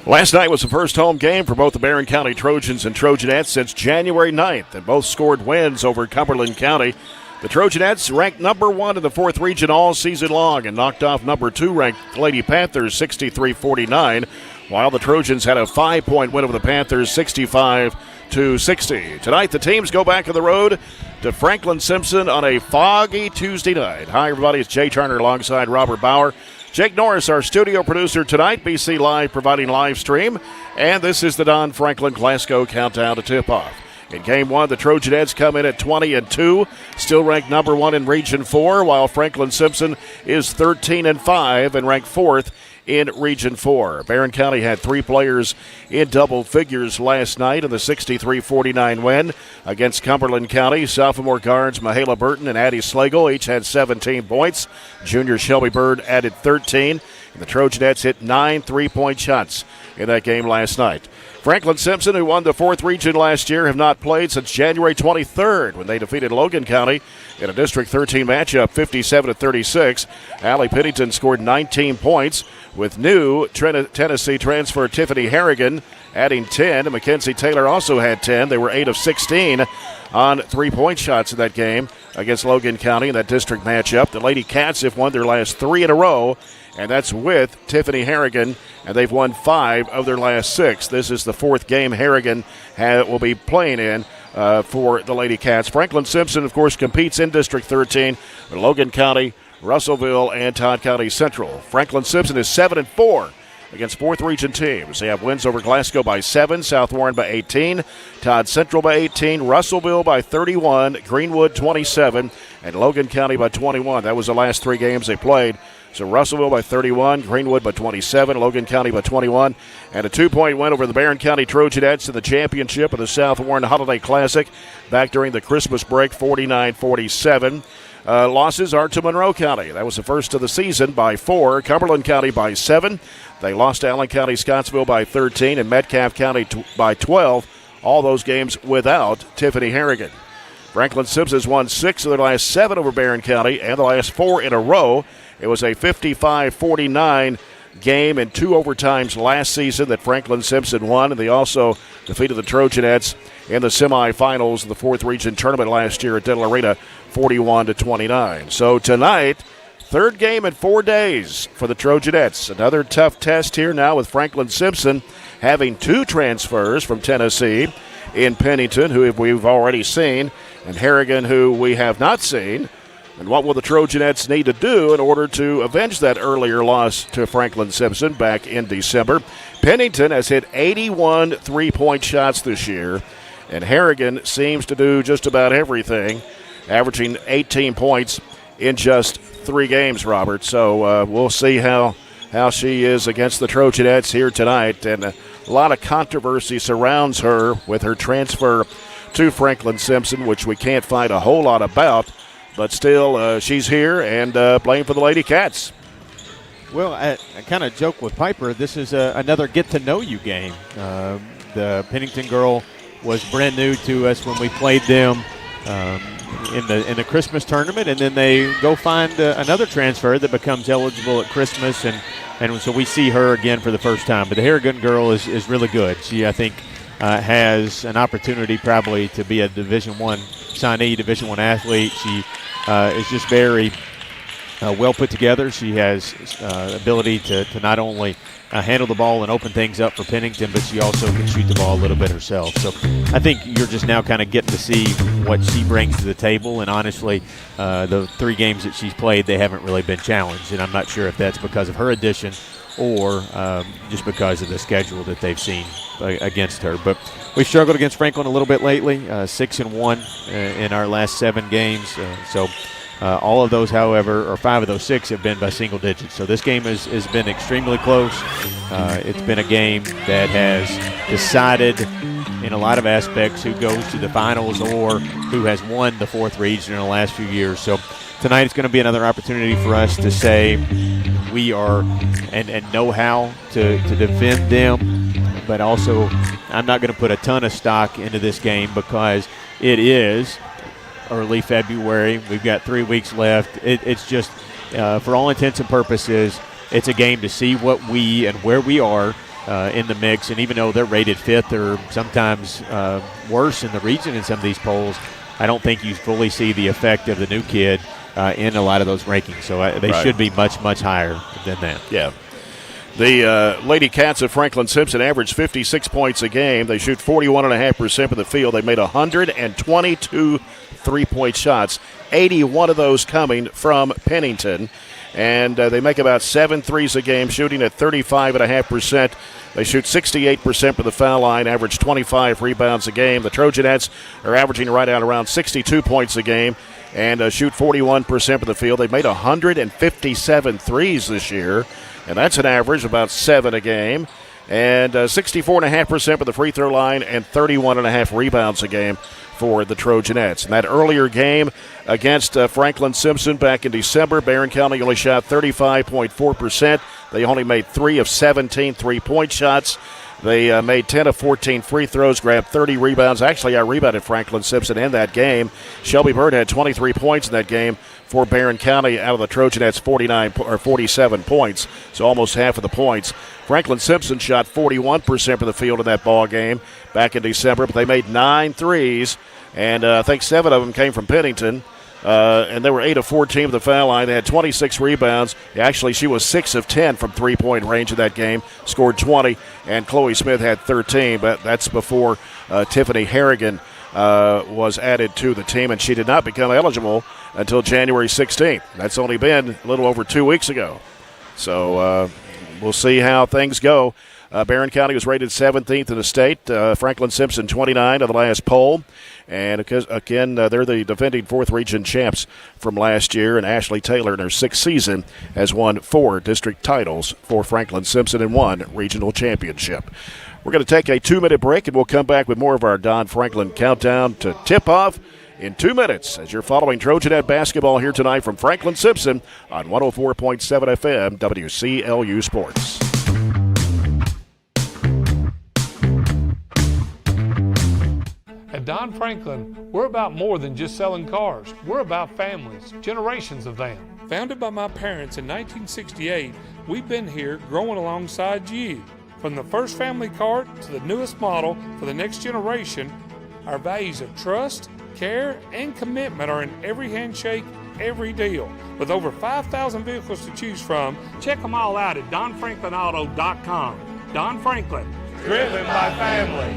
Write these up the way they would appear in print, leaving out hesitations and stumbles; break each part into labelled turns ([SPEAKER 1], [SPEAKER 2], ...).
[SPEAKER 1] Last night was the first home game for both the Barren County Trojans and Trojanettes since January 9th, and both scored wins over Cumberland County. The Trojanettes ranked number 1 in the 4th region all season long and knocked off number 2 ranked Lady Panthers 63-49, while the Trojans had a 5-point win over the Panthers 65-60. Tonight the teams go back on the road to Franklin-Simpson on a foggy Tuesday night. Hi everybody, it's Jay Turner alongside Robert Bauer. Jake Norris, our studio producer tonight, BC Live providing live stream, and this is the Don Franklin Glasgow countdown to tip-off. In Game 1, the Trojanettes come in at 20-2, still ranked number 1 in Region 4, while Franklin-Simpson is 13-5 and ranked 4th in Region 4. Barren County had 3 players in double figures last night in the 63-49 win against Cumberland County. Sophomore guards Mahala Burton and Addie Slagle each had 17 points. Junior Shelby Bird added 13. And the Trojanettes hit 9 3-point shots in that game last night. Franklin-Simpson, who won the 4th region last year, have not played since January 23rd when they defeated Logan County in a District 13 matchup, 57-36. Allie Pennington scored 19 points, with new Tennessee transfer Tiffany Harrigan adding 10. And Mackenzie Taylor also had 10. They were 8 of 16 on 3-point shots in that game against Logan County in that district matchup. The Lady-Cats have won their last 3 in a row, and that's with Tiffany Harrigan, and they've won 5 of their last 6. This is the 4th game Harrigan will be playing in for the Lady-Cats. Franklin-Simpson, of course, competes in District 13 with Logan County, Russellville, and Todd County Central. Franklin-Simpson is 7-4 against 4th region teams. They have wins over Glasgow by 7, South Warren by 18, Todd Central by 18, Russellville by 31, Greenwood 27, and Logan County by 21. That was the last 3 games they played. So Russellville by 31, Greenwood by 27, Logan County by 21, and a 2-point win over the Barren County Trojanettes in the championship of the South Warren Holiday Classic back during the Christmas break, 49-47. Losses are to Monroe County. That was the first of the season by 4. Cumberland County by 7. They lost to Allen County Scottsville by 13 and Metcalfe County by 12. All those games without Tiffany Harrigan. Franklin-Simpson has won 6 of their last 7 over Barren County and the last 4 in a row. It was a 55-49 game in 2 overtimes last season that Franklin-Simpson won, and they also defeated the Trojanettes in the semifinals of the 4th region tournament last year at Dental Arena, 41-29. So tonight, 3rd game in 4 days for the Trojanettes. Another tough test here now with Franklin-Simpson having 2 transfers from Tennessee in Pennington, who we've already seen, and Harrigan, who we have not seen. And what will the Trojanettes need to do in order to avenge that earlier loss to Franklin-Simpson back in December? Pennington has hit 81 3-point shots this year, and Harrigan seems to do just about everything, averaging 18 points in just 3 games, Robert. So we'll see how she is against the Trojanettes here tonight. And a lot of controversy surrounds her with her transfer to Franklin-Simpson, which we can't find a whole lot about. But still, she's here and playing for the Lady-Cats.
[SPEAKER 2] Well, I kind of joke with Piper. This is another get-to-know-you game. The Pennington girl was brand new to us when we played them in the Christmas tournament, and then they go find another transfer that becomes eligible at Christmas, and so we see her again for the first time. But the Harrigan girl is really good. She, I think, has an opportunity probably to be a Division I signee, Division I athlete. She is just very well put together. She has ability to not only handle the ball and open things up for Pennington, but she also can shoot the ball a little bit herself. So I think you're just now kind of getting to see what she brings to the table. And honestly, the 3 games that she's played, they haven't really been challenged. And I'm not sure if that's because of her addition or just because of the schedule that they've seen against her. But we've struggled against Franklin a little bit lately, 6-1 in our last 7 games. So all of those, however, or 5 of those 6 have been by single digits. So this game has been extremely close. It's been a game that has decided in a lot of aspects who goes to the finals or who has won the 4th region in the last few years. So tonight is going to be another opportunity for us to say we are and know how to defend them. But also, I'm not going to put a ton of stock into this game because it is early February. We've got 3 weeks left. It's just, for all intents and purposes, it's a game to see what we and where we are in the mix. And even though they're rated 5th or sometimes worse in the region in some of these polls, I don't think you fully see the effect of the new kid in a lot of those rankings. So they should be much, much higher than that.
[SPEAKER 1] Yeah. The Lady-Cats of Franklin-Simpson average 56 points a game. They shoot 41.5% of the field. They made 122 three-point shots, 81 of those coming from Pennington. And they make about 7 threes a game, shooting at 35.5%. They shoot 68% from the foul line, average 25 rebounds a game. The Trojanettes are averaging right out around 62 points a game and shoot 41% from the field. They've made 157 threes this year, and that's an average of about 7 a game. And 64.5% from the free throw line and 31.5 rebounds a game for the Trojanettes. In that earlier game against Franklin-Simpson back in December, Barren County only shot 35.4%. They only made 3 of 17 three-point shots. They made 10 of 14 free throws, grabbed 30 rebounds. Actually, I rebounded Franklin-Simpson in that game. Shelby Bird had 23 points in that game for Barren County out of the Trojanettes' 47 points, so almost half of the points. Franklin-Simpson shot 41% from the field in that ball game back in December, but they made 9 threes, and I think 7 of them came from Pennington. And they were 8 of 14 from the foul line. They had 26 rebounds. Actually, she was 6 of 10 from three-point range in that game, scored 20, and Chloe Smith had 13, but that's before Tiffany Harrigan was added to the team, and she did not become eligible until January 16th. That's only been a little over 2 weeks ago. So we'll see how things go. Barren County was rated 17th in the state. Franklin-Simpson 29 of the last poll. And again, they're the defending 4th region champs from last year. And Ashley Taylor in her 6th season has won 4 district titles for Franklin-Simpson and 1 regional championship. We're going to take a 2-minute break, and we'll come back with more of our Don Franklin countdown to tip-off in 2 minutes as you're following Trojanet basketball here tonight from Franklin-Simpson on 104.7 FM WCLU Sports.
[SPEAKER 3] At Don Franklin, we're about more than just selling cars. We're about families, generations of them. Founded by my parents in 1968, we've been here growing alongside you. From the first family car to the newest model for the next generation, our values of trust, care, and commitment are in every handshake, every deal. With over 5,000 vehicles to choose from, check them all out at DonFranklinAuto.com. Don Franklin, driven by family.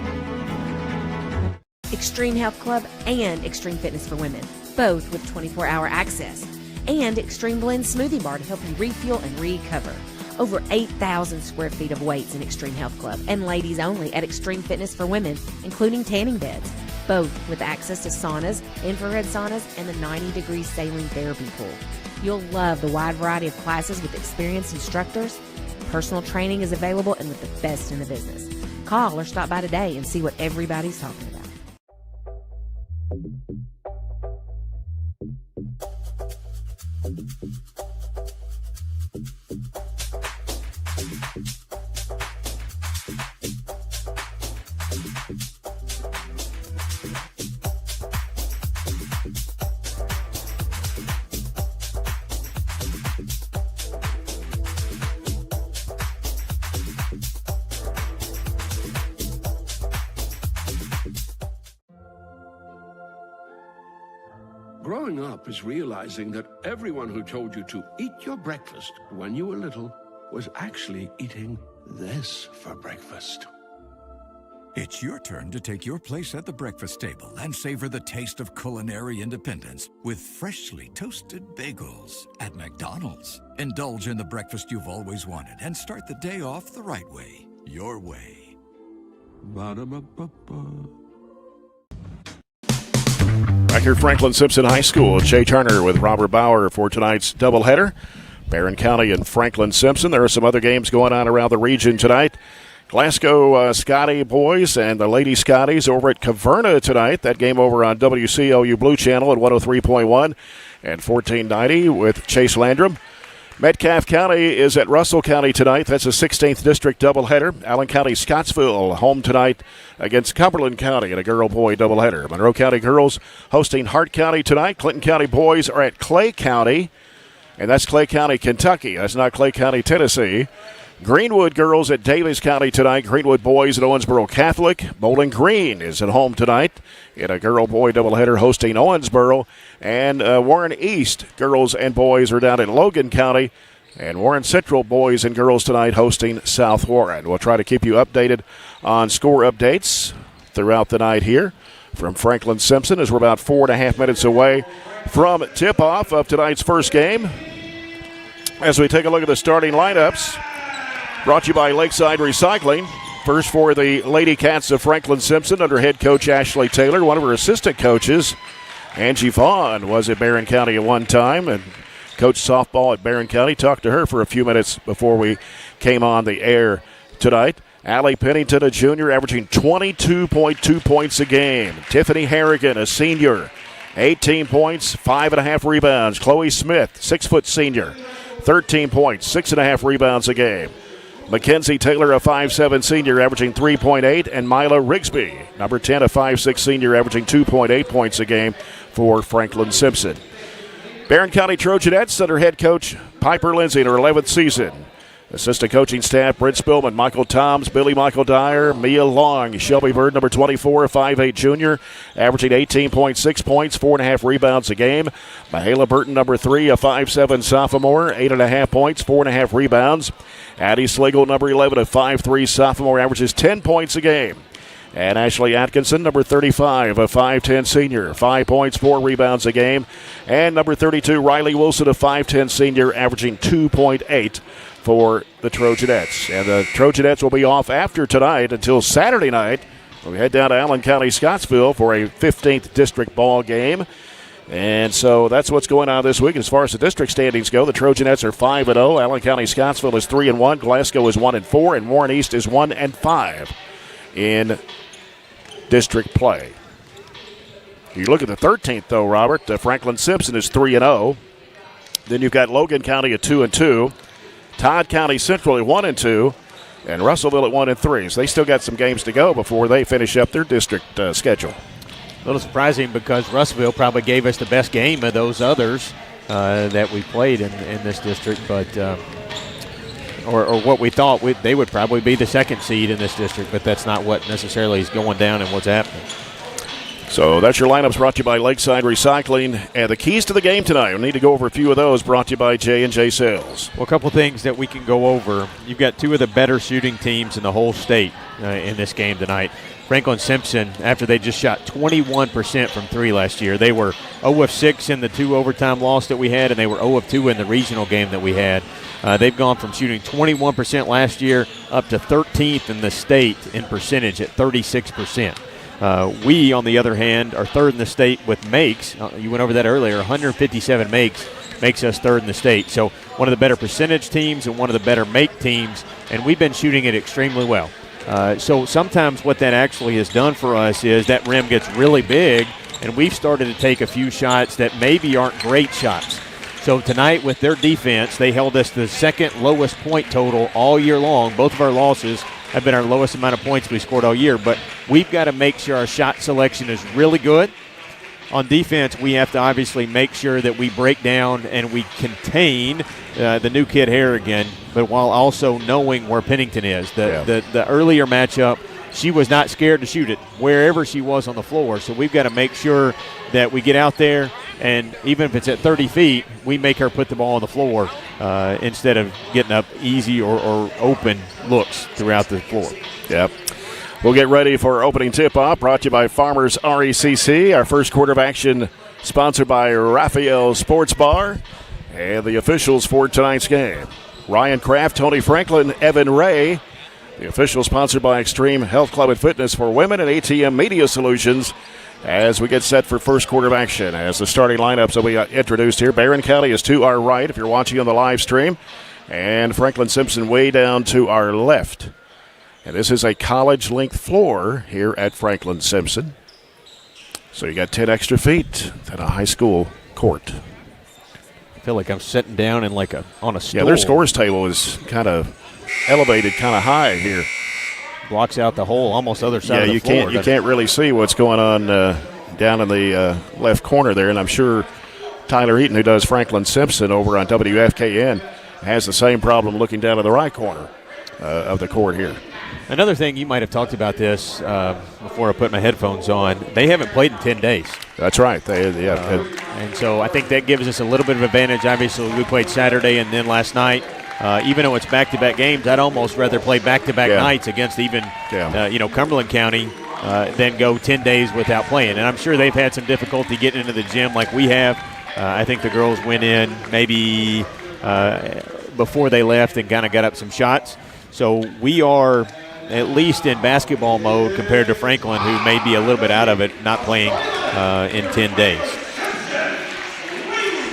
[SPEAKER 4] Extreme Health Club and Extreme Fitness for Women, both with 24-hour access. And Extreme Blend Smoothie Bar to help you refuel and recover. Over 8,000 square feet of weights in Extreme Health Club and ladies only at Extreme Fitness for Women, including tanning beds, both with access to saunas, infrared saunas, and the 90-degree saline therapy pool. You'll love the wide variety of classes with experienced instructors. Personal training is available and with the best in the business. Call or stop by today and see what everybody's talking about.
[SPEAKER 5] Growing up is realizing that everyone who told you to eat your breakfast when you were little was actually eating this for breakfast.
[SPEAKER 6] It's your turn to take your place at the breakfast table and savor the taste of culinary independence with freshly toasted bagels at McDonald's. Indulge in the breakfast you've always wanted and start the day off the right way, your way.
[SPEAKER 5] Ba-da-ba-ba-ba.
[SPEAKER 1] Back here at Franklin-Simpson High School, Jay Turner with Robert Bauer for tonight's doubleheader. Barren County and Franklin-Simpson. There are some other games going on around the region tonight. Glasgow Scotty boys and the Lady Scotties over at Caverna tonight. That game over on WCLU Blue Channel at 103.1 and 1490 with Chase Landrum. Metcalfe County is at Russell County tonight. That's a 16th District doubleheader. Allen County Scottsville home tonight against Cumberland County in a girl-boy doubleheader. Monroe County girls hosting Hart County tonight. Clinton County boys are at Clay County, and that's Clay County, Kentucky. That's not Clay County, Tennessee. Greenwood girls at Davis County tonight. Greenwood boys at Owensboro Catholic. Bowling Green is at home tonight in a girl-boy doubleheader hosting Owensboro. And Warren East girls and boys are down in Logan County. And Warren Central boys and girls tonight hosting South Warren. We'll try to keep you updated on score updates throughout the night here from Franklin-Simpson as we're about 4.5 minutes away from tip-off of tonight's first game. As we take a look at the starting lineups, brought to you by Lakeside Recycling. First for the Lady-Cats of Franklin-Simpson under head coach Ashley Taylor. One of her assistant coaches, Angie Vaughn, was at Barren County at one time and coached softball at Barren County. Talked to her for a few minutes before we came on the air tonight. Allie Pennington, a junior, averaging 22.2 points a game. Tiffany Harrigan, a senior, 18 points, 5.5 rebounds. Chloe Smith, 6-foot senior, 13 points, 6.5 rebounds a game. Mackenzie Taylor, a 5'7 senior, averaging 3.8, and Mila Rigsby, number 10, a 5'6 senior, averaging 2.8 points a game for Franklin-Simpson. Barren County Trojanettes under head coach Piper Lindsay in her 11th season. Assistant coaching staff, Brent Spillman, Michael Toms, Billy Michael Dyer, Mia Long, Shelby Bird, number 24, a 5'8 junior, averaging 18.6 points, 4.5 rebounds a game. Mahala Burton, number 3, a 5'7 sophomore, 8.5 points, 4.5 rebounds. Addie Sligel, number 11, a 5'3 sophomore, averages 10 points a game. And Ashley Atkinson, number 35, a 5'10 senior, 5 points, 4 rebounds a game. And number 32, Riley Wilson, a 5'10 senior, averaging 2.8 for the Trojanettes. And the Trojanettes will be off after tonight until Saturday night. We head down to Allen County, Scottsville for a 15th district ball game. And so that's what's going on this week. As far as the district standings go, the Trojanettes are 5-0. Allen County, Scottsville is 3-1. Glasgow is 1-4. And Warren East is 1-5 in district play. You look at the 13th, though, Robert. Franklin-Simpson is 3-0. Then you've got Logan County at 2-2. Todd County Central at 1-2, and Russellville at 1-3. So they still got some games to go before they finish up their district schedule.
[SPEAKER 2] A little surprising because Russellville probably gave us the best game of those others that we played in this district, but or what we thought they would probably be the second seed in this district, but that's not what necessarily is going down and what's happening.
[SPEAKER 1] So that's your lineups brought to you by Lakeside Recycling. And the keys to the game tonight, we'll need to go over a few of those, brought to you by J&J Sales.
[SPEAKER 2] Well, a couple things that we can go over. You've got two of the better shooting teams in the whole state in this game tonight. Franklin-Simpson, after they just shot 21% from three last year, they were 0 of 6 in the 2 overtime loss that we had, and they were 0 of 2 in the regional game that we had. They've gone from shooting 21% last year up to 13th in the state in percentage at 36%. We, on the other hand, are third in the state with makes. You went over that earlier. 157 makes us third in the state. So one of the better percentage teams and one of the better make teams, and we've been shooting it extremely well. So sometimes what that actually has done for us is that rim gets really big, and we've started to take a few shots that maybe aren't great shots. So tonight with their defense, they held us to the second lowest point total all year long. Both of our losses have been our lowest amount of points we scored all year, but we've got to make sure our shot selection is really good. On defense, we have to obviously make sure that we break down and we contain the new kid Harrigan, but while also knowing where Pennington is. The earlier matchup, she was not scared to shoot it wherever she was on the floor, so we've got to make sure that we get out there, and even if it's at 30 feet, we make her put the ball on the floor instead of getting up easy or open looks throughout the floor.
[SPEAKER 1] Yep. We'll get ready for our opening tip-off, brought to you by Farmers RECC. Our first quarter of action sponsored by Raphael Sports Bar. And the officials for tonight's game: Ryan Kraft, Tony Franklin, Evan Ray. The official sponsored by Extreme Health Club and Fitness for Women and ATM Media Solutions. As we get set for first quarter of action, as the starting lineups will be introduced here. Barren County is to our right if you're watching on the live stream, and Franklin-Simpson way down to our left. And this is a college-length floor here at Franklin-Simpson. So you got 10 extra feet than a high school court.
[SPEAKER 2] I feel like I'm sitting down in on a stool.
[SPEAKER 1] Yeah, their scores table is kind of elevated, kind of high here.
[SPEAKER 2] Blocks out the whole almost other side of the floor.
[SPEAKER 1] Yeah, you can't really see what's going on down in the left corner there, and I'm sure Tyler Eaton, who does Franklin-Simpson over on WFKN, has the same problem looking down in the right corner. of the court here.
[SPEAKER 2] Another thing, you might have talked about this before I put my headphones on. They haven't played in 10 days.
[SPEAKER 1] That's right.
[SPEAKER 2] And so I think that gives us a little bit of advantage. Obviously, we played Saturday and then last night. Even though it's back-to-back games, I'd almost rather play back-to-back nights against even, Cumberland County than go 10 days without playing. And I'm sure they've had some difficulty getting into the gym like we have. I think the girls went in maybe before they left and kind of got up some shots. So we are at least in basketball mode compared to Franklin, who may be a little bit out of it, not playing in 10 days.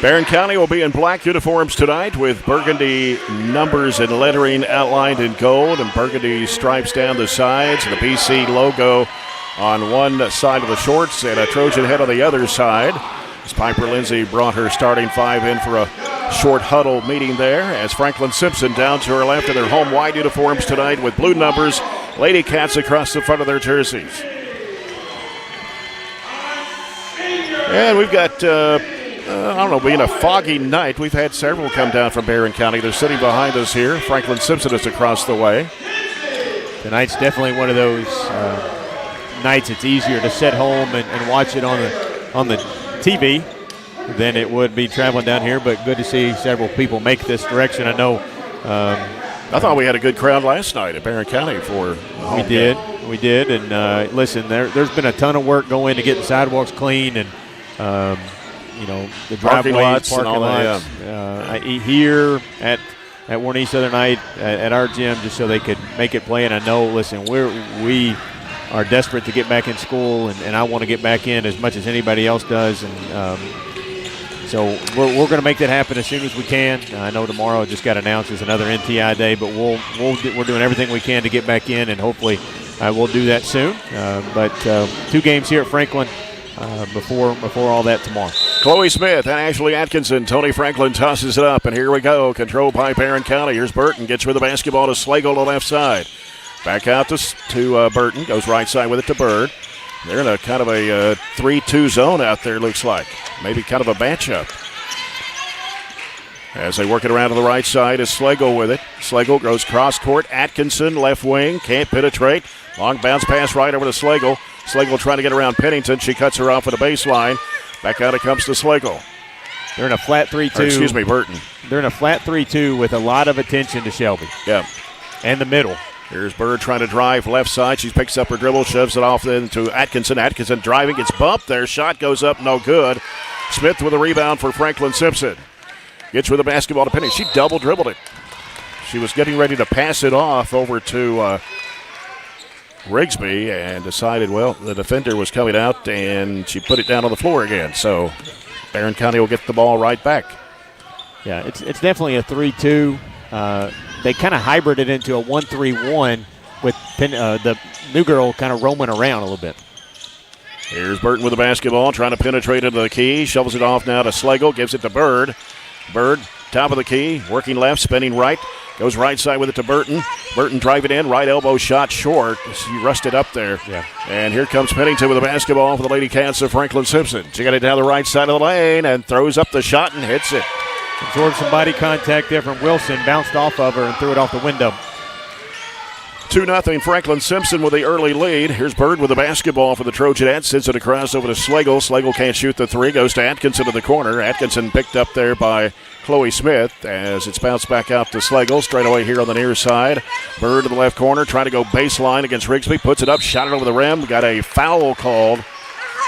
[SPEAKER 1] Barren County will be in black uniforms tonight with Burgundy numbers and lettering outlined in gold and Burgundy stripes down the sides and the BC logo on one side of the shorts and a Trojan head on the other side. As Piper Lindsay brought her starting five in for a short huddle meeting there as Franklin-Simpson down to her left in their home white uniforms tonight with blue numbers, Lady-Cats across the front of their jerseys. And we've got, being a foggy night, we've had several come down from Barren County. They're sitting behind us here. Franklin-Simpson is across the way.
[SPEAKER 2] Tonight's definitely one of those nights it's easier to sit home and watch it on the TV than it would be traveling down here, but good to see several people make this direction. I know.
[SPEAKER 1] I thought we had a good crowd last night at Barren County for.
[SPEAKER 2] We did, and listen, there's been a ton of work going to getting sidewalks clean and the driveways, parking lots. Here at Warren East the other night at our gym, just so they could make it play. And I know, listen, we are desperate to get back in school, and I want to get back in as much as anybody else does, and so we're going to make that happen as soon as we can. I know tomorrow it just got announced as another NTI day, but we're doing everything we can to get back in, and hopefully we'll do that soon. But 2 games here at Franklin before all that tomorrow.
[SPEAKER 1] Chloe Smith and Ashley Atkinson. Tony Franklin tosses it up, and here we go. Controlled by Barren County. Here's Burton. Gets rid of the basketball to Slagle on the left side. Back out to Burton. Goes right side with it to Bird. They're in a kind of a 3-2 zone out there, looks like. Maybe kind of a matchup. As they work it around to the right side is Slagle with it. Slagle goes cross court. Atkinson, left wing, can't penetrate. Long bounce pass right over to Slagle. Slagle trying to get around Pennington. She cuts her off at the baseline. Back out it comes to Slagle.
[SPEAKER 2] They're in a flat 3-2.
[SPEAKER 1] Burton.
[SPEAKER 2] They're in a flat 3-2 with a lot of attention to Shelby.
[SPEAKER 1] Yeah.
[SPEAKER 2] And the middle.
[SPEAKER 1] Here's Bird trying to drive left side. She picks up her dribble, shoves it off then to Atkinson. Atkinson driving, gets bumped there. Shot goes up, no good. Smith with a rebound for Franklin-Simpson. Gets with the basketball to Penny. She double dribbled it. She was getting ready to pass it off over to Rigsby and decided, the defender was coming out, and she put it down on the floor again. So Barren County will get the ball right back.
[SPEAKER 2] Yeah, it's definitely a 3-2. They kind of hybrided into a 1-3-1 with the new girl kind of roaming around a little bit.
[SPEAKER 1] Here's Burton with the basketball, trying to penetrate into the key. Shovels it off now to Slagle, gives it to Bird. Bird, top of the key, working left, spinning right. Goes right side with it to Burton. Burton driving in, right elbow shot short. She rushed it up there.
[SPEAKER 2] Yeah.
[SPEAKER 1] And here comes Pennington with the basketball for the Lady-Cats of Franklin-Simpson. She got it down the right side of the lane and throws up the shot and hits it.
[SPEAKER 2] Absorbed some body contact there from Wilson, bounced off of her and threw it off the window.
[SPEAKER 1] 2-0 Franklin-Simpson with the early lead. Here's Bird with the basketball for the Trojanettes. Sends it across over to Slagle. Slagle can't shoot the three. Goes to Atkinson to the corner. Atkinson picked up there by Chloe Smith as it's bounced back out to Slagle. Straight away here on the near side. Bird to the left corner. Trying to go baseline against Rigsby. Puts it up. Shot it over the rim. Got a foul called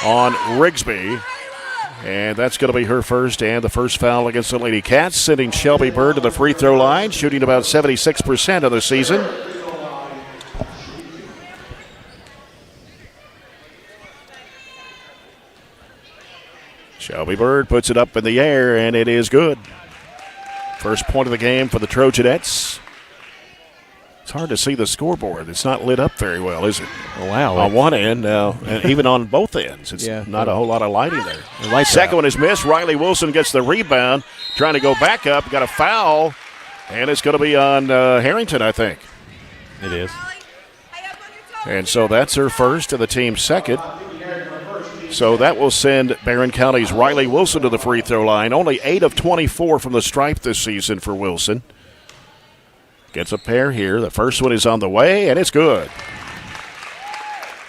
[SPEAKER 1] on Rigsby. And that's going to be her first and the first foul against the Lady-Cats, sending Shelby Bird to the free throw line, shooting about 76% of the season. Shelby Bird puts it up in the air, and it is good. First point of the game for the Trojanettes. It's hard to see the scoreboard. It's not lit up very well, is it?
[SPEAKER 2] Oh, wow.
[SPEAKER 1] On one end, and even on both ends. It's not a whole lot of lighting there.
[SPEAKER 2] The
[SPEAKER 1] second one is missed. Riley Wilson gets the rebound, trying to go back up. Got a foul, and it's going to be on Harrington, I think.
[SPEAKER 2] It is.
[SPEAKER 1] And so that's her first and the team's second. So that will send Barren County's Riley Wilson to the free throw line. Only 8 of 24 from the stripe this season for Wilson. Gets a pair here. The first one is on the way, and it's good.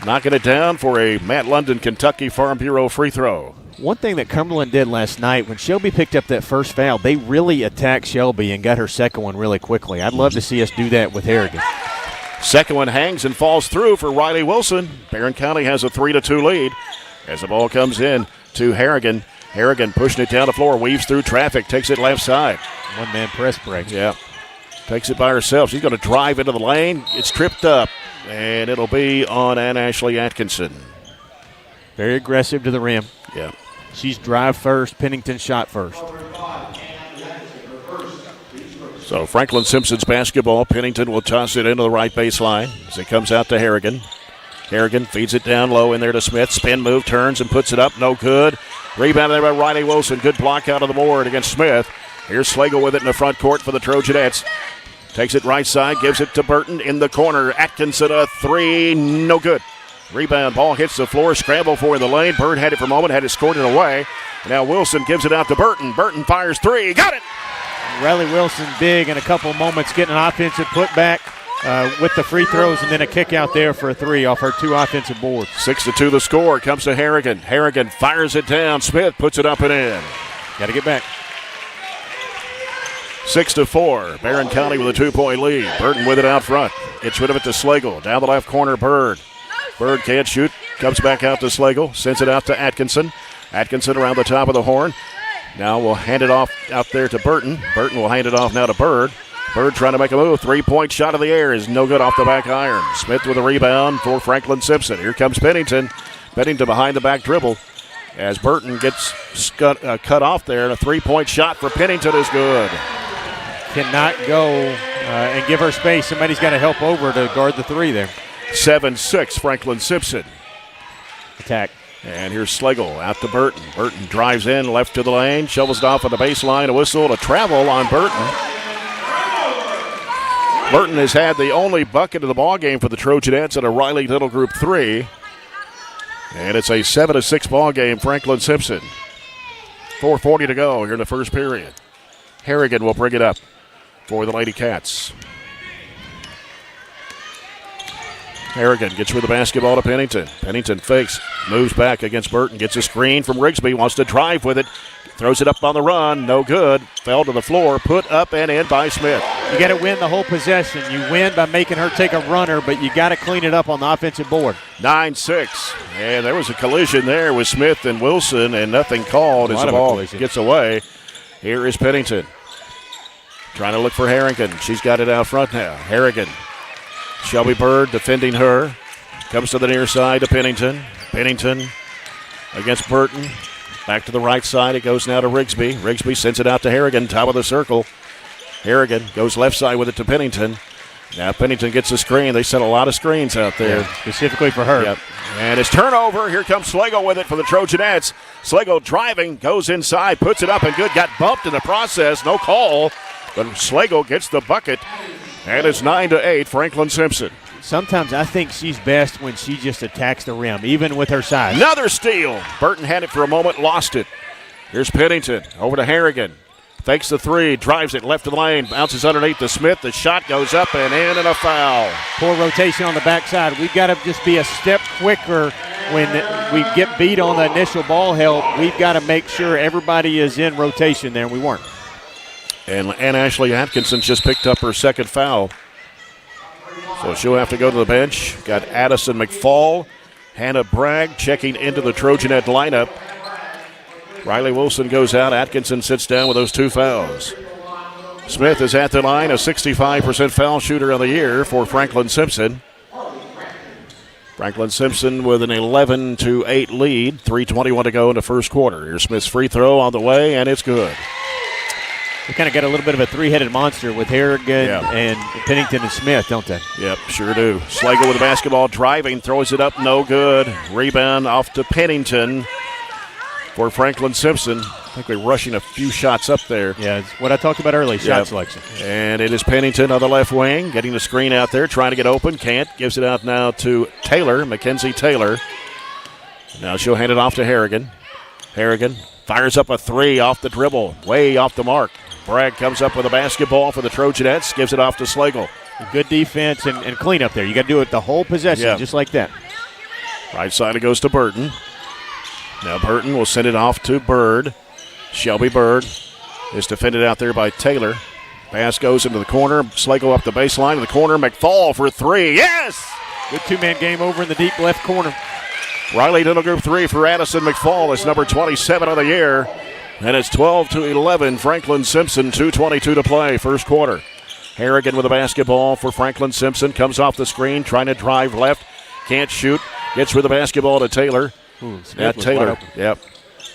[SPEAKER 1] Knocking it down for a Matt London, Kentucky Farm Bureau free throw.
[SPEAKER 2] One thing that Cumberland did last night, when Shelby picked up that first foul, they really attacked Shelby and got her second one really quickly. I'd love to see us do that with Harrigan.
[SPEAKER 1] Second one hangs and falls through for Riley Wilson. Barren County has a 3-2 lead as the ball comes in to Harrigan. Harrigan pushing it down the floor, weaves through traffic, takes it left side.
[SPEAKER 2] One-man press break.
[SPEAKER 1] Yeah. Takes it by herself. She's going to drive into the lane. It's tripped up, and it'll be on Ann Ashley Atkinson.
[SPEAKER 2] Very aggressive to the rim.
[SPEAKER 1] Yeah.
[SPEAKER 2] She's drive first, Pennington shot first.
[SPEAKER 1] So Franklin-Simpson's basketball. Pennington will toss it into the right baseline as it comes out to Harrigan. Harrigan feeds it down low in there to Smith. Spin move, turns and puts it up. No good. Rebound there by Riley Wilson. Good block out of the board against Smith. Here's Slagle with it in the front court for the Trojanettes. Takes it right side, gives it to Burton in the corner. Atkinson a three, no good. Rebound, ball hits the floor, scramble for the lane. Bird had it for a moment, had it scored it away. Now Wilson gives it out to Burton. Burton fires three, got it!
[SPEAKER 2] Riley Wilson big in a couple of moments, getting an offensive putback with the free throws and then a kick out there for a three off her two offensive boards.
[SPEAKER 1] 6-2 the score, comes to Harrigan. Harrigan fires it down, Smith puts it up and in.
[SPEAKER 2] Got to get back.
[SPEAKER 1] 6-4. Barren County with a 2-point lead. Burton with it out front. Gets rid of it to Slagle. Down the left corner, Bird. Bird can't shoot. Comes back out to Slagle. Sends it out to Atkinson. Atkinson around the top of the horn. Now we'll hand it off out there to Burton. Burton will hand it off now to Bird. Bird trying to make a move. 3-point shot of the air is no good off the back iron. Smith with a rebound for Franklin-Simpson. Here comes Pennington. Pennington behind the back dribble. As Burton gets cut off there, and a 3-point shot for Pennington is good.
[SPEAKER 2] Cannot go and give her space. Somebody's got to help over to guard the three there.
[SPEAKER 1] 7-6, Franklin-Simpson.
[SPEAKER 2] Attack.
[SPEAKER 1] And here's Slagle out to Burton. Burton drives in, left to the lane, shovels it off on the baseline, a whistle to travel on Burton. Burton has had the only bucket of the ball game for the Trojanettes at a Riley Little Group 3. And it's a 7-6 ball game, Franklin-Simpson. 4:40 to go here in the first period. Harrigan will bring it up for the Lady Cats. Harrigan gets with the basketball to Pennington. Pennington fakes, moves back against Burton, gets a screen from Rigsby, wants to drive with it, throws it up on the run, no good, fell to the floor, put up and in by Smith.
[SPEAKER 2] You got to win the whole possession. You win by making her take a runner, but you got to clean it up on the offensive board.
[SPEAKER 1] 9-6, and there was a collision there with Smith and Wilson, and nothing called as the ball gets away. Here is Pennington. Trying to look for Harrigan. She's got it out front now. Harrigan. Shelby Bird defending her. Comes to the near side to Pennington. Pennington against Burton. Back to the right side. It goes now to Rigsby. Rigsby sends it out to Harrigan. Top of the circle. Harrigan goes left side with it to Pennington. Now Pennington gets a screen. They set a lot of screens out there.
[SPEAKER 2] Yeah, specifically for her.
[SPEAKER 1] Yep. And it's turnover. Here comes Slagle with it for the Trojanettes. Slagle driving. Goes inside. Puts it up and good. Got bumped in the process. No call. But Slagle gets the bucket, and it's 9-8, Franklin-Simpson.
[SPEAKER 2] Sometimes I think she's best when she just attacks the rim, even with her size.
[SPEAKER 1] Another steal. Burton had it for a moment, lost it. Here's Pennington over to Harrigan. Fakes the three, drives it left of the lane, bounces underneath to Smith. The shot goes up and in, and a foul.
[SPEAKER 2] Poor rotation on the backside. We've got to just be a step quicker when we get beat on the initial ball help. We've got to make sure everybody is in rotation there, and we weren't.
[SPEAKER 1] And Ann Ashley Atkinson just picked up her second foul. So she'll have to go to the bench. Got Addison McFall, Hannah Bragg checking into the Trojanet lineup. Riley Wilson goes out. Atkinson sits down with those two fouls. Smith is at the line, a 65% foul shooter of the year for Franklin-Simpson. Franklin-Simpson with an 11-8 lead. 3:21 to go in the first quarter. Here's Smith's free throw on the way, and it's good.
[SPEAKER 2] They kind of got a little bit of a three-headed monster with Harrigan and Pennington and Smith, don't they?
[SPEAKER 1] Yep, sure do. Slagle with the basketball, driving, throws it up, no good. Rebound off to Pennington for Franklin-Simpson. I think they're rushing a few shots up there.
[SPEAKER 2] Yeah, it's what I talked about earlier, shot selection.
[SPEAKER 1] And it is Pennington on the left wing, getting the screen out there, trying to get open, can't. Gives it out now to Taylor, Mackenzie Taylor. Now she'll hand it off to Harrigan. Harrigan fires up a three off the dribble, way off the mark. Bragg comes up with a basketball for the Trojanettes, gives it off to Slagle.
[SPEAKER 2] Good defense and clean up there. You got to do it the whole possession, just like that.
[SPEAKER 1] Right side it goes to Burton. Now Burton will send it off to Bird. Shelby Bird is defended out there by Taylor. Pass goes into the corner. Slagle up the baseline to the corner. McFall for three. Yes!
[SPEAKER 2] Good two-man game over in the deep left corner.
[SPEAKER 1] Riley Little Group 3 for Addison McFall. It's number 27 of the year. And it's 12-11. Franklin-Simpson, 2:22 to play, first quarter. Harrigan with a basketball for Franklin-Simpson. Comes off the screen, trying to drive left. Can't shoot. Gets with the basketball to Taylor. Now Taylor. Yep.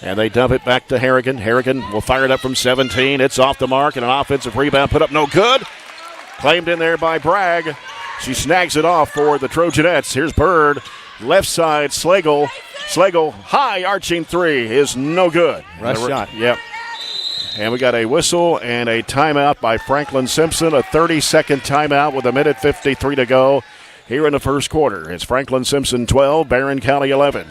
[SPEAKER 1] And they dump it back to Harrigan. Harrigan will fire it up from 17. It's off the mark, and an offensive rebound put up no good. Claimed in there by Bragg. She snags it off for the Trojanettes. Here's Bird. Left side, Slagle. Slagle, high arching three is no good.
[SPEAKER 2] Rush shot.
[SPEAKER 1] Yep. And we got a whistle and a timeout by Franklin-Simpson. A 30-second timeout with 1:53 to go here in the first quarter. It's Franklin-Simpson 12, Barren County 11.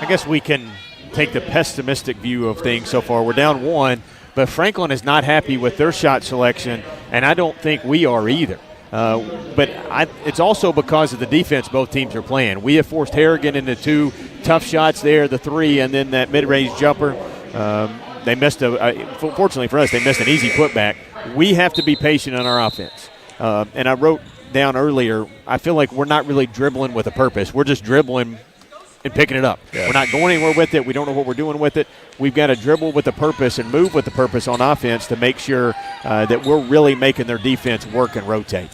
[SPEAKER 2] I guess we can take the pessimistic view of things so far. We're down one, but Franklin is not happy with their shot selection, and I don't think we are either. But it's also because of the defense both teams are playing. We have forced Harrigan into two tough shots there, the three, and then that mid-range jumper. They missed fortunately for us, they missed an easy putback. We have to be patient on our offense. And I wrote down earlier, I feel like we're not really dribbling with a purpose. We're just dribbling and picking it up. Yeah. We're not going anywhere with it. We don't know what we're doing with it. We've got to dribble with a purpose and move with a purpose on offense to make sure that we're really making their defense work and rotate.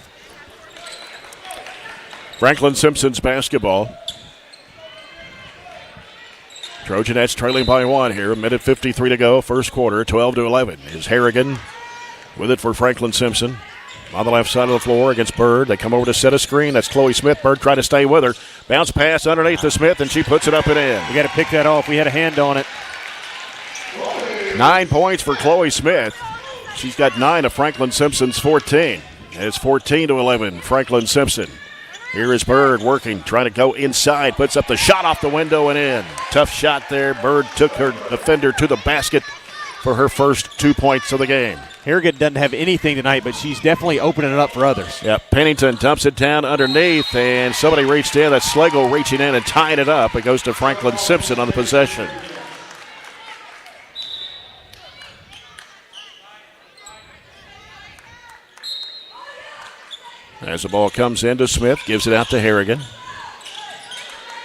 [SPEAKER 1] Franklin-Simpson's basketball. Trojanettes trailing by one here. 1:53 to go, first quarter, 12-11. Here's Harrigan with it for Franklin-Simpson. On the left side of the floor against Bird. They come over to set a screen. That's Chloe Smith. Bird trying to stay with her. Bounce pass underneath to Smith, and she puts it up and in.
[SPEAKER 2] We got to pick that off. We had a hand on it.
[SPEAKER 1] 9 points for Chloe Smith. She's got 9 of Franklin-Simpson's 14. And it's 14-11, Franklin-Simpson. Here is Bird working, trying to go inside. Puts up the shot off the window and in. Tough shot there. Bird took her defender to the basket for her first 2 points of the game.
[SPEAKER 2] Harrigan doesn't have anything tonight, but she's definitely opening it up for others.
[SPEAKER 1] Yep, Pennington dumps it down underneath, and somebody reached in. That's Slagle reaching in and tying it up. It goes to Franklin-Simpson on the possession. As the ball comes in to Smith, gives it out to Harrigan.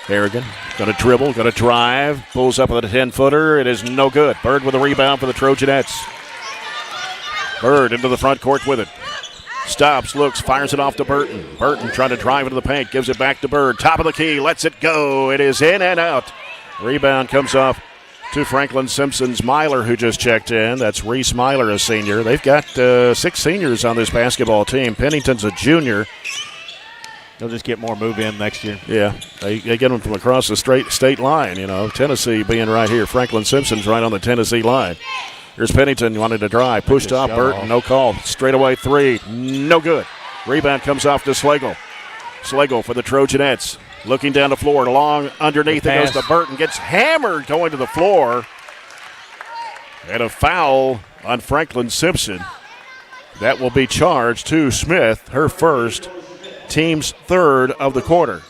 [SPEAKER 1] Harrigan going to dribble, going to drive, pulls up with a 10-footer. It is no good. Bird with a rebound for the Trojanettes. Bird into the front court with it. Stops, looks, fires it off to Burton. Burton trying to drive into the paint, gives it back to Bird. Top of the key, lets it go. It is in and out. Rebound comes off to Franklin-Simpson's Myler, who just checked in. That's Reese Myler, a senior. They've got 6 seniors on this basketball team. Pennington's a junior.
[SPEAKER 2] They'll just get more move-in next year.
[SPEAKER 1] Yeah, they get them from across the state line, you know. Tennessee being right here. Franklin-Simpson's right on the Tennessee line. Here's Pennington wanted to drive. Pushed off Burton, no call. Straightaway three, no good. Rebound comes off to Slagle. Slagle for the Trojanettes. Looking down the floor, long underneath. It goes to Burton. Gets hammered going to the floor. And a foul on Franklin-Simpson. That will be charged to Smith, her first, team's third of the quarter.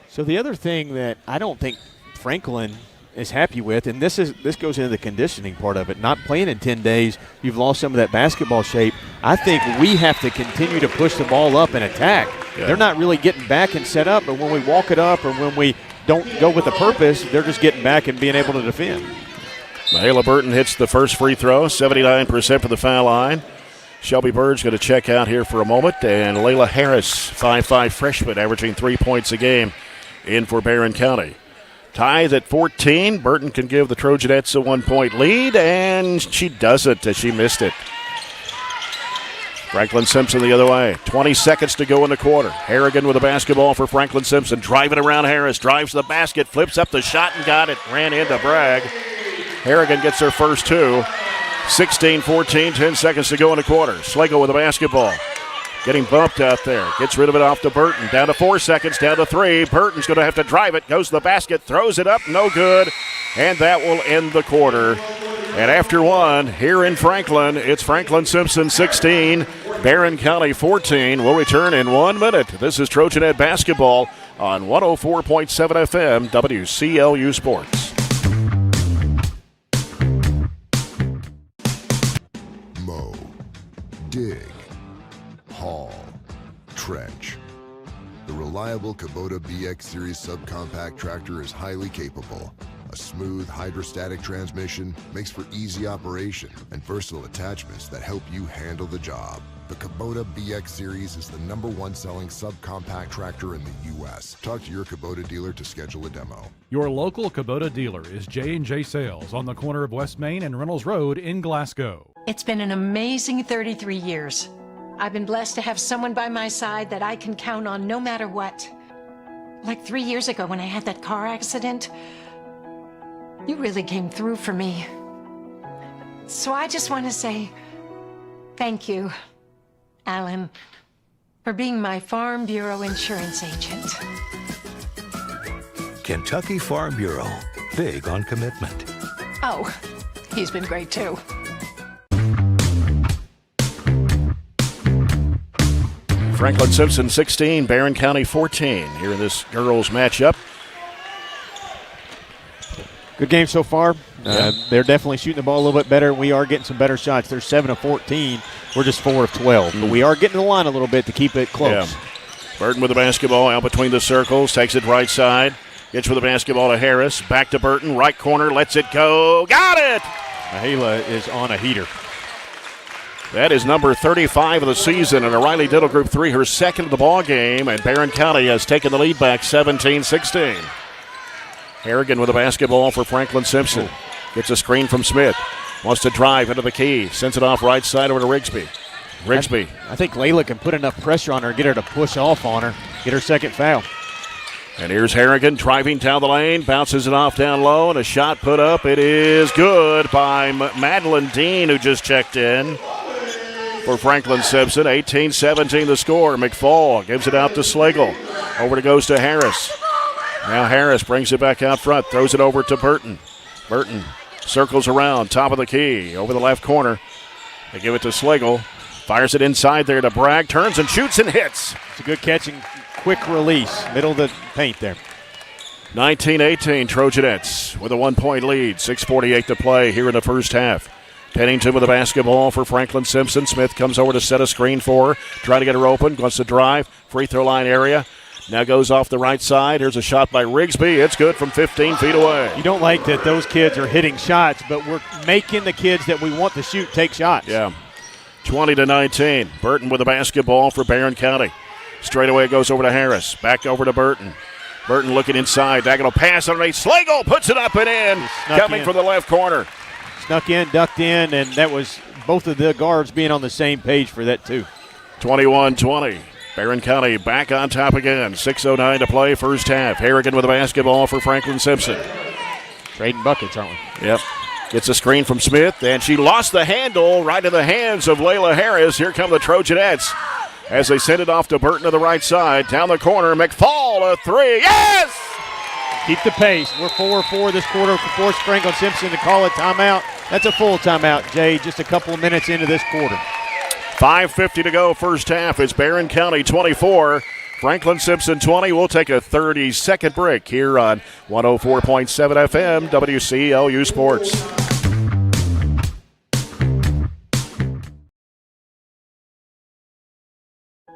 [SPEAKER 2] So the other thing that I don't think Franklin is happy with, and this goes into the conditioning part of it, not playing in 10 days, you've lost some of that basketball shape. I think we have to continue to push the ball up and attack. Yeah. They're not really getting back and set up, but when we walk it up or when we don't go with the purpose, they're just getting back and being able to defend.
[SPEAKER 1] Mahala Burton hits the first free throw, 79% for the foul line. Shelby Bird's going to check out here for a moment, and Layla Harris, 5'5" freshman, averaging 3 points a game, in for Barren County. Tied at 14. Burton can give the Trojanettes a 1-point lead, and she doesn't as she missed it. Franklin-Simpson the other way. 20 seconds to go in the quarter. Harrigan with a basketball for Franklin-Simpson. Driving around Harris. Drives to the basket. Flips up the shot and got it. Ran into Bragg. Harrigan gets her first 2. 16-14. 10 seconds to go in the quarter. Slagle with a basketball. Getting bumped out there. Gets rid of it off to Burton. Down to 4 seconds. Down to 3. Burton's going to have to drive it. Goes to the basket. Throws it up. No good. And that will end the quarter And after one, here in Franklin, it's Franklin-Simpson 16, Barren County 14. We'll return in 1 minute. This is Trojanet basketball on 104.7 FM, WCLU Sports.
[SPEAKER 7] Mow, dig, haul, trench. The reliable Kubota BX Series subcompact tractor is highly capable. A smooth hydrostatic transmission makes for easy operation and versatile attachments that help you handle the job. The Kubota BX Series is the #1 selling subcompact tractor in the U.S. Talk to your Kubota dealer to schedule a demo.
[SPEAKER 8] Your local Kubota dealer is J&J Sales on the corner of West Main and Reynolds Road in Glasgow.
[SPEAKER 9] It's been an amazing 33 years. I've been blessed to have someone by my side that I can count on no matter what. Like 3 years ago when I had that car accident, you really came through for me. So I just want to say thank you, Alan, for being my Farm Bureau insurance agent.
[SPEAKER 10] Kentucky Farm Bureau, big on commitment.
[SPEAKER 9] Oh, he's been great too.
[SPEAKER 1] Franklin-Simpson 16, Barren County 14 here in this girls matchup.
[SPEAKER 2] Good game so far. They're definitely shooting the ball a little bit better. We are getting some better shots. They're 7 of 14. We're just 4 of 12. But we are getting the line a little bit to keep it close.
[SPEAKER 1] Yeah. Burton with the basketball out between the circles. Takes it right side. Gets with the basketball to Harris. Back to Burton. Right corner. Lets it go. Got it!
[SPEAKER 2] Mahela is on a heater.
[SPEAKER 1] That is number 35 of the season. And O'Reilly Diddle Group 3, her second of the ball game. And Barren County has taken the lead back 17-16. Harrigan with the basketball for Franklin-Simpson. Gets a screen from Smith. Wants to drive into the key. Sends it off right side over to Rigsby.
[SPEAKER 2] I think Layla can put enough pressure on her, get her to push off on her, get her second foul.
[SPEAKER 1] And here's Harrigan driving down the lane. Bounces it off down low, and a shot put up. It is good by Madeline Dean, who just checked in for Franklin-Simpson. 18-17 the score. McFall gives it out to Slagle. Over it goes to Harris. Now Harris brings it back out front, throws it over to Burton. Burton circles around, top of the key, over the left corner. They give it to Slagle. Fires it inside there to Bragg, turns and shoots and hits.
[SPEAKER 2] It's a good catch and quick release, middle of the paint there.
[SPEAKER 1] 19-18 Trojanettes with a 1-point lead, 6:48 to play here in the first half. Pennington with the basketball for Franklin-Simpson. Smith comes over to set a screen for her, try to get her open, wants to drive, free throw line area. Now goes off the right side. Here's a shot by Rigsby. It's good from 15 feet away.
[SPEAKER 2] You don't like that those kids are hitting shots, but we're making the kids that we want to shoot take shots.
[SPEAKER 1] Yeah. 20-19. Burton with the basketball for Barren County. Straight away goes over to Harris. Back over to Burton. Burton looking inside. Diagonal pass underneath. Slagle puts it up and in. Coming from the left corner.
[SPEAKER 2] Snuck in, ducked in, and that was both of the guards being on the same page for that too.
[SPEAKER 1] 21-20. Barren County back on top again. 6:09 to play, first half. Harrigan with the basketball for Franklin-Simpson.
[SPEAKER 2] Trading buckets, aren't we?
[SPEAKER 1] Yep. Gets a screen from Smith, and she lost the handle right in the hands of Layla Harris. Here come the Trojanettes as they send it off to Burton to the right side. Down the corner, McFall, a three. Yes!
[SPEAKER 2] Keep the pace. We're 4-4 this quarter. Force Franklin-Simpson to call a timeout. That's a full timeout, Jay, just a couple of minutes into this quarter.
[SPEAKER 1] 5:50 to go, first half. It's Barren County 24, Franklin-Simpson 20. We'll take a 30-second break here on 104.7 FM, WCLU Sports.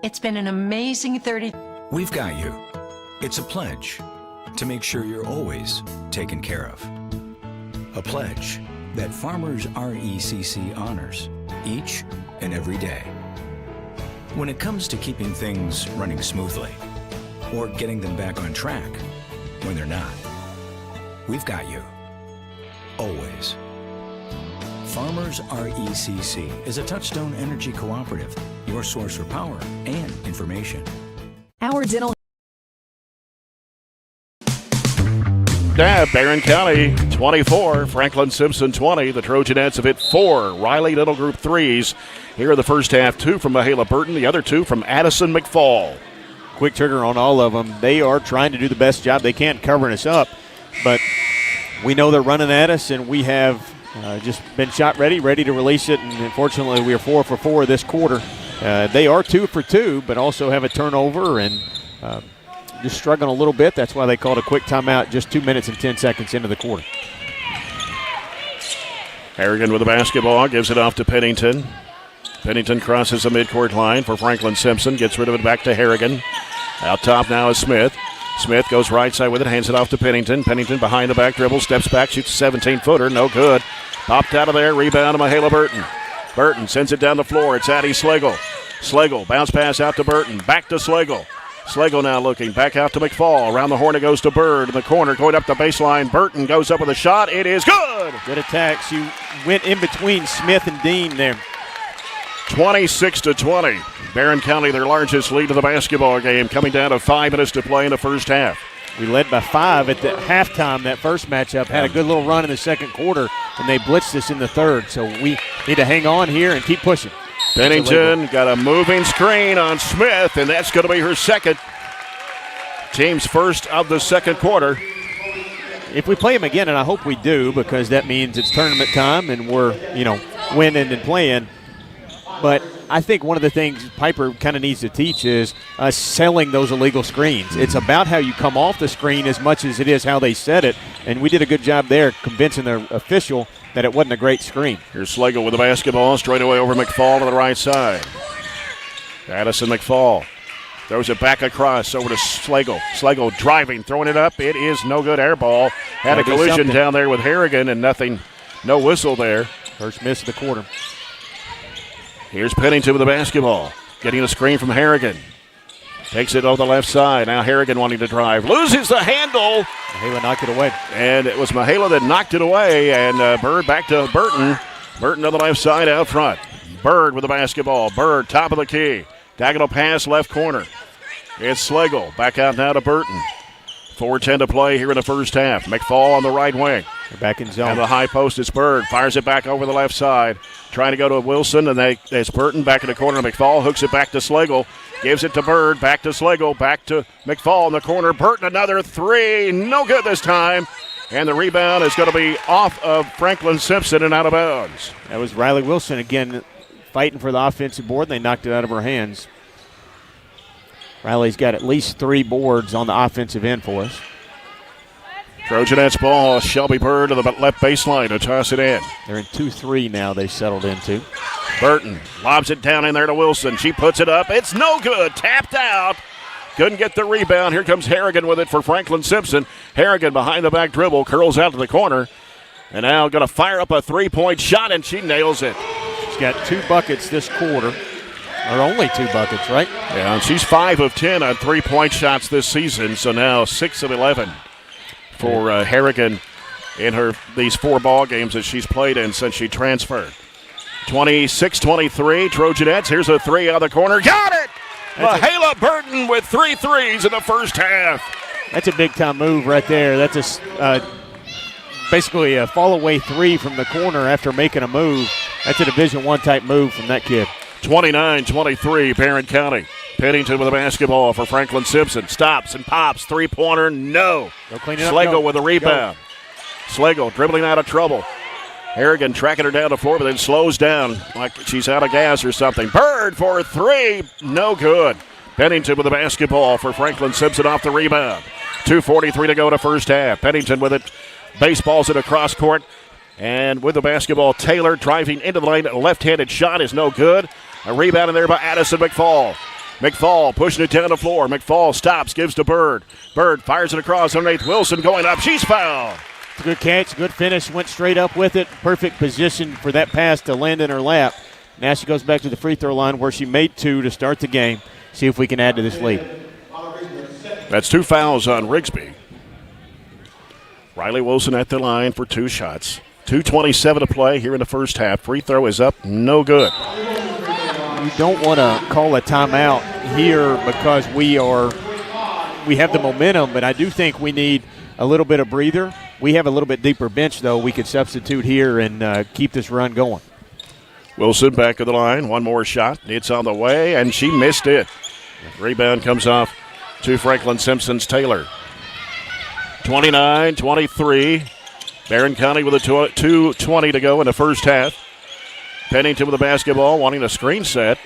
[SPEAKER 9] It's been an amazing 30.
[SPEAKER 10] We've got you. It's a pledge to make sure you're always taken care of. A pledge that Farmers RECC honors each and every day. When it comes to keeping things running smoothly or getting them back on track when they're not, we've got you. Always. Farmers RECC is a Touchstone Energy Cooperative, your source for power and information.
[SPEAKER 4] Our dental.
[SPEAKER 1] Barren County 24, Franklin-Simpson 20. The Trojanettes have hit 4 Riley Little Group threes. Here in the first half, 2 from Mahela Burton, the other 2 from Addison McFall.
[SPEAKER 2] Quick trigger on all of them. They are trying to do the best job they can covering us up, but we know they're running at us, and we have just been shot ready to release it, and unfortunately we are 4 for 4 this quarter. They are 2 for 2, but also have a turnover and just struggling a little bit. That's why they called a quick timeout just 2 minutes and 10 seconds into the quarter.
[SPEAKER 1] Harrigan with the basketball, gives it off to Pennington. Pennington crosses the midcourt line for Franklin-Simpson, gets rid of it back to Harrigan. Out top now is Smith. Smith goes right side with it, hands it off to Pennington. Pennington behind the back dribble, steps back, shoots a 17-footer, no good. Popped out of there, rebound to Mahala Burton. Burton sends it down the floor, it's Addie Slagle. Slagle, bounce pass out to Burton, back to Slagle. Slagle now looking, back out to McFall. Around the horn it goes to Bird in the corner, going up the baseline. Burton goes up with a shot, it is good!
[SPEAKER 2] Good attack, she went in between Smith and Dean there.
[SPEAKER 1] 26-20. Barren County, their largest lead of the basketball game, coming down to 5 minutes to play in the first half.
[SPEAKER 2] We led by 5 at the halftime. That first matchup had a good little run in the second quarter, and they blitzed us in the third. So we need to hang on here and keep pushing.
[SPEAKER 1] Pennington got a moving screen on Smith, and that's going to be her second. Team's first of the second quarter.
[SPEAKER 2] If we play them again, and I hope we do, because that means it's tournament time and we're, winning and playing. But I think one of the things Piper kind of needs to teach is selling those illegal screens. It's about how you come off the screen as much as it is how they set it, and we did a good job there convincing the official that it wasn't a great screen.
[SPEAKER 1] Here's Slagle with the basketball, straight away over McFall to the right side. Addison McFall throws it back across over to Slagle. Slagle driving, throwing it up. It is no good. Air ball. Had a collision down there with Harrigan and nothing, no whistle there.
[SPEAKER 2] First miss of the quarter.
[SPEAKER 1] Here's Pennington with the basketball. Getting a screen from Harrigan. Takes it over the left side. Now Harrigan wanting to drive. Loses the handle.
[SPEAKER 2] Mahala knocked it away.
[SPEAKER 1] And it was Mahala that knocked it away. And Bird back to Burton. Burton on the left side out front. Bird with the basketball. Bird top of the key. Diagonal pass left corner. It's Slagle. Back out now to Burton. 4:10 to play here in the first half. McFall on the right wing.
[SPEAKER 2] They're back in zone.
[SPEAKER 1] And the high post is Bird. Fires it back over the left side. Trying to go to Wilson, and it's Burton back in the corner. McFall hooks it back to Slagle. Gives it to Bird. Back to Slagle. Back to McFall in the corner. Burton another three. No good this time. And the rebound is going to be off of Franklin-Simpson and out of bounds.
[SPEAKER 2] That was Riley Wilson again fighting for the offensive board. They knocked it out of her hands. Riley's got at least 3 boards on the offensive end for us.
[SPEAKER 1] Trojanettes ball. Shelby Bird to the left baseline to toss it in.
[SPEAKER 2] They're in 2-3 now. They settled into.
[SPEAKER 1] Burton lobs it down in there to Wilson. She puts it up. It's no good. Tapped out. Couldn't get the rebound. Here comes Harrigan with it for Franklin-Simpson. Harrigan behind the back dribble. Curls out to the corner. And now going to fire up a 3-point shot, and she nails it.
[SPEAKER 2] She's got 2 buckets this quarter. Or only 2 buckets, right?
[SPEAKER 1] Yeah, and she's 5 of 10 on 3-point shots this season. So now 6 of 11 for Harrigan in these 4 ball games that she's played in since she transferred. 26-23, Trojanettes. Here's a 3 out of the corner. Got it! Mahala Burton with 3 threes in the first half.
[SPEAKER 2] That's a big-time move right there. That's basically a fall-away 3 from the corner after making a move. That's a Division I type move from that kid.
[SPEAKER 1] 29-23, Barren County. Pennington with the basketball for Franklin-Simpson. Stops and pops. 3-pointer, no. Slagle with a rebound. Slagle dribbling out of trouble. Harrigan tracking her down the floor, but then slows down like she's out of gas or something. Bird for 3, no good. Pennington with the basketball for Franklin-Simpson off the rebound. 2:43 to go to first half. Pennington with it. Baseballs it across court. And with the basketball, Taylor driving into the lane. A left-handed shot is no good. A rebound in there by Addison McFall. McFall pushing it down the floor. McFall stops, gives to Bird. Bird fires it across underneath Wilson going up. She's fouled.
[SPEAKER 2] It's a good catch, good finish, went straight up with it. Perfect position for that pass to land in her lap. Now she goes back to the free throw line where she made 2 to start the game. See if we can add to this lead.
[SPEAKER 1] That's 2 fouls on Rigsby. Riley Wilson at the line for 2 shots. 2:27 to play here in the first half. Free throw is up, no good.
[SPEAKER 2] You don't want to call a timeout here because we have the momentum, but I do think we need a little bit of breather. We have a little bit deeper bench, though. We could substitute here and keep this run going.
[SPEAKER 1] Wilson back of the line. 1 more shot. It's on the way, and she missed it. Rebound comes off to Franklin-Simpson's Taylor. 29-23. Barren County with a 2:20 to go in the first half. Pennington with the basketball, wanting a screen set.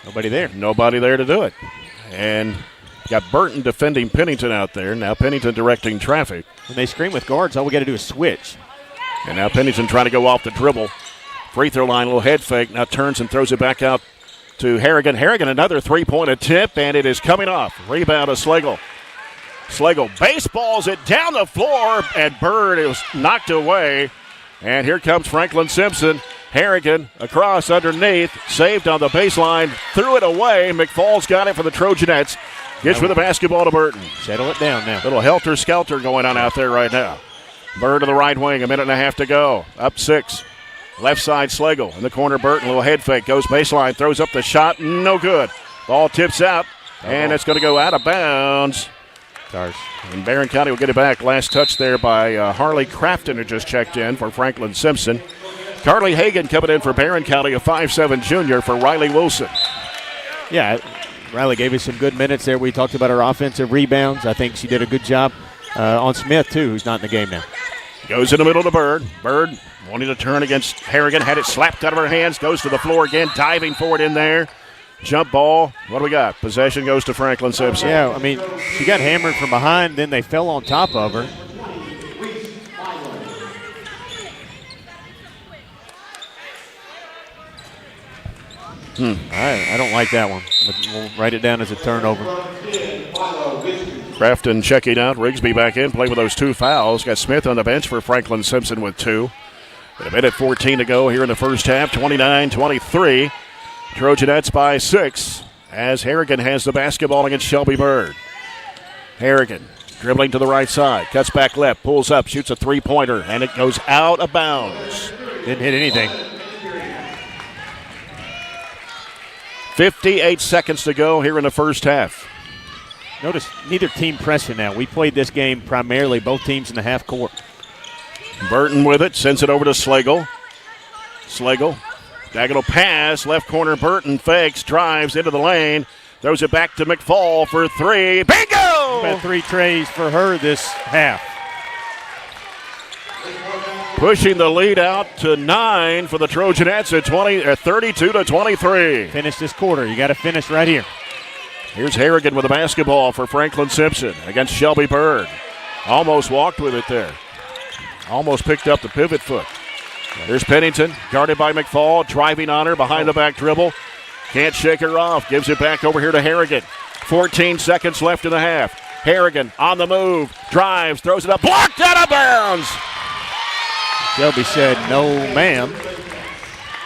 [SPEAKER 2] Nobody there.
[SPEAKER 1] Nobody there to do it. And got Burton defending Pennington out there. Now Pennington directing traffic.
[SPEAKER 2] When they screen with guards, all we got to do is switch.
[SPEAKER 1] And now Pennington trying to go off the dribble. Free throw line, a little head fake. Now turns and throws it back out to Harrigan. Harrigan, another three-point attempt, and it is coming off. Rebound of Slagle. Slagle baseballs it down the floor, and Bird is knocked away. And here comes Franklin-Simpson. Harrigan across underneath, saved on the baseline, threw it away. McFall's got it for the Trojanettes. Gets with the basketball to Burton.
[SPEAKER 2] Settle it down now.
[SPEAKER 1] Little helter-skelter going on out there right now. Bird to the right wing, a minute and a half to go. Up 6. Left side Slagle. In the corner, Burton, little head fake. Goes baseline, throws up the shot. No good. Ball tips out, and it's going to go out of bounds. And Barren County will get it back. Last touch there by Harley Crafton, who just checked in for Franklin-Simpson. Carly Hagan coming in for Barren County, a 5'7" junior for Riley Wilson.
[SPEAKER 2] Yeah, Riley gave us some good minutes there. We talked about her offensive rebounds. I think she did a good job on Smith, too, who's not in the game now.
[SPEAKER 1] Goes in the middle to Bird. Bird wanting to turn against Harrigan. Had it slapped out of her hands. Goes to the floor again. Diving for it in there. Jump ball. What do we got? Possession goes to Franklin-Simpson.
[SPEAKER 2] Yeah, I mean, she got hammered from behind. Then they fell on top of her. I don't like that one. We'll write it down as a turnover.
[SPEAKER 1] Crafton checking out. Rigsby back in. Play with those 2 fouls. Got Smith on the bench for Franklin-Simpson with 2. And a minute 14 to go here in the first half. 29-23. Trojanettes by 6 as Harrigan has the basketball against Shelby Bird. Harrigan dribbling to the right side. Cuts back left. Pulls up. Shoots a three-pointer. And it goes out of bounds.
[SPEAKER 2] Didn't hit anything.
[SPEAKER 1] 58 seconds to go here in the first half.
[SPEAKER 2] Notice neither team pressing now. We played this game primarily both teams in the half court.
[SPEAKER 1] Burton with it. Sends it over to Slagle. Slagle. Diagonal pass. Left corner. Burton fakes. Drives into the lane. Throws it back to McFall for 3. Bingo!
[SPEAKER 2] About 3 trays for her this half.
[SPEAKER 1] Pushing the lead out to 9 for the Trojanettes at 32-23.
[SPEAKER 2] Finish this quarter. You got to finish right here.
[SPEAKER 1] Here's Harrigan with the basketball for Franklin-Simpson against Shelby Bird. Almost walked with it there. Almost picked up the pivot foot. Here's Pennington, guarded by McFall, driving on her, behind the back dribble. Can't shake her off. Gives it back over here to Harrigan. 14 seconds left in the half. Harrigan on the move, drives, throws it up, blocked out of bounds.
[SPEAKER 2] Shelby said, no, ma'am.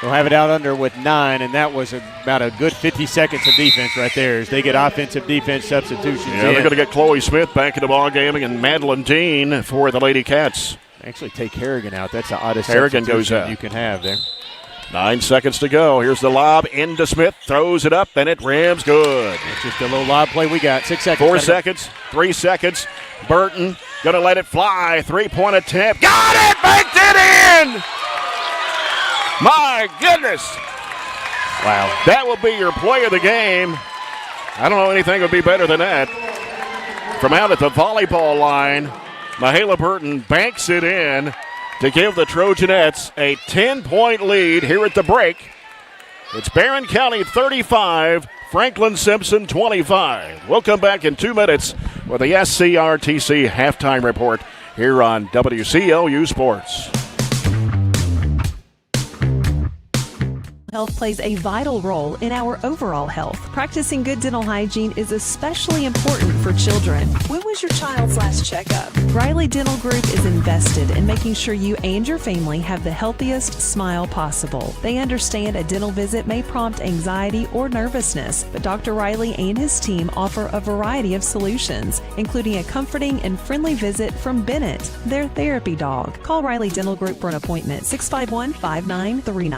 [SPEAKER 2] They'll have it out under with 9, and that was about a good 50 seconds of defense right there as they get offensive defense substitutions.
[SPEAKER 1] Yeah, they're going to get Chloe Smith back in the ball game and Madeline Dean for the Lady-Cats.
[SPEAKER 2] Actually take Harrigan out. That's the oddest
[SPEAKER 1] Harrigan goes out.
[SPEAKER 2] You can have there.
[SPEAKER 1] 9 seconds to go. Here's the lob into Smith. Throws it up, and it rims good.
[SPEAKER 2] It's just a little lob play we got. 6 seconds.
[SPEAKER 1] 4 seconds. 3 seconds. Burton going to let it fly. 3-point attempt. Got it! Baked it in! My goodness.
[SPEAKER 2] Wow.
[SPEAKER 1] That will be your play of the game. I don't know anything would be better than that. From out at the volleyball line, Mahala Burton banks it in to give the Trojanettes a 10-point lead here at the break. It's Barren County 35, Franklin-Simpson 25. We'll come back in 2 minutes with the SCRTC halftime report here on WCLU Sports.
[SPEAKER 11] Health plays a vital role in our overall health. Practicing good dental hygiene is especially important for children.
[SPEAKER 12] When was your child's last checkup?
[SPEAKER 11] Riley Dental Group is invested in making sure you and your family have the healthiest smile possible. They understand a dental visit may prompt anxiety or nervousness, but Dr. Riley and his team offer a variety of solutions, including a comforting and friendly visit from Bennett, their therapy dog. Call Riley Dental Group for an appointment, 651-5939.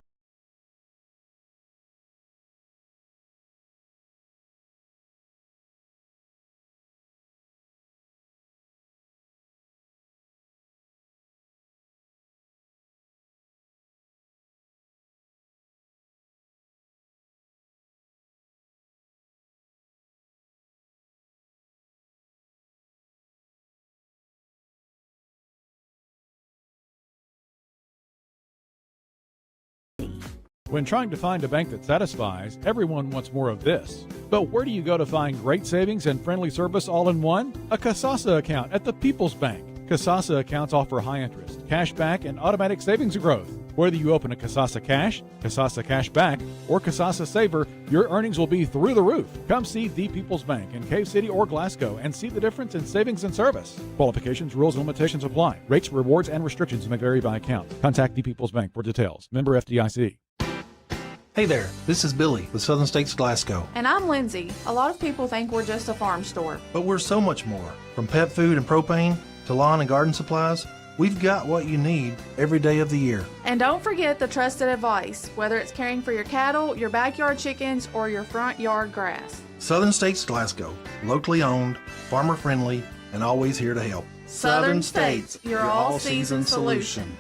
[SPEAKER 8] When trying to find a bank that satisfies, everyone wants more of this. But where do you go to find great savings and friendly service all in one? A Kasasa account at the People's Bank. Kasasa accounts offer high interest, cash back, and automatic savings growth. Whether you open a Kasasa Cash, Kasasa Cash Back, or Kasasa Saver, your earnings will be through the roof. Come see the People's Bank in Cave City or Glasgow and see the difference in savings and service. Qualifications, rules, and limitations apply. Rates, rewards, and restrictions may vary by account. Contact the People's Bank for details. Member FDIC.
[SPEAKER 13] Hey there, this is Billy with Southern States Glasgow.
[SPEAKER 14] And I'm Lindsay. A lot of people think we're just a farm store.
[SPEAKER 13] But we're so much more. From pet food and propane to lawn and garden supplies, we've got what you need every day of the year.
[SPEAKER 14] And don't forget the trusted advice, whether it's caring for your cattle, your backyard chickens, or your front yard grass.
[SPEAKER 13] Southern States Glasgow, locally owned, farmer friendly, and always here to help.
[SPEAKER 14] Southern States, your all-season solution.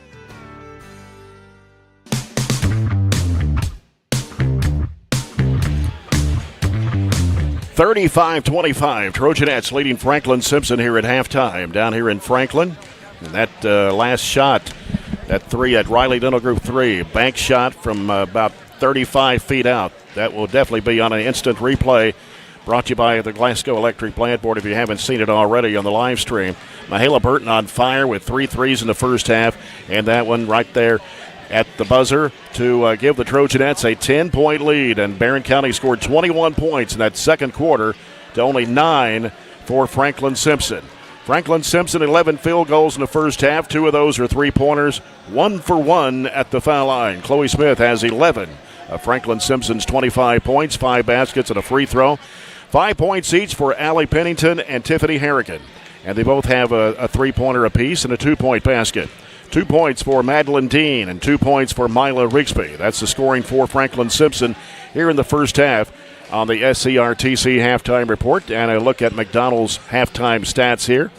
[SPEAKER 1] $35-25. Trojanettes leading Franklin-Simpson here at halftime down here in Franklin. And that last shot, that three at Riley Dental Group 3, bank shot from about 35 feet out. That will definitely be on an instant replay. Brought to you by the Glasgow Electric Plant Board if you haven't seen it already on the live stream. Mahala Burton on fire with 3 threes in the first half. And that one right there at the buzzer to give the Trojanettes a 10-point lead. And Barren County scored 21 points in that second quarter to only 9 for Franklin-Simpson. Franklin-Simpson, 11 field goals in the first half. 2 of those are three-pointers. 1 for 1 at the foul line. Chloe Smith has 11 of Franklin-Simpson's 25 points, 5 baskets and a free throw. 5 points each for Allie Pennington and Tiffany Harrigan. And they both have a three-pointer apiece and a 2-point basket. 2 points for Madeline Dean and 2 points for Mila Rigsby. That's the scoring for Franklin-Simpson here in the first half on the SCRTC halftime report. And a look at McDonald's halftime stats here.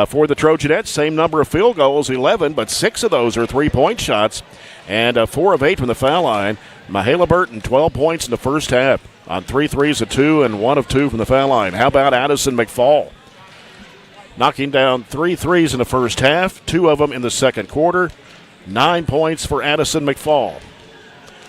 [SPEAKER 1] For the Trojanettes, same number of field goals, 11, but 6 of those are three-point shots. And 4 of 8 from the foul line. Mahala Burton, 12 points in the first half on 3 threes of 2 and 1 of 2 from the foul line. How about Addison McFall? Knocking down 3 threes in the first half, 2 of them in the second quarter. 9 points for Addison McFall.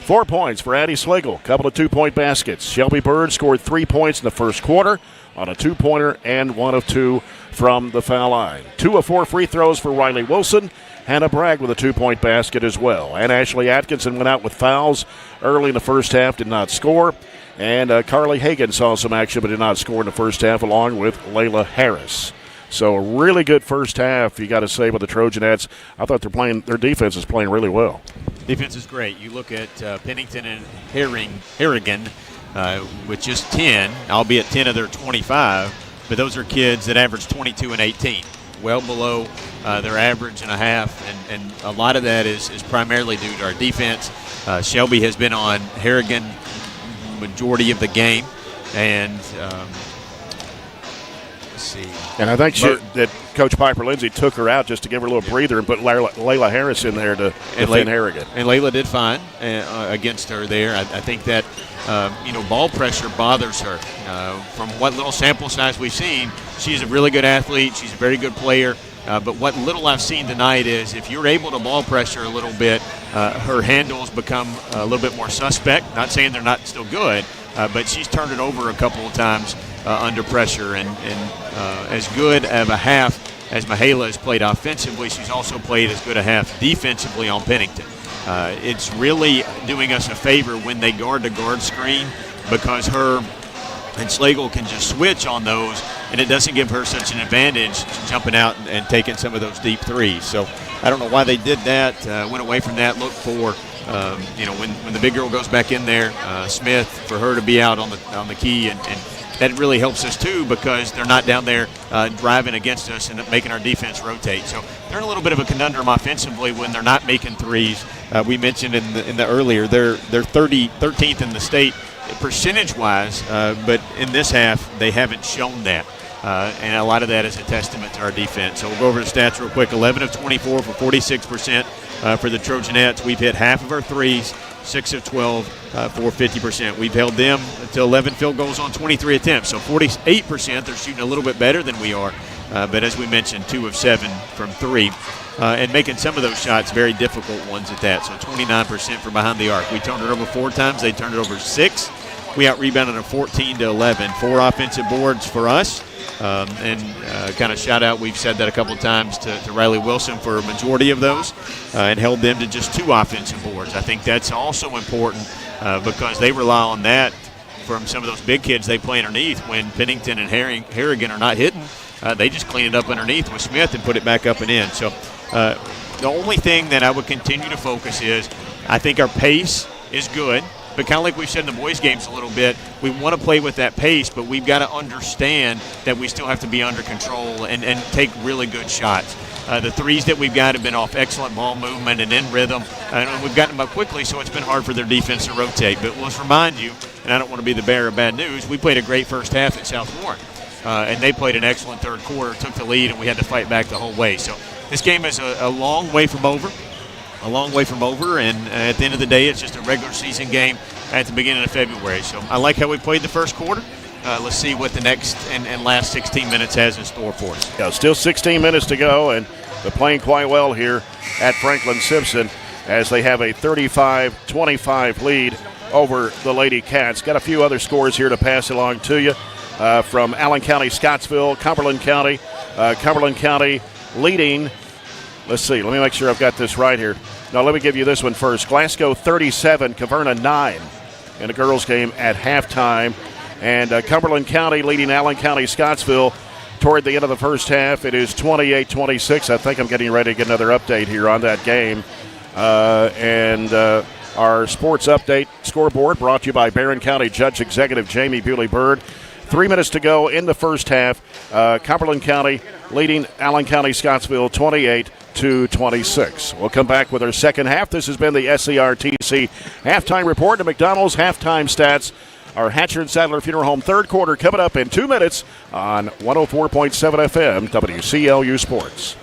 [SPEAKER 1] 4 points for Addie Slagle, couple of 2-point baskets. Shelby Bird scored 3 points in the first quarter on a 2-pointer and 1 of 2 from the foul line. 2 of 4 free throws for Riley Wilson. Hannah Bragg with a 2-point basket as well. And Ashley Atkinson went out with fouls early in the first half, did not score. And Carly Hagan saw some action but did not score in the first half, along with Layla Harris. So a really good first half, you got to say, with the Trojanettes. I thought their defense is playing really well.
[SPEAKER 2] Defense is great. You look at Pennington and Harrigan with just 10, albeit 10 of their 25, but those are kids that average 22 and 18, well below their average and a half, and a lot of that is primarily due to our defense. Shelby has been on Harrigan majority of the game, and see.
[SPEAKER 1] And I think that Coach Piper Lindsay took her out just to give her a little breather and put Layla Harris in there to defend Harrigan.
[SPEAKER 2] And Layla did fine against her there. I think that ball pressure bothers her. From what little sample size we've seen, she's a really good athlete. She's a very good player. But what little I've seen tonight is if you're able to ball pressure a little bit, her handles become a little bit more suspect. Not saying they're not still good, but she's turned it over a couple of times under pressure. And as good of a half as Mahala has played offensively, she's also played as good a half defensively on Pennington. It's really doing us a favor when they guard-to-guard screen, because her and Slagle can just switch on those, and it doesn't give her such an advantage jumping out and taking some of those deep threes. So I don't know why they did that, went away from that, looked for, when the big girl goes back in there, Smith, for her to be out on the key, and that really helps us too, because they're not down there driving against us and making our defense rotate. So they're in a little bit of a conundrum offensively when they're not making threes. We mentioned in the earlier, they're 13th in the state percentage-wise, but in this half they haven't shown that. And a lot of that is a testament to our defense. So we'll go over the stats real quick. 11 of 24 for 46% for the Trojanettes. We've hit half of our threes, 6 of 12 for 50%. We've held them to 11 field goals on 23 attempts. So 48%, they're shooting a little bit better than we are. but as we mentioned, 2 of 7 from 3. And making some of those shots very difficult ones at that. So 29% from behind the arc. We turned it over 4 times. They turned it over 6. We out-rebounded a 14-11. 4 offensive boards for us. And kind of shout out, we've said that a couple times to Riley Wilson for a majority of those and held them to just 2 offensive boards. I think that's also important because they rely on that from some of those big kids they play underneath. When Pennington and Harrigan are not hitting, they just clean it up underneath with Smith and put it back up and in. So the only thing that I would continue to focus is I think our pace is good. But kind of like we've said in the boys' games a little bit, we want to play with that pace, but we've got to understand that we still have to be under control and take really good shots. The threes that we've got have been off excellent ball movement and in rhythm, and we've gotten them up quickly, so it's been hard for their defense to rotate. But let's remind you, and I don't want to be the bearer of bad news, we played a great first half at South Warren, and they played an excellent third quarter, took the lead, and we had to fight back the whole way. So this game is a long way from over. And at the end of the day, it's just a regular season game at the beginning of February. So I like how we played the first quarter. Let's see what the next and last 16 minutes has in store for us.
[SPEAKER 1] Yeah, still 16 minutes to go, and they're playing quite well here at Franklin-Simpson as they have a 35-25 lead over the Lady-Cats. Got a few other scores here to pass along to you from Allen County, Scottsville, Cumberland County. Cumberland County leading. Let's see. Let me make sure I've got this right here. Now, let me give you this one first. Glasgow 37, Caverna 9 in a girls' game at halftime. And Cumberland County leading Allen County, Scottsville toward the end of the first half. It is 28-26. I think I'm getting ready to get another update here on that game. Our sports update scoreboard brought to you by Barren County Judge Executive Jamie Bewley-Byrd. 3 minutes to go in the first half. Cumberland County leading Allen County, Scottsville 28-26. We'll come back with our second half. This has been the SCRTC halftime report to McDonald's halftime stats. Our Hatcher and Sadler Funeral Home third quarter coming up in 2 minutes on 104.7 FM WCLU Sports.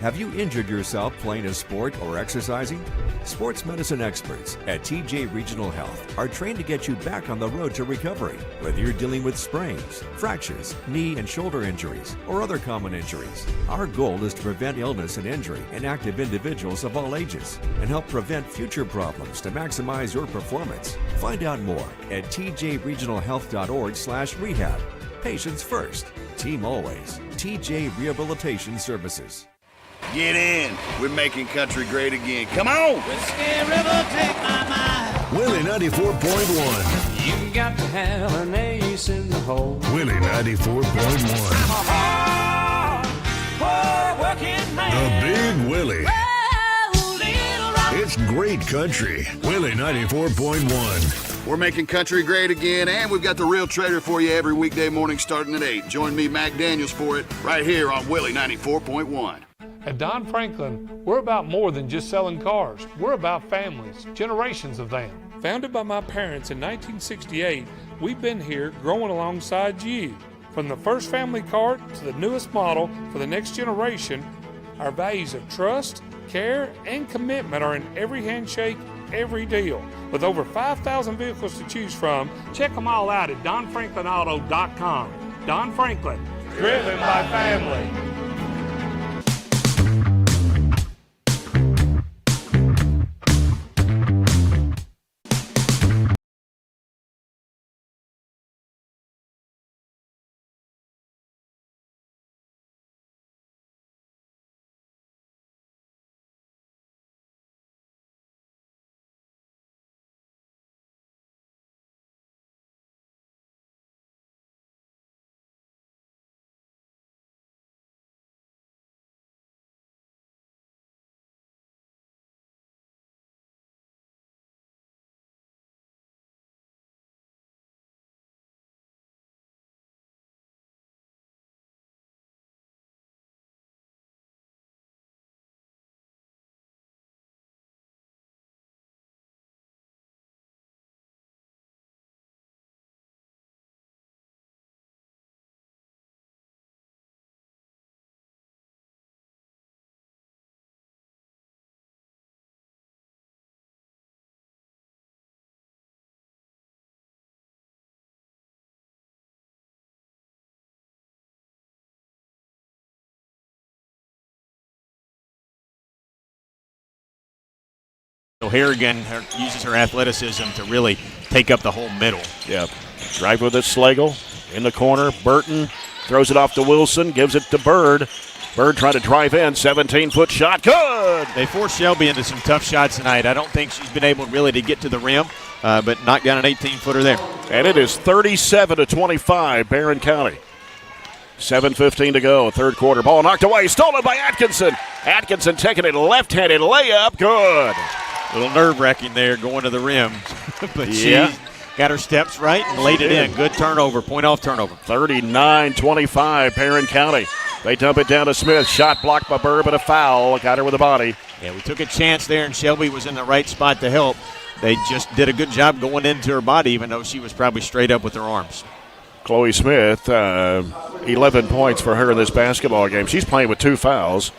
[SPEAKER 15] Have you injured yourself playing a sport or exercising? Sports medicine experts at TJ Regional Health are trained to get you back on the road to recovery, whether you're dealing with sprains, fractures, knee and shoulder injuries, or other common injuries. Our goal is to prevent illness and injury in active individuals of all ages and help prevent future problems to maximize your performance. Find out more at tjregionalhealth.org/rehab. Patients first, team always. TJ Rehabilitation Services.
[SPEAKER 16] Get in. We're making country great again. Come on.
[SPEAKER 17] Whiskey River, take my mind.
[SPEAKER 7] Willie 94.1.
[SPEAKER 17] You got to have an ace in the hole.
[SPEAKER 7] Willie 94.1.
[SPEAKER 17] I'm a hard working man.
[SPEAKER 7] The Big Willie.
[SPEAKER 17] Oh, little rock.
[SPEAKER 7] It's great country. Willie 94.1.
[SPEAKER 16] We're making country great again, and we've got the Real Trader for you every weekday morning starting at 8. Join me, Mac Daniels, for it right here on Willie 94.1.
[SPEAKER 3] At Don Franklin, we're about more than just selling cars. We're about families, generations of them. Founded by my parents in 1968, we've been here growing alongside you. From the first family car to the newest model for the next generation, our values of trust, care, and commitment are in every handshake, every deal. With over 5,000 vehicles to choose from, check them all out at DonFranklinAuto.com. Don Franklin, driven by family.
[SPEAKER 2] So Harrigan uses her athleticism to really take up the whole middle.
[SPEAKER 1] Yeah. Drive with it, Slagle. In the corner, Burton throws it off to Wilson, gives it to Bird. Bird trying to drive in, 17-foot shot, good!
[SPEAKER 2] They forced Shelby into some tough shots tonight. I don't think she's been able really to get to the rim, but knocked down an 18-footer there.
[SPEAKER 1] And it is 37-25, Barren County. 7:15 to go, third quarter. Ball knocked away, stolen by Atkinson. Atkinson taking it left-handed layup, good.
[SPEAKER 2] A little nerve-wracking there going to the rim, but she got her steps right and laid it in. Good turnover, point-off turnover.
[SPEAKER 1] 39-25, Barren County. They dump it down to Smith. Shot blocked by Burr, but a foul. Got her with the body.
[SPEAKER 2] Yeah, we took a chance there, and Shelby was in the right spot to help. They just did a good job going into her body, even though she was probably straight up with her arms.
[SPEAKER 1] Chloe Smith, 11 points for her in this basketball game. She's playing with 2 fouls.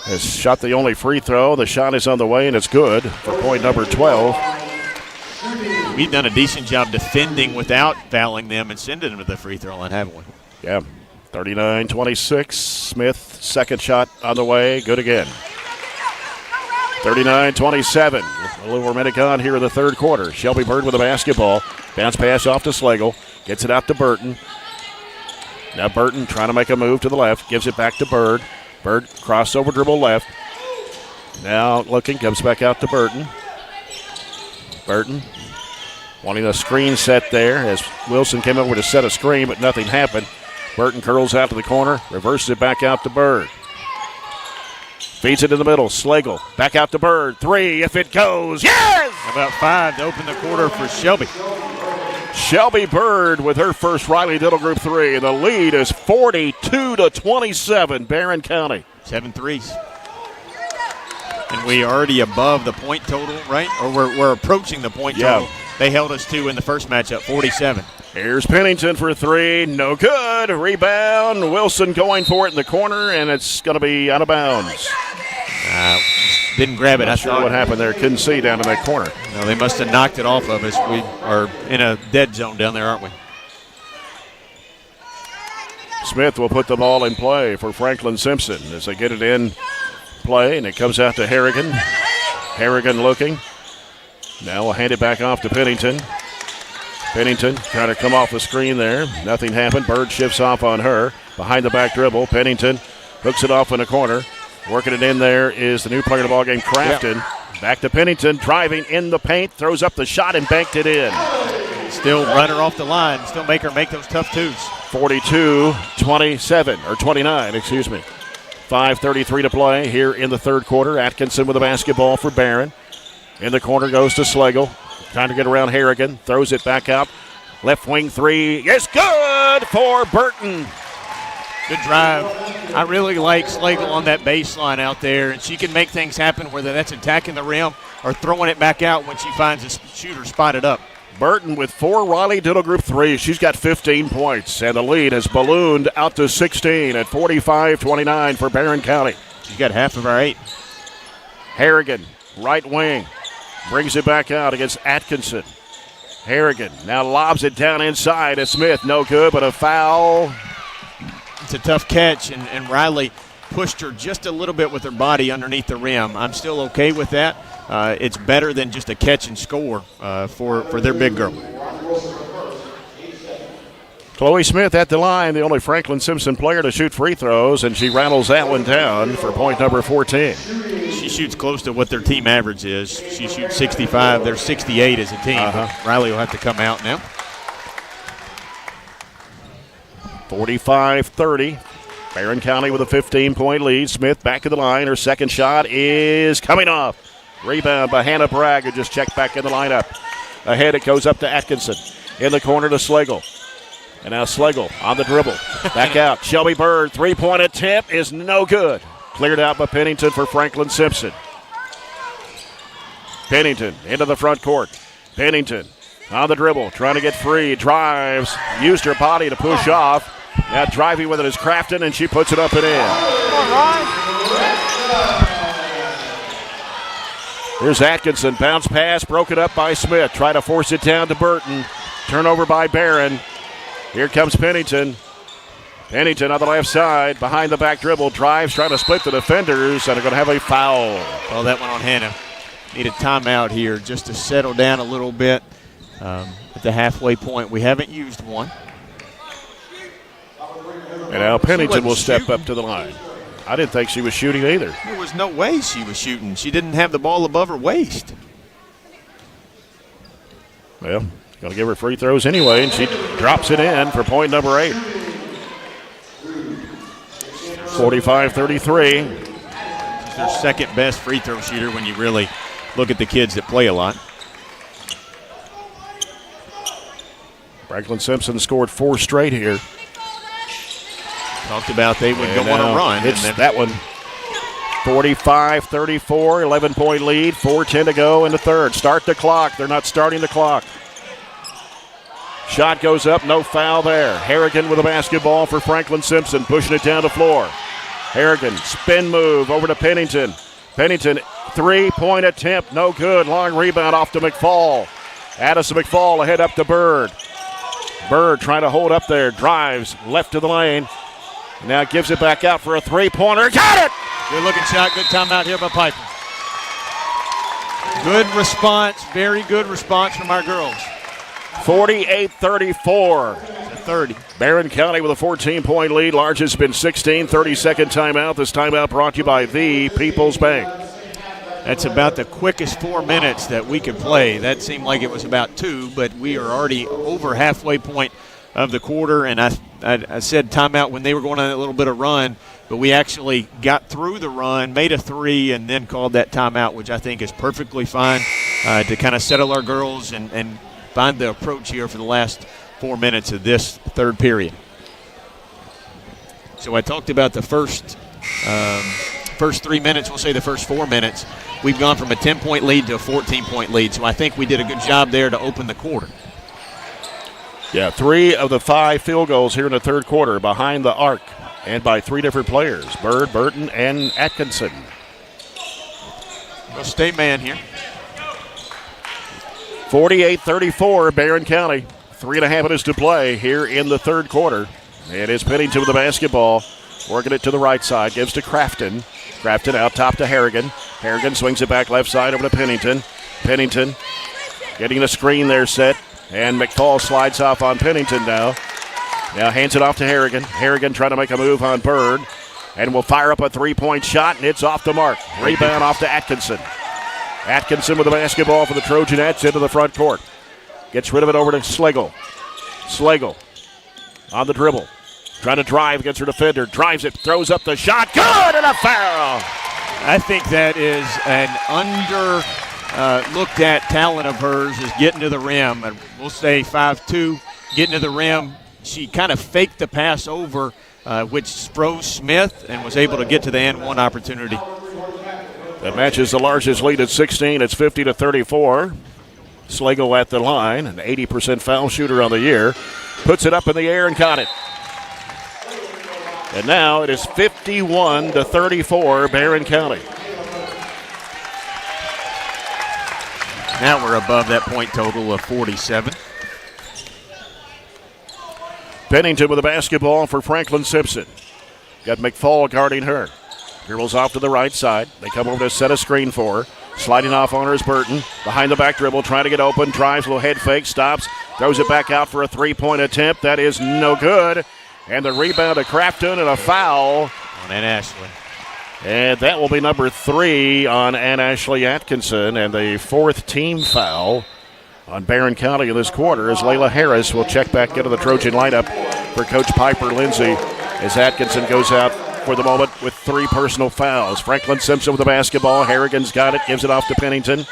[SPEAKER 1] Has shot the only free throw. The shot is on the way, and it's good for point number 12.
[SPEAKER 2] We've done a decent job defending without fouling them and sending them to the free throw line, haven't we?
[SPEAKER 1] Yeah. 39-26. Smith, second shot on the way. Good again. 39-27. A little more minute gone here in the third quarter. Shelby Bird with the basketball. Bounce pass off to Slagle. Gets it out to Burton. Now Burton trying to make a move to the left. Gives it back to Bird. Bird crossover dribble left. Now looking. Comes back out to Burton. Burton wanting a screen set there as Wilson came over to set a screen, but nothing happened. Burton curls out to the corner. Reverses it back out to Bird. Feeds it in the middle. Slagle back out to Bird. 3 if it goes. Yes!
[SPEAKER 2] About 5 to open the quarter for Shelby.
[SPEAKER 1] Shelby Bird with her first Riley Diddle Group 3. The lead is 42-27, Barren County.
[SPEAKER 2] 7 threes. And we are already above the point total, right? Or we're approaching the point total. They held us to in the first matchup, 47.
[SPEAKER 1] Here's Pennington for 3. No good. Rebound. Wilson going for it in the corner, and it's going to be out of bounds.
[SPEAKER 2] Didn't grab it.
[SPEAKER 1] Not sure what happened there. Couldn't see down in that corner.
[SPEAKER 2] No, they must have knocked it off of us. We are in a dead zone down there, aren't we?
[SPEAKER 1] Smith will put the ball in play for Franklin-Simpson as they get it in play, and it comes out to Harrigan. Harrigan looking. Now we'll hand it back off to Pennington. Pennington trying to come off the screen there. Nothing happened. Bird shifts off on her. Behind the back dribble. Pennington hooks it off in the corner. Working it in there is the new player in the ballgame, Crafton. Yep. Back to Pennington, driving in the paint, throws up the shot and banked it in.
[SPEAKER 2] Still run her off the line. Still make her make those tough twos.
[SPEAKER 1] 42-27, or 29, excuse me. 5:33 to play here in the third quarter. Atkinson with the basketball for Barren. In the corner goes to Slagle. Trying to get around Harrigan. Throws it back out. Left wing 3. Yes, good for Burton.
[SPEAKER 2] Good drive. I really like Slagle on that baseline out there, and she can make things happen whether that's attacking the rim or throwing it back out when she finds a shooter spotted up.
[SPEAKER 1] Burton with 4 Riley Diddle Group 3s. She's got 15 points, and the lead has ballooned out to 16 at 45-29 for Barren County.
[SPEAKER 2] She's got half of our 8.
[SPEAKER 1] Harrigan, right wing, brings it back out against Atkinson. Harrigan now lobs it down inside to Smith. No good, but a foul.
[SPEAKER 2] It's a tough catch, and Riley pushed her just a little bit with her body underneath the rim. I'm still okay with that. It's better than just a catch and score for their big girl.
[SPEAKER 1] Chloe Smith at the line, the only Franklin-Simpson player to shoot free throws, and she rattles that one down for point number 14.
[SPEAKER 2] She shoots close to what their team average is. She shoots 65. They're 68 as a team. Riley will have to come out now.
[SPEAKER 1] 45-30. Barren County with a 15-point lead. Smith back to the line. Her second shot is coming off. Rebound by Hannah Bragg, who just checked back in the lineup. Ahead it goes up to Atkinson. In the corner to Slagle. And now Slagle on the dribble. Back out. Shelby Bird, three-point attempt is no good. Cleared out by Pennington for Franklin-Simpson. Pennington into the front court. Pennington on the dribble, trying to get free. Drives, used her body to push off. Now driving with it is Crafton, and she puts it up and in. Here's Atkinson, bounce pass, broken up by Smith. Try to force it down to Burton. Turnover by Barren. Here comes Pennington. Pennington on the left side, behind the back dribble, drives, trying to split the defenders, and are going to have a foul.
[SPEAKER 2] Oh, that one on Hannah. need a timeout here just to settle down a little bit at the halfway point. We haven't used one.
[SPEAKER 1] And now Pennington will step up to the line. I didn't think she was shooting either.
[SPEAKER 2] There was no way she was shooting. She didn't have the ball above her waist.
[SPEAKER 1] Well, going to give her free throws anyway, and she drops it in for point number 8. 45-33.
[SPEAKER 2] She's their second best free throw shooter when you really look at the kids that play a lot.
[SPEAKER 1] Franklin-Simpson scored 4 straight here.
[SPEAKER 2] Talked about they would go on a run.
[SPEAKER 1] It's that one. 45-34, 11-point lead, 4:10 to go in the third. Start the clock. They're not starting the clock. Shot goes up, no foul there. Harrigan with a basketball for Franklin-Simpson, pushing it down the floor. Harrigan, spin move over to Pennington. Pennington, 3-point attempt, no good. Long rebound off to McFall. Addison McFall ahead up to Bird. Bird trying to hold up there, drives left to the lane. Now gives it back out for a three-pointer. Got it!
[SPEAKER 2] Good looking shot. Good timeout here by Piper. Good response. Very good response from our girls.
[SPEAKER 1] 48-34.
[SPEAKER 2] 30.
[SPEAKER 1] Barren County with a 14-point lead. Largest has been 16. 30-second timeout. This timeout brought to you by the People's Bank.
[SPEAKER 2] That's about the quickest 4 minutes that we could play. That seemed like it was about 2, but we are already over halfway point of the quarter, and I said timeout when they were going on a little bit of run, but we actually got through the run, made a 3, and then called that timeout, which I think is perfectly fine to kind of settle our girls and find the approach here for the last 4 minutes of this third period. So I talked about the first 3 minutes, we'll say the first 4 minutes. We've gone from a 10-point lead to a 14-point lead, so I think we did a good job there to open the quarter.
[SPEAKER 1] Yeah, 3 of the 5 field goals here in the third quarter behind the arc and by 3 different players, Bird, Burton, and Atkinson.
[SPEAKER 2] Well, stay man here.
[SPEAKER 1] 48-34, Barren County. 3.5 minutes to play here in the third quarter. It is Pennington with the basketball, working it to the right side, gives to Crafton. Crafton out top to Harrigan. Harrigan swings it back left side over to Pennington. Pennington getting the screen there set. And McFall slides off on Pennington now. Now hands it off to Harrigan. Harrigan trying to make a move on Bird. And will fire up a 3-point shot, and it's off the mark. Rebound off to Atkinson. Atkinson with the basketball for the Trojanettes into the front court. Gets rid of it over to Slagle. Slagle on the dribble. Trying to drive against her defender. Drives it, throws up the shot. Good, and a foul.
[SPEAKER 2] I think that is an looked at talent of hers is getting to the rim, and we'll say 5'2", getting to the rim. She kind of faked the pass over, which froze Smith, and was able to get to the and one opportunity.
[SPEAKER 1] That matches the largest lead at 16. It's 50-34. Slagle at the line, an 80% foul shooter on the year, puts it up in the air and got it. And now it is 51-34, Barren County.
[SPEAKER 2] Now we're above that point total of 47.
[SPEAKER 1] Pennington with the basketball for Franklin-Simpson. Got McFall guarding her. Dribbles off to the right side. They come over to set a screen for her. Sliding off on her is Burton. Behind the back dribble, trying to get open. Drives, little head fake, stops. Throws it back out for a 3-point attempt. That is no good. And the rebound to Crafton and a foul
[SPEAKER 2] on Ann Ashley.
[SPEAKER 1] And that will be number 3 on Ann Ashley Atkinson. And the 4th team foul on Barren County in this quarter as Layla Harris will check back into the Trojan lineup for Coach Piper Lindsay as Atkinson goes out for the moment with 3 personal fouls. Franklin-Simpson with the basketball. Harrigan's got it, gives it off to Pennington.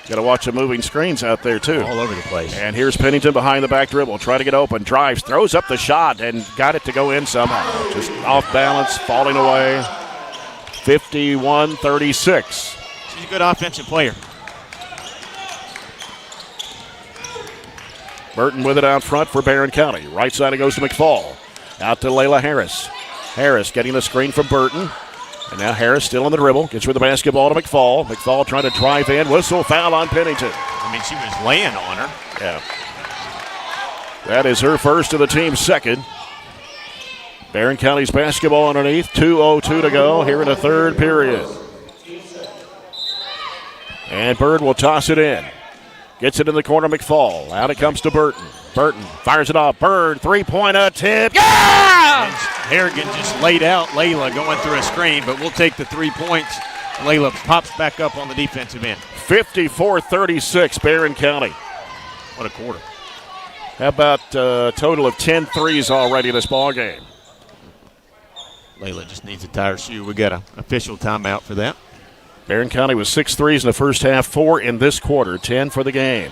[SPEAKER 1] Got to watch the moving screens out there, too.
[SPEAKER 2] All over the place.
[SPEAKER 1] And here's Pennington behind the back dribble. Trying to get open. Drives, throws up the shot, and got it to go in somehow. Just off balance, falling away. 51-36.
[SPEAKER 2] She's a good offensive player.
[SPEAKER 1] Burton with it out front for Barren County. Right side it goes to McFall. Out to Layla Harris. Harris getting the screen from Burton. And now Harris still on the dribble. Gets rid of the basketball to McFall. McFall trying to drive in. Whistle, foul on Pennington.
[SPEAKER 2] I mean, she was laying on her.
[SPEAKER 1] Yeah. That is her first of the team's second. Barren County's basketball underneath. 2:02 to go here in the third period. And Bird will toss it in. Gets it in the corner, McFall. Out it comes to Burton. Burton fires it off. Bird, three-point attempt. Yeah!
[SPEAKER 2] And Harrigan just laid out Layla going through a screen, but we'll take the 3 points. Layla pops back up on the defensive end.
[SPEAKER 1] 54-36, Barren County.
[SPEAKER 2] What a quarter.
[SPEAKER 1] How about a total of 10 threes already in this ball game?
[SPEAKER 2] Layla just needs a tire shoe. We got an official timeout for that.
[SPEAKER 1] Barren County was 6 threes in the first half, 4 in this quarter, 10 for the game.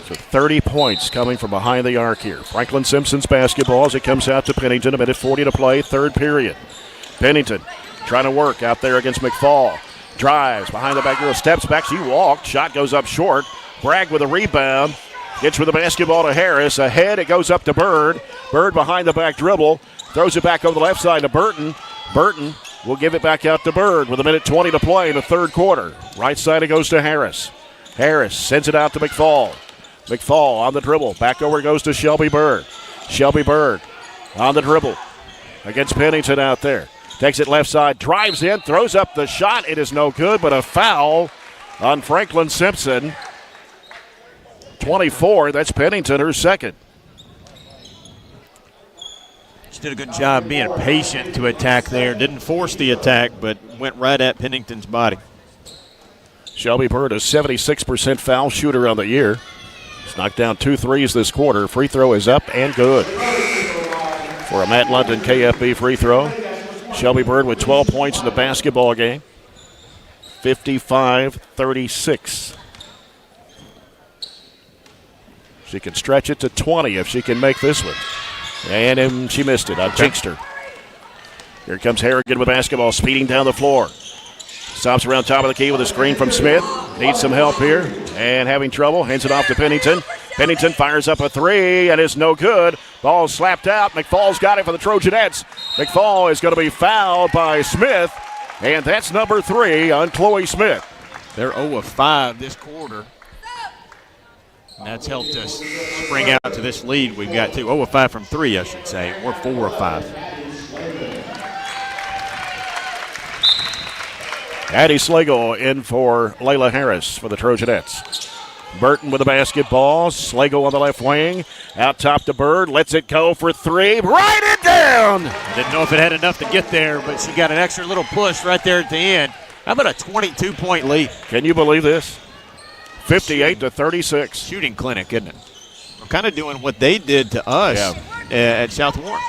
[SPEAKER 1] So 30 points coming from behind the arc here. Franklin-Simpson's basketball as it comes out to Pennington. A minute 40 to play, third period. Pennington trying to work out there against McFall. Drives behind the back girl, steps back. She walked. Shot goes up short. Bragg with a rebound. Gets with the basketball to Harris. Ahead, it goes up to Bird. Bird behind the back dribble. Throws it back over the left side to Burton. Burton will give it back out to Bird with a minute 20 to play in the third quarter. Right side, it goes to Harris. Harris sends it out to McFall. McFall on the dribble. Back over it goes to Shelby Bird. Shelby Bird on the dribble against Pennington out there. Takes it left side, drives in, throws up the shot. It is no good, but a foul on Franklin-Simpson. 24, that's Pennington, her second.
[SPEAKER 2] She did a good job being patient to attack there. Didn't force the attack, but went right at Pennington's body.
[SPEAKER 1] Shelby Bird, a 76% foul shooter on the year. He's knocked down 2 threes this quarter. Free throw is up and good for a Matt London KFB free throw. Shelby Bird with 12 points in the basketball game. 55-36. She can stretch it to 20 if she can make this one. And she missed it. I jinxed her. Here comes Harrigan with basketball, speeding down the floor. Stops around top of the key with a screen from Smith. Needs some help here and having trouble. Hands it off to Pennington. Pennington fires up a three and it's no good. Ball slapped out. McFall's got it for the Trojanettes. McFall is going to be fouled by Smith, and that's number 3 on Chloe Smith.
[SPEAKER 2] They're 0 of 5 this quarter. And that's helped us spring out to this lead. We've got 0 of 5 from 3, I should say. We're 4 of 5.
[SPEAKER 1] Addie Slagle in for Layla Harris for the Trojanettes. Burton with the basketball. Slagle on the left wing. Out top to Bird. Lets it go for 3. Right it down!
[SPEAKER 2] Didn't know if it had enough to get there, but she got an extra little push right there at the end. How about a 22-point lead?
[SPEAKER 1] Can you believe this? 58-36.
[SPEAKER 2] Shooting clinic, isn't it? We're kind of doing what they did to us at South Warren.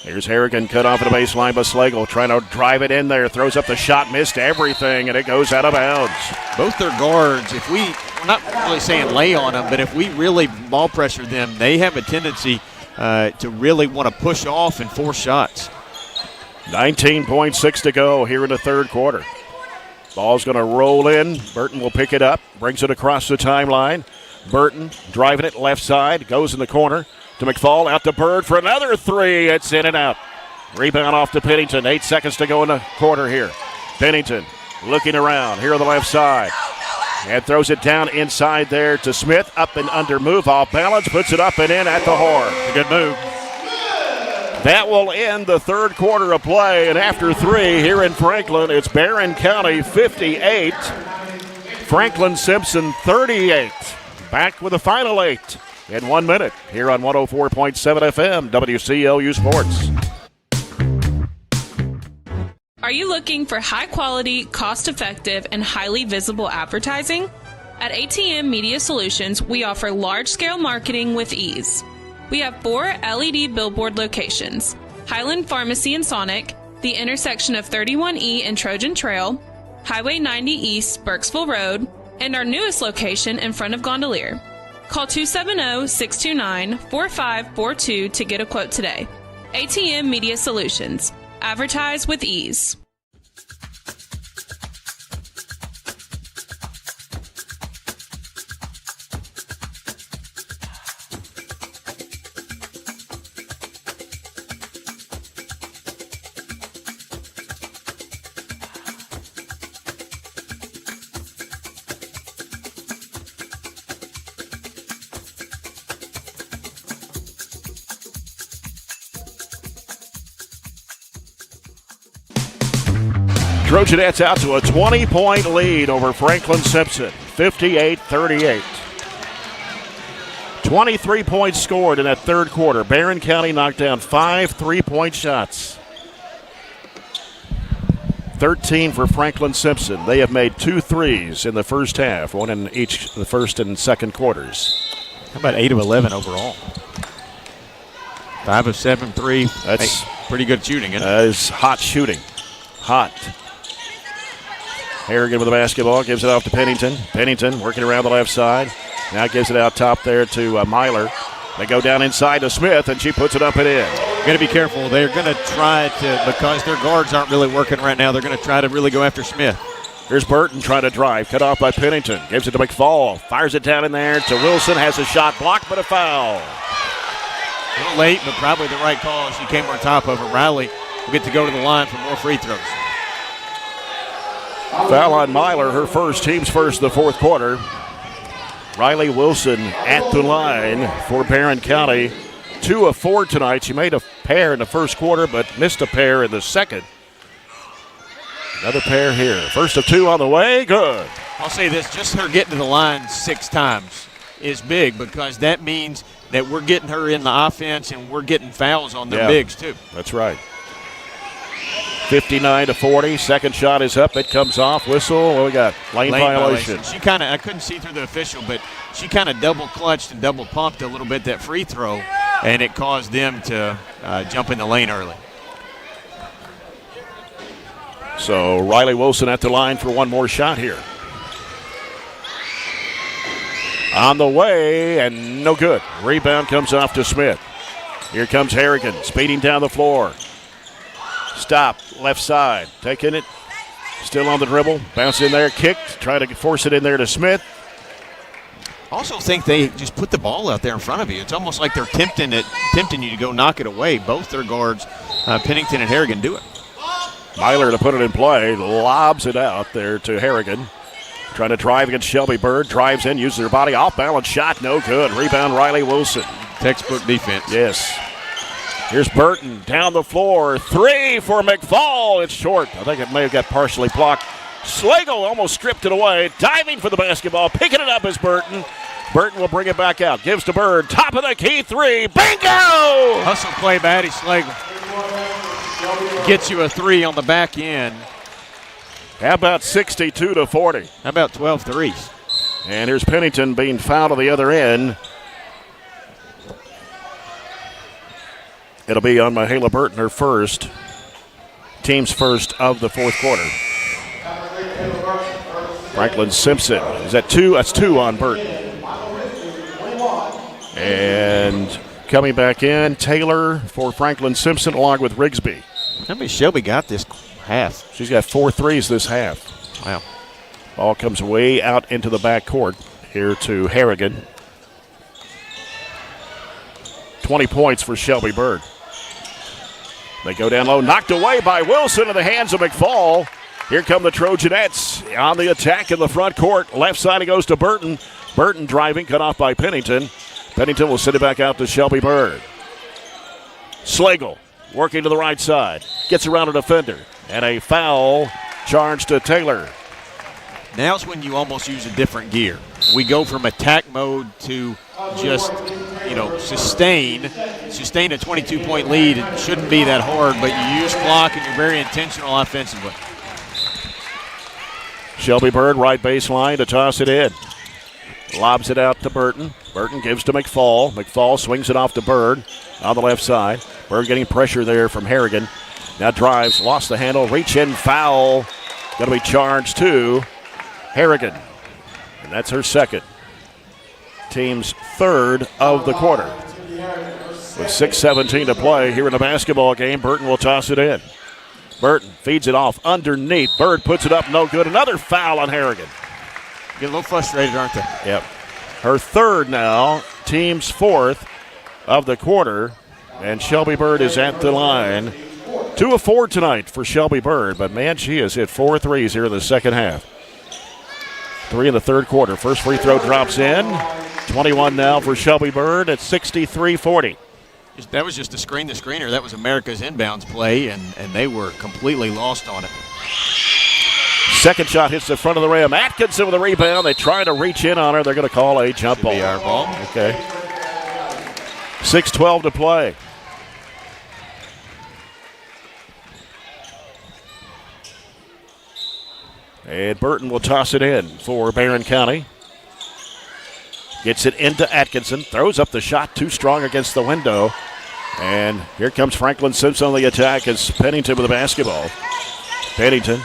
[SPEAKER 1] Here's Harrigan cut off at the baseline by Slagle, trying to drive it in there. Throws up the shot, missed everything, and it goes out of bounds.
[SPEAKER 2] Both their guards, we're not really saying lay on them, but if we really ball pressure them, they have a tendency to really want to push off and force shots.
[SPEAKER 1] 19.6 to go here in the third quarter. Ball's going to roll in. Burton will pick it up, brings it across the timeline. Burton driving it left side, goes in the corner to McFall, out to Bird for another 3. It's in and out. Rebound off to Pennington. 8 seconds to go in the quarter here. Pennington looking around here on the left side. And throws it down inside there to Smith. Up and under move, off balance, puts it up and in at the horn.
[SPEAKER 2] A good move.
[SPEAKER 1] That will end the third quarter of play. And after 3 here in Franklin, it's Barren County 58, Franklin-Simpson 38. Back with the final 8 in 1 minute here on 104.7 FM WCLU Sports.
[SPEAKER 18] Are you looking for high-quality, cost-effective, and highly visible advertising? At ATM Media Solutions, we offer large-scale marketing with ease. We have 4 LED billboard locations: Highland Pharmacy in Sonic, the intersection of 31E and Trojan Trail, Highway 90 East, Burkesville Road, and our newest location in front of Gondolier. Call 270-629-4542 to get a quote today. ATM Media Solutions. Advertise with ease.
[SPEAKER 1] Trojanettes out to a 20-point lead over Franklin-Simpson, 58-38. 23 points scored in that third quarter. Barren County knocked down 5 3-point shots. 13 for Franklin-Simpson. They have made 2 threes in the first half, one in each the first and second quarters.
[SPEAKER 2] How about 8 of 11 overall? 5 of 7 3. That's pretty good shooting, isn't it?
[SPEAKER 1] That is hot shooting. Hot. Harrigan with the basketball, gives it off to Pennington. Pennington working around the left side. Now gives it out top there to Myler. They go down inside to Smith, and she puts it up and in.
[SPEAKER 2] Got to be careful. They're going to try to, because their guards aren't really working right now, they're going to try to really go after Smith.
[SPEAKER 1] Here's Burton trying to drive. Cut off by Pennington. Gives it to McFall. Fires it down in there to Wilson. Has a shot blocked, but a foul.
[SPEAKER 2] A little late, but probably the right call. She came on top of her. Riley will get to go to the line for more free throws.
[SPEAKER 1] Foul on Myler, her first, team's first in the fourth quarter. Riley Wilson at the line for Barren County. 2 of 4 tonight. She made a pair in the first quarter, but missed a pair in the second. Another pair here. First of 2 on the way. Good.
[SPEAKER 2] I'll say this, just her getting to the line 6 times is big, because that means that we're getting her in the offense and we're getting fouls on the bigs too.
[SPEAKER 1] That's right. 59-40. Second shot is up. It comes off. Whistle. What do we got? Lane violation.
[SPEAKER 2] She kind of, I couldn't see through the official, but she kind of double clutched and double pumped a little bit that free throw, and it caused them to jump in the lane early.
[SPEAKER 1] So Riley Wilson at the line for one more shot here. On the way, and no good. Rebound comes off to Smith. Here comes Harrigan, speeding down the floor. Stop, left side, taking it. Still on the dribble, bounce in there, kicked, try to force it in there to Smith.
[SPEAKER 2] Also think they just put the ball out there in front of you. It's almost like they're tempting you to go knock it away. Both their guards, Pennington and Harrigan, do it.
[SPEAKER 1] Myler to put it in play, lobs it out there to Harrigan. Trying to drive against Shelby Bird, drives in, uses her body, off-balance shot, no good. Rebound, Riley Wilson.
[SPEAKER 2] Textbook defense.
[SPEAKER 1] Yes. Here's Burton down the floor. 3 for McFall. It's short. I think it may have got partially blocked. Slagle almost stripped it away. Diving for the basketball. Picking it up is Burton. Burton will bring it back out. Gives to Bird. Top of the key 3. Bingo!
[SPEAKER 2] Hustle play, Batty Slagle. Gets you a 3 on the back end.
[SPEAKER 1] How about 62-40?
[SPEAKER 2] How about 12 threes?
[SPEAKER 1] And here's Pennington being fouled on the other end. It'll be on Mahala Burton, her first. Team's first of the fourth quarter. Franklin-Simpson is at 2. That's 2 on Burton. And coming back in, Taylor for Franklin-Simpson along with Rigsby.
[SPEAKER 2] How many Shelby got this half?
[SPEAKER 1] She's got 4 threes this half.
[SPEAKER 2] Wow.
[SPEAKER 1] Ball comes way out into the back court here to Harrigan. 20 points for Shelby Bird. They go down low, knocked away by Wilson in the hands of McFall. Here come the Trojanettes on the attack in the front court. Left side, it goes to Burton. Burton driving, cut off by Pennington. Pennington will send it back out to Shelby Bird. Slagle working to the right side. Gets around a defender. And a foul charged to Taylor.
[SPEAKER 2] Now's when you almost use a different gear. We go from attack mode to just, sustain a 22-point lead. It shouldn't be that hard, but you use clock and you're very intentional offensively.
[SPEAKER 1] Shelby Bird, right baseline to toss it in. Lobs it out to Burton. Burton gives to McFall. McFall swings it off to Bird on the left side. Bird getting pressure there from Harrigan. Now drives, lost the handle, reach in, foul. Going to be charged to Harrigan. And that's her second. Team's third of the quarter. With 6:17 to play here in the basketball game, Burton will toss it in. Burton feeds it off underneath. Bird puts it up, no good. Another foul on Harrigan.
[SPEAKER 2] Get a little frustrated, aren't they?
[SPEAKER 1] Yep. Her third now, team's fourth of the quarter. And Shelby Bird is at the line. 2 of 4 tonight for Shelby Bird, but man, she has hit 4 threes here in the second half. 3 in the third quarter. First free throw drops in. 21 now for Shelby Bird at 63-40.
[SPEAKER 2] That was just a screener. That was America's inbounds play, and they were completely lost on it.
[SPEAKER 1] Second shot hits the front of the rim. Atkinson with a rebound. They try to reach in on her. They're going to call a jump ball.
[SPEAKER 2] Be our ball.
[SPEAKER 1] Okay. 6:12 to play. And Burton will toss it in for Barren County. Gets it into Atkinson. Throws up the shot too strong against the window. And here comes Franklin-Simpson on the attack as Pennington with the basketball. Pennington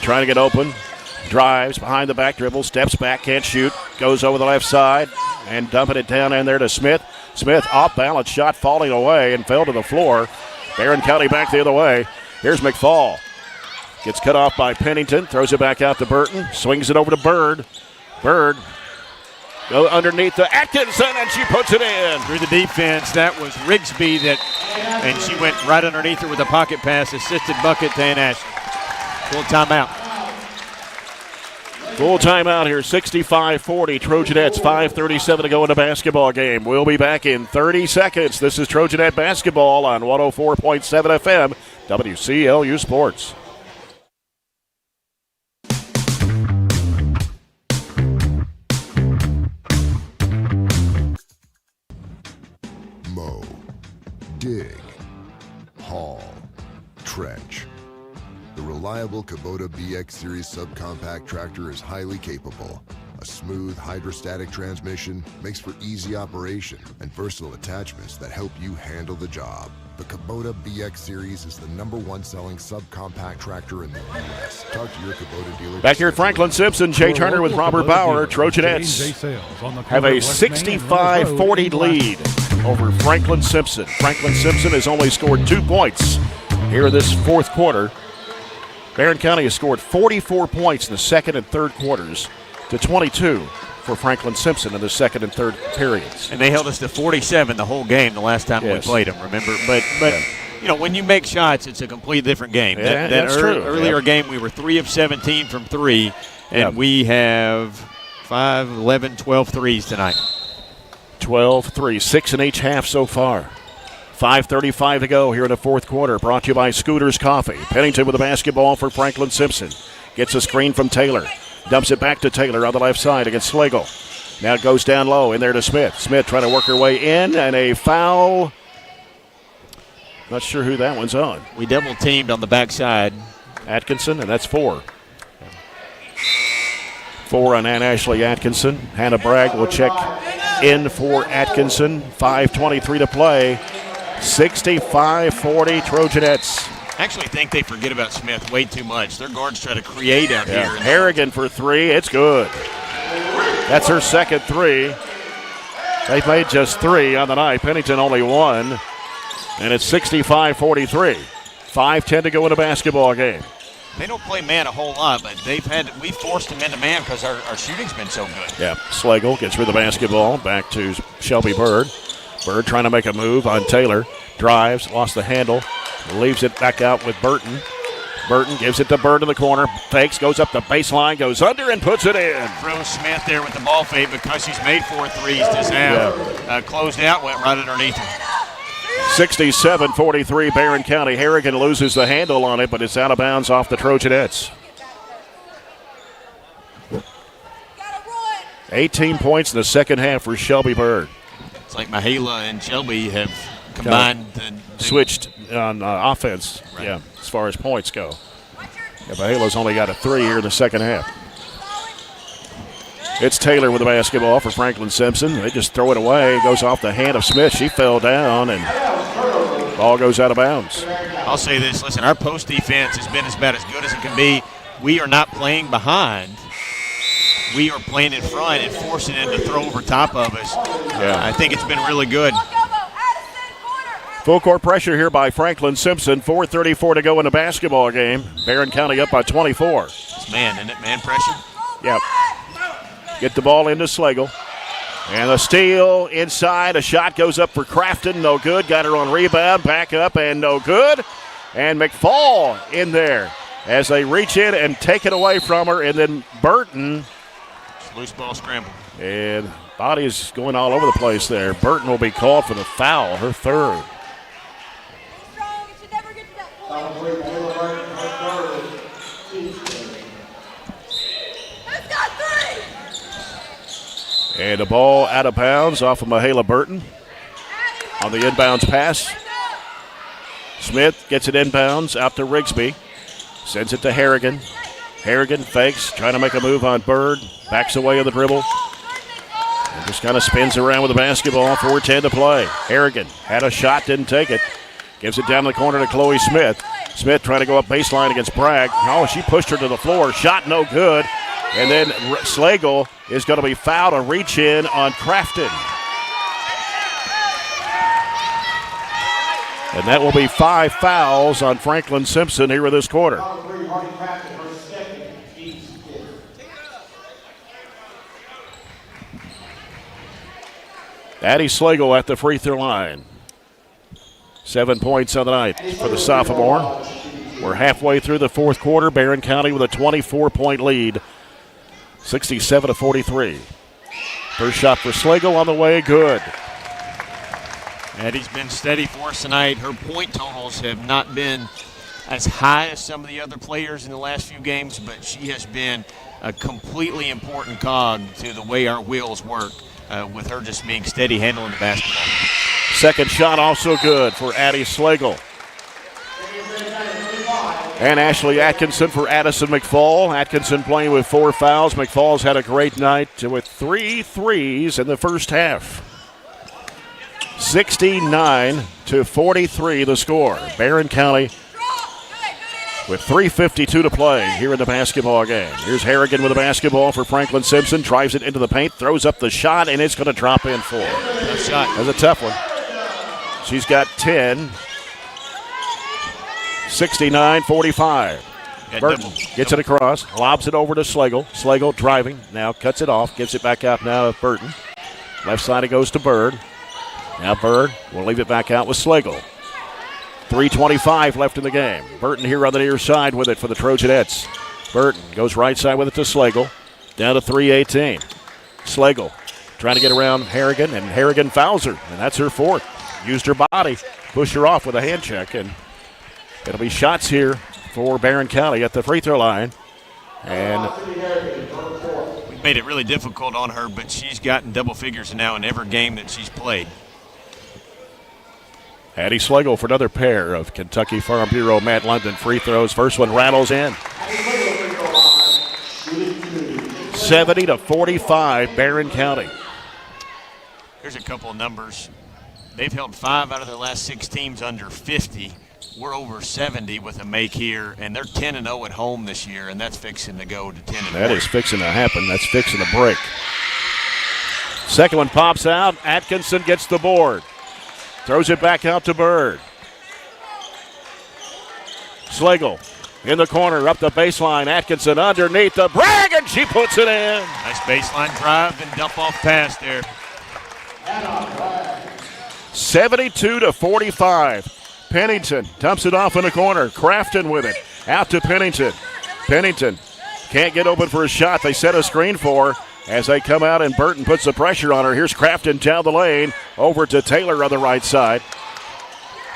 [SPEAKER 1] trying to get open. Drives behind the back dribble. Steps back, can't shoot. Goes over the left side and dumping it down in there to Smith. Smith off balance shot falling away and fell to the floor. Barren County back the other way. Here's McFall. Gets cut off by Pennington. Throws it back out to Burton. Swings it over to Bird. Bird go underneath to Atkinson, and she puts it in.
[SPEAKER 2] Through the defense, that was Rigsby, and she went right underneath her with a pocket pass, assisted bucket to Ann Ashley. Full timeout.
[SPEAKER 1] Full timeout here, 65-40. Trojanettes, 5:37 to go in the basketball game. We'll be back in 30 seconds. This is Trojanet basketball on 104.7 FM, WCLU Sports.
[SPEAKER 7] Mow, dig, haul, trench. The reliable Kubota BX Series subcompact tractor is highly capable. A smooth hydrostatic transmission makes for easy operation and versatile attachments that help you handle the job. The Kubota BX Series is the #1 selling subcompact tractor in the U.S. Talk to your Kubota dealer.
[SPEAKER 1] Back here at Franklin-Simpson, Jay Turner with Robert Bauer. Trojanettes have a 65-40 lead over Franklin-Simpson. Franklin-Simpson has only scored 2 points here in this fourth quarter. Barren County has scored 44 points in the second and third quarters to 22 for Franklin-Simpson in the second and third periods.
[SPEAKER 2] And they held us to 47 the whole game the last time we played them, remember? But you know, when you make shots, it's a completely different game.
[SPEAKER 1] Yeah, that's true.
[SPEAKER 2] Earlier game, we were 3 of 17 from 3, and we have 5, 11, 12 threes tonight.
[SPEAKER 1] 12 threes, 6 in each half so far. 5:35 to go here in the fourth quarter. Brought to you by Scooters Coffee. Pennington with the basketball for Franklin-Simpson. Gets a screen from Taylor. Dumps it back to Taylor on the left side against Slagle. Now it goes down low in there to Smith. Smith trying to work her way in, and a foul. Not sure who that one's on.
[SPEAKER 2] We double teamed on the backside.
[SPEAKER 1] Atkinson, and that's 4. 4 on Ann Ashley Atkinson. Hannah Bragg will check in for Atkinson. 5:23 to play. 65-40 Trojanettes.
[SPEAKER 2] I actually think they forget about Smith way too much. Their guards try to create out here.
[SPEAKER 1] Harrigan for 3. It's good. That's her second 3. They made just 3 on the night. Pennington only 1. And it's 65-43. 5:10 to go in a basketball game.
[SPEAKER 2] They don't play man a whole lot, but we forced them into man because our shooting's been so good.
[SPEAKER 1] Yeah, Slagle gets rid of the basketball. Back to Shelby Bird. Bird trying to make a move on Taylor. Drives, lost the handle. Leaves it back out with Burton. Burton gives it to Bird in the corner. Fakes, goes up the baseline, goes under and puts it in.
[SPEAKER 2] Throws Smith there with the ball fade because she's made 4 threes just now. Closed out, went right underneath her.
[SPEAKER 1] 67-43 Barren County. Harrigan loses the handle on it, but it's out of bounds off the Trojanettes. 18 points in the second half for Shelby Bird.
[SPEAKER 2] It's like Mahela and Shelby have combined.
[SPEAKER 1] Switched on offense, right. As far as points go. Mahela's only got a 3 here in the second half. It's Taylor with the basketball for Franklin-Simpson. They just throw it away. It goes off the hand of Smith. She fell down, and ball goes out of bounds.
[SPEAKER 2] I'll say this. Listen, our post defense has been about as good as it can be. We are not playing behind. We are playing in front and forcing them to throw over top of us. I think it's been really good.
[SPEAKER 1] Full court pressure here by Franklin-Simpson. 4:34 to go in the basketball game. Barren County up by 24.
[SPEAKER 2] It's man, isn't it? Man pressure?
[SPEAKER 1] Yep. Get the ball into Slagle. And a steal inside. A shot goes up for Crafton. No good. Got her on rebound. Back up and no good. And McFall in there as they reach in and take it away from her. And then Burton.
[SPEAKER 2] Loose ball scramble.
[SPEAKER 1] And body's going all over the place there. Burton will be called for the foul, her third. And the ball out of bounds off of Mahala Burton on the inbounds pass. Smith gets it inbounds out to Rigsby. Sends it to Harrigan. Harrigan fakes, trying to make a move on Bird. Backs away on the dribble. And just kind of spins around with the basketball. 4:10 to play. Harrigan had a shot, didn't take it. Gives it down the corner to Chloe Smith. Smith trying to go up baseline against Bragg. Oh, she pushed her to the floor. Shot no good. And then Slagle is going to be fouled, a reach in on Crafton. And that will be 5 fouls on Franklin-Simpson here in this quarter. Addie Slagle at the free throw line. 7 points on the night for the sophomore. We're halfway through the fourth quarter. Barren County with a 24-point lead, 67-43. First shot for Slagle on the way, good.
[SPEAKER 2] Addie's been steady for us tonight. Her point totals have not been as high as some of the other players in the last few games, but she has been a completely important cog to the way our wheels work, with her just being steady handling the basketball.
[SPEAKER 1] Second shot also good for Addie Slagle. And Ashley Atkinson for Addison McFall. Atkinson playing with 4 fouls. McFall's had a great night with 3 threes in the first half. 69-43 the score. Barren County with 3:52 to play here in the basketball game. Here's Harrigan with the basketball for Franklin-Simpson. Drives it into the paint, throws up the shot, and it's going to drop in 4.
[SPEAKER 2] Tough shot.
[SPEAKER 1] That's a tough one. She's got 10. 69-45. Burton gets it across, lobs it over to Slagle. Slagle driving, now cuts it off, gives it back out now to Burton. Left side it goes to Bird. Now Bird will leave it back out with Slagle. 3:25 left in the game. Burton here on the near side with it for the Trojanettes. Burton goes right side with it to Slagle. Down to 3:18. Slagle trying to get around Harrigan, and Harrigan fouls her, and that's her 4th. Used her body, pushed her off with a hand check, and it'll be shots here for Barren County at the free throw line. And
[SPEAKER 2] we made it really difficult on her, but she's gotten double figures now in every game that she's played.
[SPEAKER 1] Addie Slagle for another pair of Kentucky Farm Bureau Matt London free throws. First one rattles in. 70-45 Barren County.
[SPEAKER 2] Here's a couple of numbers. They've held 5 out of their last 6 teams under 50. We're over 70 with a make here, and they're 10-0 at home this year, and that's fixing to go to 10-0.
[SPEAKER 1] That is fixing to happen. That's fixing to break. Second one pops out. Atkinson gets the board. Throws it back out to Bird. Slagle in the corner, up the baseline. Atkinson underneath the Bragg, and she puts it in.
[SPEAKER 2] Nice baseline drive and dump off pass there.
[SPEAKER 1] 72-45. Pennington dumps it off in the corner. Crafton with it. Out to Pennington. Pennington can't get open for a shot. They set a screen for her as they come out, and Burton puts the pressure on her. Here's Crafton down the lane. Over to Taylor on the right side.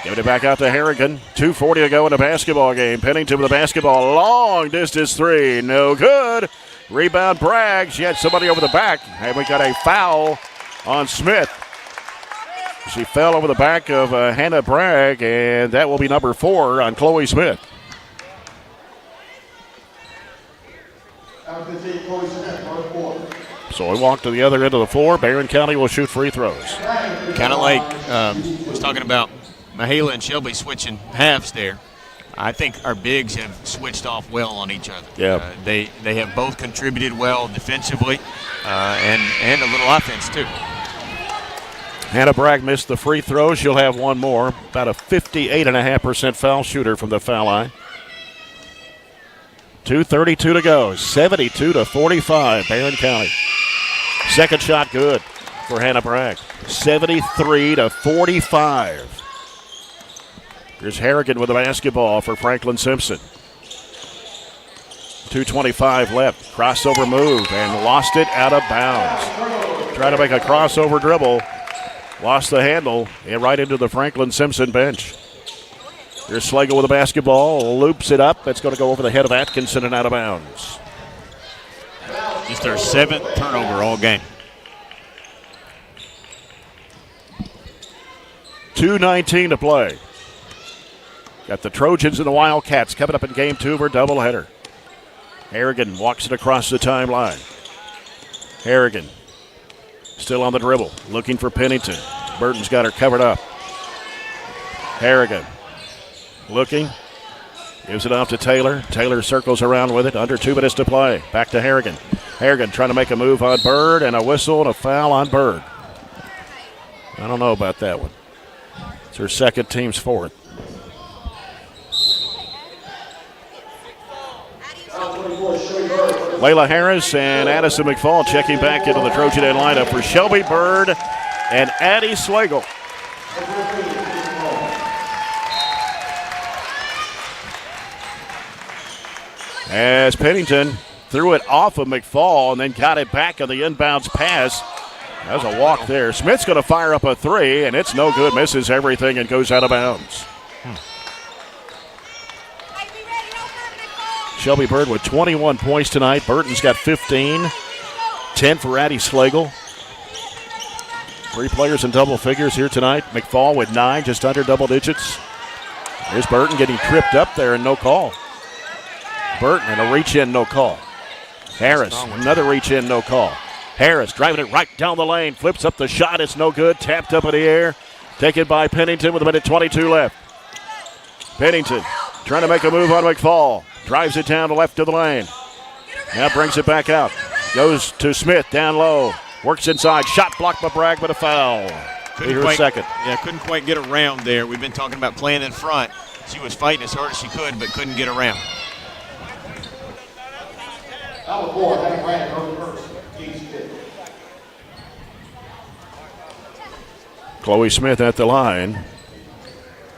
[SPEAKER 1] Giving it back out to Harrigan. 2:40 to go in the basketball game. Pennington with the basketball. Long distance 3. No good. Rebound Bragg. She had somebody over the back. And we got a foul on Smith. She fell over the back of Hannah Bragg, and that will be number 4 on Chloe Smith. So we walk to the other end of the floor. Barren County will shoot free throws.
[SPEAKER 2] Kind of like I was talking about Mahala and Shelby switching halves there. I think our bigs have switched off well on each other.
[SPEAKER 1] Yeah.
[SPEAKER 2] They have both contributed well defensively and a little offense too.
[SPEAKER 1] Hannah Bragg missed the free throw. She'll have one more. About a 58.5% foul shooter from the foul line. 2:32 to go. 72-45, Barren County. Second shot good for Hannah Bragg. 73-45. Here's Harrigan with the basketball for Franklin-Simpson. 2:25 left. Crossover move and lost it out of bounds. Trying to make a crossover dribble. Lost the handle and right into the Franklin-Simpson bench. Here's Slagle with the basketball. Loops it up. It's going to go over the head of Atkinson and out of bounds.
[SPEAKER 2] Just their 7th turnover all game.
[SPEAKER 1] 2:19 to play. Got the Trojans and the Wildcats coming up in game 2 of our doubleheader. Harrigan walks it across the timeline. Harrigan still on the dribble, looking for Pennington. Burton's got her covered up. Harrigan looking, gives it off to Taylor. Taylor circles around with it, under 2 minutes to play. Back to Harrigan. Harrigan trying to make a move on Bird, and a whistle and a foul on Bird. I don't know about that one. It's her second, team's 4th. Layla Harris and Addison McFall checking back into the Trojan end lineup for Shelby Bird and Addie Slagle. As Pennington threw it off of McFall and then got it back on the inbounds pass. That was a walk there. Smith's going to fire up a 3, and it's no good. Misses everything and goes out of bounds. Shelby Bird with 21 points tonight. Burton's got 15. 10 for Addie Slagle. 3 players in double figures here tonight. McFall with 9, just under double digits. Here's Burton getting tripped up there and no call. Burton and a reach in, no call. Harris, another reach in, no call. Harris driving it right down the lane. Flips up the shot. It's no good. Tapped up in the air. Taken by Pennington with 1:22 left. Pennington trying to make a move on McFall. Drives it down the left of the lane. Now brings it back out. Goes to Smith down low. Works inside. Shot blocked by Bragg, but a foul. Second.
[SPEAKER 2] Yeah, couldn't quite get around there. We've been talking about playing in front. She was fighting as hard as she could, but couldn't get around.
[SPEAKER 1] Chloe Smith at the line.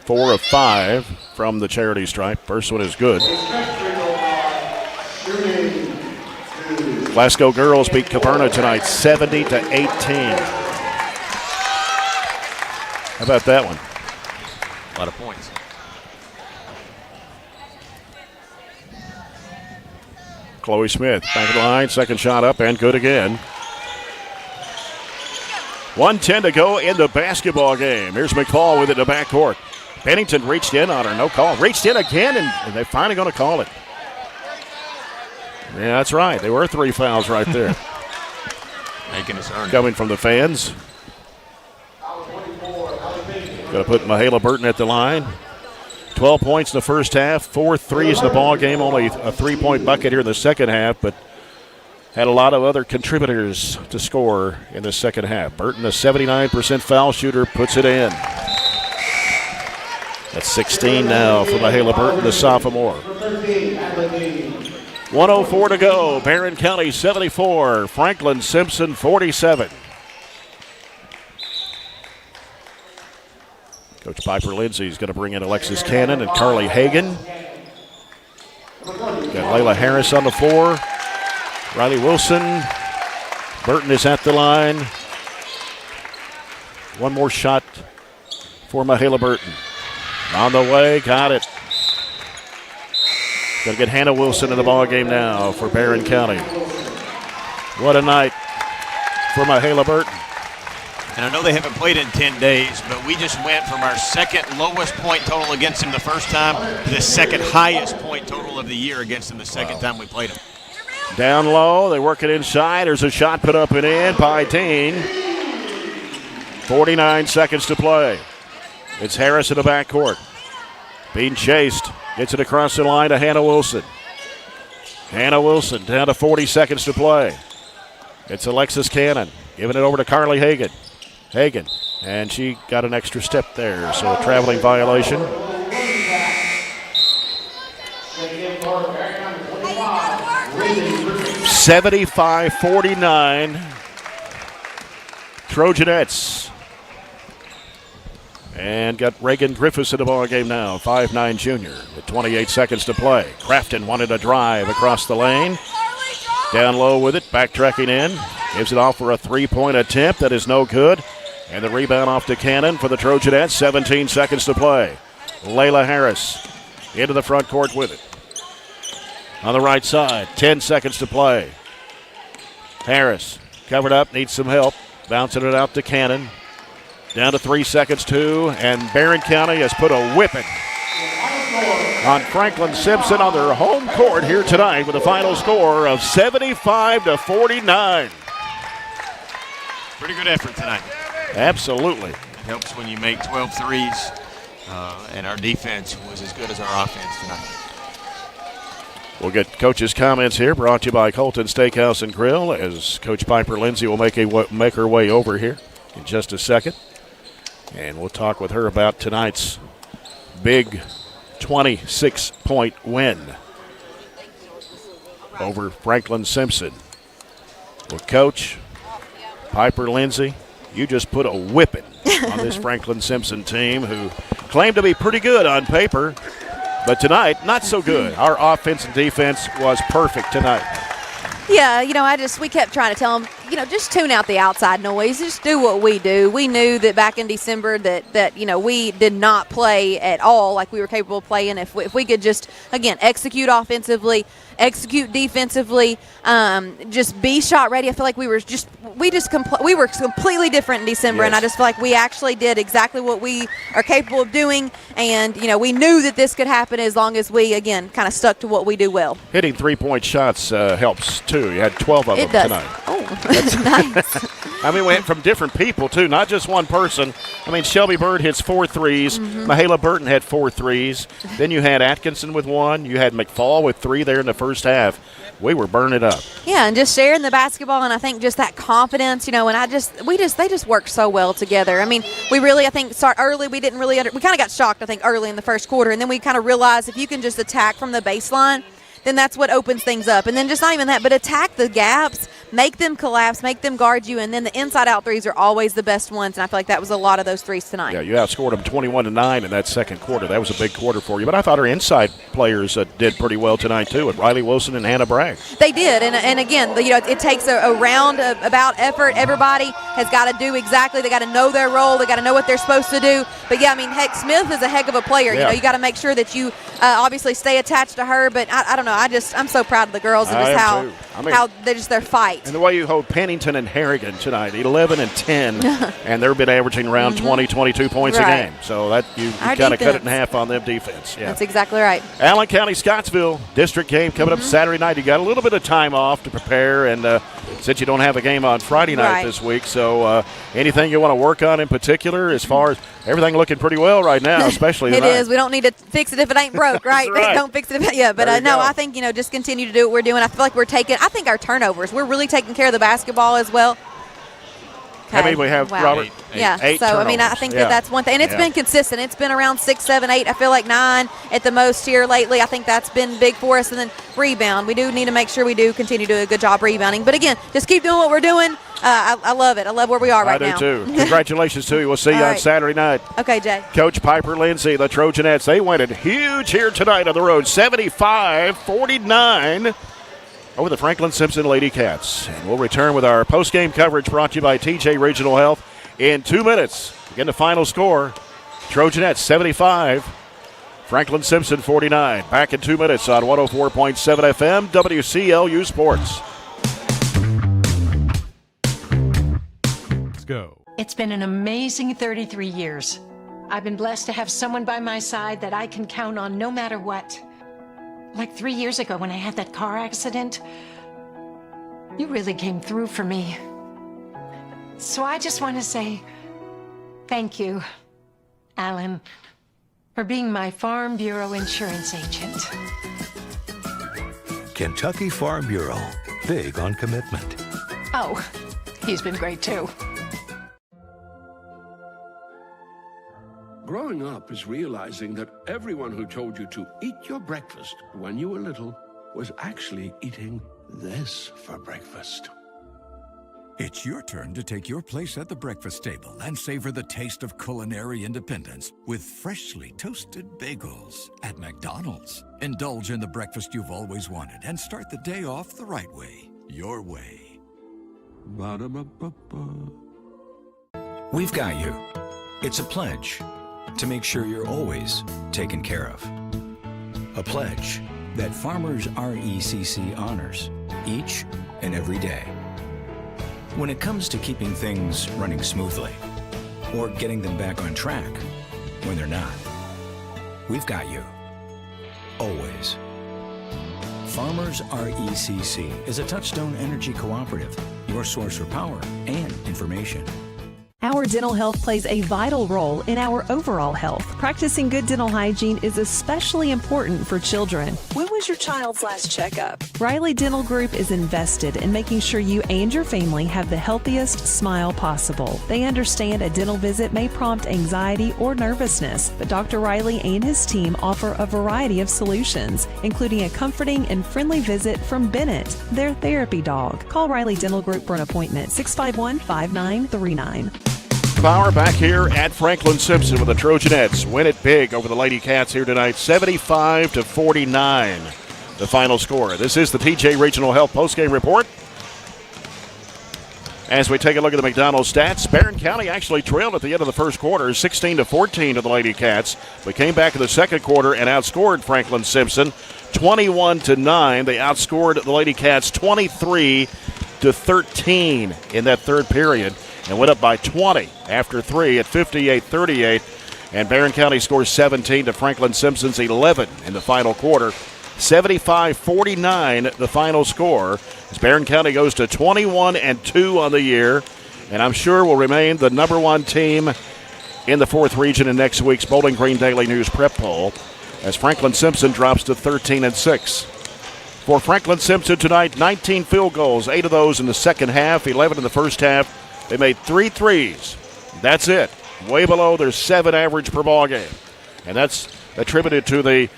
[SPEAKER 1] 4 of 5 from the charity stripe. First one is good. Glasgow girls beat Caverna tonight 70-18. How about that one?
[SPEAKER 2] A lot of points.
[SPEAKER 1] Chloe Smith back of the line. Second shot up and good again. 1:10 to go in the basketball game. Here's McFall with it in the backcourt. Pennington reached in on her, no call. Reached in again, and they're finally going to call it. Yeah, that's right. There were 3 fouls right there.
[SPEAKER 2] Making us earn it.
[SPEAKER 1] Coming from the fans. Going to put Mahala Burton at the line. 12 points in the first half, 4 threes in the ball game. Only a 3-point bucket here in the second half, but had a lot of other contributors to score in the second half. Burton, a 79% foul shooter, puts it in. That's 16 now for Mahala Burton, the sophomore. 1:04 to go. Barren County 74, Franklin-Simpson 47. Coach Piper Lindsay is going to bring in Alexis Cannon and Carly Hagan. Got Layla Harris on the floor. Riley Wilson. Burton is at the line. One more shot for Mahala Burton. On the way, got it. Going to get Hannah Wilson in the ball game now for Barren County. What a night for Mahala Burton.
[SPEAKER 2] And I know they haven't played in 10 days, but we just went from our second lowest point total against them the first time to the second highest point total of the year against them the second time we played them.
[SPEAKER 1] Down low, they work it inside. There's a shot put up and in by Dean. 49 seconds to play. It's Harris in the backcourt. Being chased. Gets it across the line to Hannah Wilson. Hannah Wilson down to 40 seconds to play. It's Alexis Cannon giving it over to Carly Hagan. Hagan, and she got an extra step there, so a traveling violation. (75-49) Trojanettes. And got Reagan Griffiths in the ball game now, 5'9" junior, with 28 seconds to play. Crafton wanted a drive across the lane. Down low with it, backtracking in. Gives it off for a three-point attempt that is no good. And the rebound off to Cannon for the Trojanettes, 17 seconds to play. Layla Harris into the front court with it. On the right side, 10 seconds to play. Harris covered up, needs some help. Bouncing it out to Cannon. Down to 3 seconds, too, and Barren County has put a whipping on Franklin-Simpson on their home court here tonight with a final score of 75-49.
[SPEAKER 2] Pretty good effort tonight.
[SPEAKER 1] Absolutely.
[SPEAKER 2] Helps when you make 12 threes, and our defense was as good as our offense tonight.
[SPEAKER 1] We'll get Coach's comments here, brought to you by Colton Steakhouse and Grill, as Coach Piper Lindsay will make her way over here in just a second. And we'll talk with her about tonight's big 26-point win over Franklin-Simpson. Well, Coach Piper Lindsay, you just put a whipping on this Franklin-Simpson team who claimed to be pretty good on paper, but tonight, not so good. Our offense and defense was perfect tonight.
[SPEAKER 19] Yeah, we kept trying to tell them, just tune out the outside noise. Just do what we do. We knew that back in December that we did not play at all like we were capable of playing. If we could just, again, execute offensively, execute defensively, just be shot ready. I feel like we were completely different in December, yes. And I just feel like we actually did exactly what we are capable of doing. And, we knew that this could happen as long as we, again, kind of stuck to what we do well.
[SPEAKER 1] Hitting three-point shots helps, too. You had 12 of them tonight.
[SPEAKER 19] Oh, that's nice.
[SPEAKER 1] I mean, we went from different people, too, not just one person. I mean, Shelby Bird hits 4 threes. Mahala Burton had 4 threes. Then you had Atkinson with 1. You had McFall with 3 there in the first half. We were burning up. Yeah,
[SPEAKER 19] and just sharing the basketball, and I think just that confidence, and they just worked so well together. I mean, we really, I think, start early. We didn't really, we kind of got shocked, I think, early in the first quarter, and then we kind of realized if you can just attack from the baseline, then that's what opens things up. And then just not even that, but attack the gaps, make them collapse, make them guard you, and then the inside-out threes are always the best ones, and I feel like that was a lot of those threes tonight.
[SPEAKER 1] Yeah, you outscored them 21-9 in that second quarter. That was a big quarter for you. But I thought our inside players did pretty well tonight, too, with Riley Wilson and Hannah Bragg.
[SPEAKER 19] They did, and again, it takes a round-about effort. Everybody has got to do exactly. They got to know their role. They got to know what they're supposed to do. But, yeah, I mean, heck, Smith is a heck of a player.
[SPEAKER 1] Yeah.
[SPEAKER 19] You got to make sure that you obviously stay attached to her, but I don't know. I'm so proud of the girls and just how their fight.
[SPEAKER 1] And the way you hold Pennington and Harrigan tonight, 11 and 10, and they've been averaging around 20, 22 points a game. So that you kind of cut it in half on them defense. Yeah.
[SPEAKER 19] That's exactly right.
[SPEAKER 1] Allen County Scottsville district game coming up Saturday night. You got a little bit of time off to prepare, and since you don't have a game on Friday night this week, so anything you want to work on in particular as far as everything looking pretty well right now, especially tonight.
[SPEAKER 19] It is. We don't need to fix it if it ain't broke, right?
[SPEAKER 1] Right.
[SPEAKER 19] Don't fix it if but no, I think, just continue to do what we're doing. I feel like I think our turnovers, we're really taking care of the basketball as well.
[SPEAKER 1] I mean, we have Robert. Eight
[SPEAKER 19] so
[SPEAKER 1] turnovers.
[SPEAKER 19] I mean, I think that's one thing, and it's been consistent. It's been around 6, 7, 8. I feel like 9 at the most here lately. I think that's been big for us. And then rebound, we do need to make sure we do continue to do a good job rebounding. But again, just keep doing what we're doing. I love it. I love where we are right now.
[SPEAKER 1] I do too. Congratulations to you. We'll see you on Saturday night.
[SPEAKER 19] Okay, Jay.
[SPEAKER 1] Coach Piper Lindsay, the Trojanettes, they win it huge here tonight on the road, 75-49. Over the Franklin-Simpson Lady-Cats. And we'll return with our post-game coverage brought to you by TJ Regional Health in 2 minutes. Again, the final score, Trojanettes 75, Franklin-Simpson 49. Back in 2 minutes on 104.7 FM, WCLU Sports.
[SPEAKER 8] Let's go.
[SPEAKER 9] It's been an amazing 33 years. I've been blessed to have someone by my side that I can count on no matter what. Like 3 years ago when I had that car accident, you really came through for me. So I just want to say thank you, Alan, for being my Farm Bureau insurance agent.
[SPEAKER 6] Kentucky Farm Bureau, big on commitment.
[SPEAKER 9] Oh, he's been great too.
[SPEAKER 5] Growing up is realizing that everyone who told you to eat your breakfast when you were little was actually eating this for breakfast.
[SPEAKER 6] It's your turn to take your place at the breakfast table and savor the taste of culinary independence with freshly toasted bagels at McDonald's. Indulge in the breakfast you've always wanted and start the day off the right way, your way.
[SPEAKER 5] Ba-da-ba-ba-ba.
[SPEAKER 10] We've got you. It's a pledge to make sure you're always taken care of. A pledge that Farmers RECC honors each and every day. When it comes to keeping things running smoothly or getting them back on track when they're not, we've got you. Always. Farmers RECC is a Touchstone Energy cooperative, your source for power and information.
[SPEAKER 11] Our dental health plays a vital role in our overall health. Practicing good dental hygiene is especially important for children.
[SPEAKER 12] When was your child's last checkup?
[SPEAKER 11] Riley Dental Group is invested in making sure you and your family have the healthiest smile possible. They understand a dental visit may prompt anxiety or nervousness, but Dr. Riley and his team offer a variety of solutions, including a comforting and friendly visit from Bennett, their therapy dog. Call Riley Dental Group for an appointment, 651-5939.
[SPEAKER 1] Power back here at Franklin-Simpson with the Trojanettes. Win it big over the Lady-Cats here tonight, 75-49, the final score. This is the TJ Regional Health Postgame Report. As we take a look at the McDonald's stats, Barren County actually trailed at the end of the first quarter, 16-14 to the Lady-Cats. We came back in the second quarter and outscored Franklin-Simpson 21-9. They outscored the Lady-Cats 23-13 in that third period, and went up by 20 after 3 at 58-38. And Barren County scores 17 to Franklin-Simpson's 11 in the final quarter. 75-49 the final score, as Barren County goes to 21-2 on the year, and I'm sure will remain the number one team in the 4th region in next week's Bowling Green Daily News prep poll, as Franklin-Simpson drops to 13-6. For Franklin-Simpson tonight, 19 field goals, 8 of those in the second half, 11 in the first half. They made 3 threes. That's it. Way below their 7 average per ball game. And that's attributed to the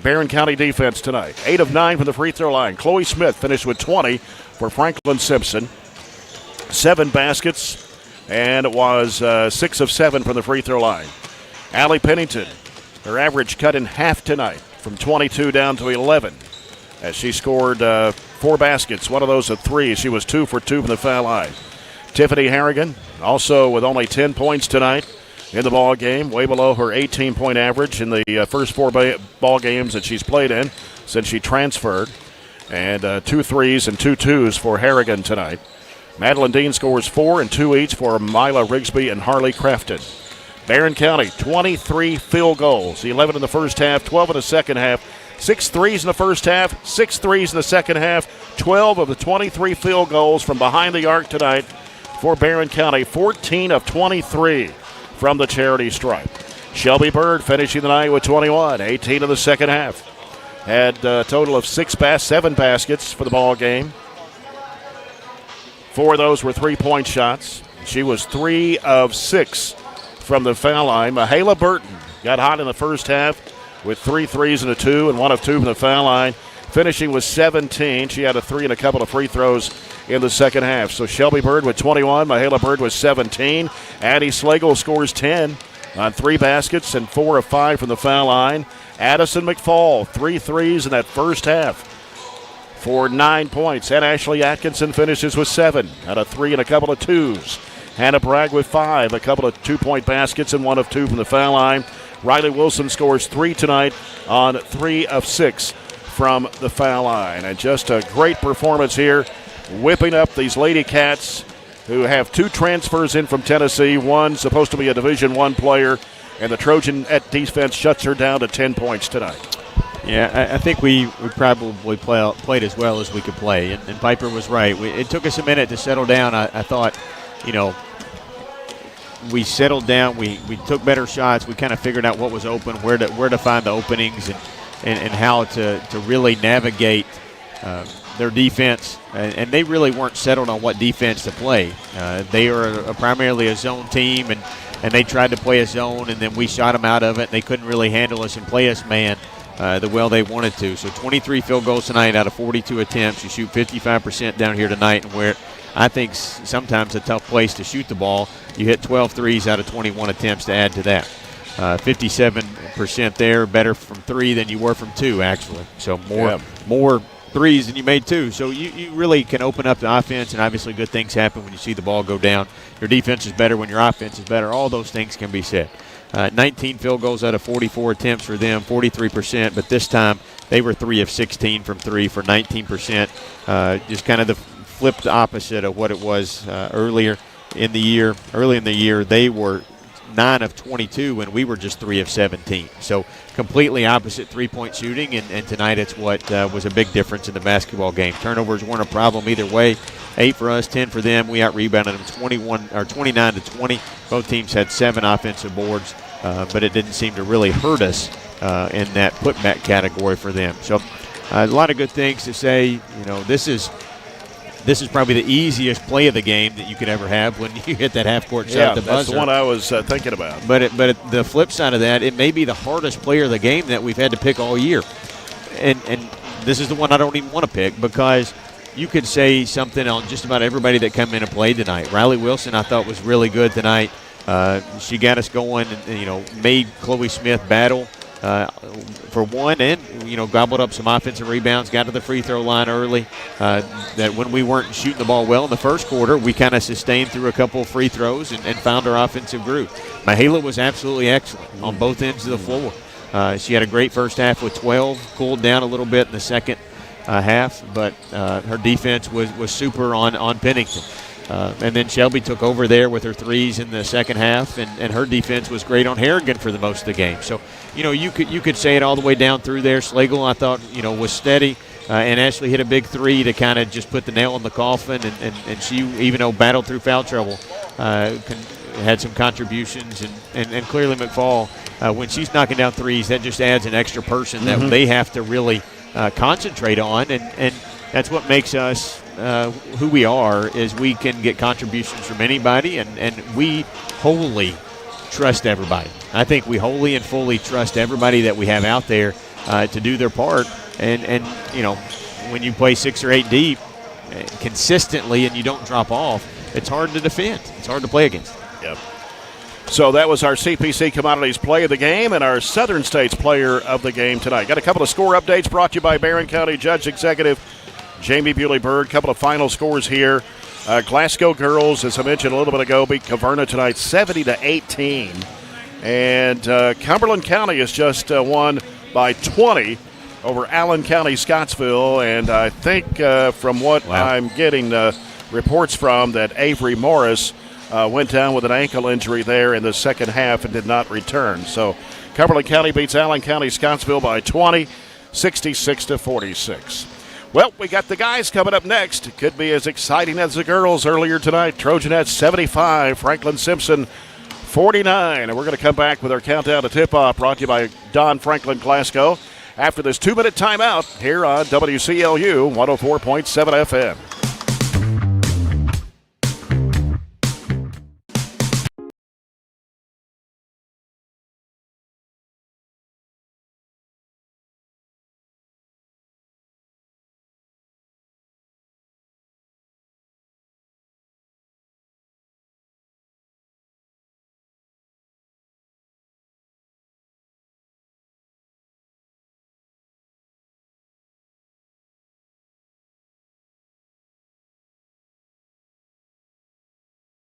[SPEAKER 1] Barren County defense tonight. 8 of 9 from the free throw line. Chloe Smith finished with 20 for Franklin-Simpson. 7 baskets, and it was 6 of 7 from the free throw line. Allie Pennington, her average cut in half tonight from 22 down to 11, as she scored 4 baskets, one of those a 3. She was 2 for 2 from the foul line. Tiffany Harrigan, also with only 10 points tonight in the ball game, way below her 18-point average in the first 4 ball games that she's played in since she transferred. And 2 threes and 2 twos for Harrigan tonight. Madeline Dean scores 4 and 2 each for Mila Rigsby and Harley Crafton. Barren County, 23 field goals, 11 in the first half, 12 in the second half. 6 threes in the first half, 6 threes in the second half. 12 of the 23 field goals from behind the arc tonight for Barren County, 14 of 23 from the charity stripe. Shelby Bird finishing the night with 21, 18 in the second half. Had a total of 7 baskets for the ball game. 4 of those were 3-point shots. She was 3 of 6 from the foul line. Mahala Burton got hot in the first half with 3 threes and a 2, and 1 of 2 from the foul line, finishing with 17. She had a 3 and a couple of free throws in the second half. So Shelby Bird with 21, Mahala Bird with 17. Addie Slagle scores 10 on 3 baskets and 4 of 5 from the foul line. Addison McFall, 3 threes in that first half for 9 points. And Ashley Atkinson finishes with 7 on a 3 and a couple of 2s. Hannah Bragg with 5, a couple of 2-point baskets and 1 of 2 from the foul line. Riley Wilson scores 3 tonight on 3 of 6 from the foul line. And just a great performance here, whipping up these Lady-Cats, who have 2 transfers in from Tennessee, one supposed to be a Division I player, and the Trojan defense shuts her down to 10 points tonight.
[SPEAKER 2] Yeah, I think we probably played as well as we could play, and Piper was right. It took us a minute to settle down. I thought, we settled down. We took better shots. We kind of figured out what was open, where to find the openings, and how to really navigate their defense. And they really weren't settled on what defense to play. They are primarily a zone team, and they tried to play a zone, and then we shot them out of it. They couldn't really handle us and play us man the well they wanted to. So 23 field goals tonight out of 42 attempts. You shoot 55% down here tonight, and we're I think sometimes a tough place to shoot the ball. You hit 12 threes out of 21 attempts to add to that. 57% there, better from 3 than you were from 2, actually. So more threes than you made 2. So you really can open up the offense, and obviously good things happen when you see the ball go down. Your defense is better when your offense is better. All those things can be said. 19 field goals out of 44 attempts for them, 43%, but this time they were 3 of 16 from 3 for 19%. Just kind of the flipped opposite of what it was earlier in the year. Early in the year, they were 9 of 22, and we were just 3 of 17. So completely opposite three-point shooting, and tonight it's what was a big difference in the basketball game. Turnovers weren't a problem either way. 8 for us, 10 for them. We out-rebounded them 29 to 20. Both teams had 7 offensive boards, but it didn't seem to really hurt us in that putback category for them. So a lot of good things to say. This is probably the easiest play of the game that you could ever have when you hit that half-court shot at the buzzer.
[SPEAKER 1] That's the one I was thinking about.
[SPEAKER 2] But the flip side of that, it may be the hardest player of the game that we've had to pick all year. And this is the one I don't even want to pick because you could say something on just about everybody that come in and played tonight. Riley Wilson, I thought, was really good tonight. She got us going and made Chloe Smith battle. For one, and gobbled up some offensive rebounds, got to the free throw line early. That when we weren't shooting the ball well in the first quarter, we kind of sustained through a couple of free throws and found our offensive groove. Mahala was absolutely excellent on both ends of the floor. She had a great first half with 12, cooled down a little bit in the second half, but her defense was super on Pennington. And then Shelby took over there with her threes in the second half, and her defense was great on Harrigan for the most of the game. So, you could say it all the way down through there. Slagle, I thought, was steady, and Ashley hit a big 3 to kind of just put the nail in the coffin, and she, even though battled through foul trouble, had some contributions, and clearly McFall, when she's knocking down threes, that just adds an extra person that they have to really concentrate on, and that's what makes us who we are, is we can get contributions from anybody, and we wholly trust everybody. I think we wholly and fully trust everybody that we have out there to do their part, and when you play 6 or 8 deep consistently and you don't drop off, it's hard to defend. It's hard to play against.
[SPEAKER 1] Yep. So that was our CPC Commodities Play of the Game and our Southern States Player of the Game tonight. Got a couple of score updates brought to you by Barren County Judge Executive Jamie Bewley-Byrd. Couple of final scores here. Glasgow girls, as I mentioned a little bit ago, beat Caverna tonight 70-18. And Cumberland County has just won by 20 over Allen County Scottsville. And I think from what I'm getting reports from, that Avery Morris went down with an ankle injury there in the second half and did not return. So Cumberland County beats Allen County Scottsville by 20, 66-46. Well, we got the guys coming up next. It could be as exciting as the girls earlier tonight. Trojanettes 75, Franklin-Simpson 49. And we're going to come back with our countdown to tip-off, brought to you by Don Franklin Glasgow, after this 2-minute timeout here on WCLU 104.7 FM.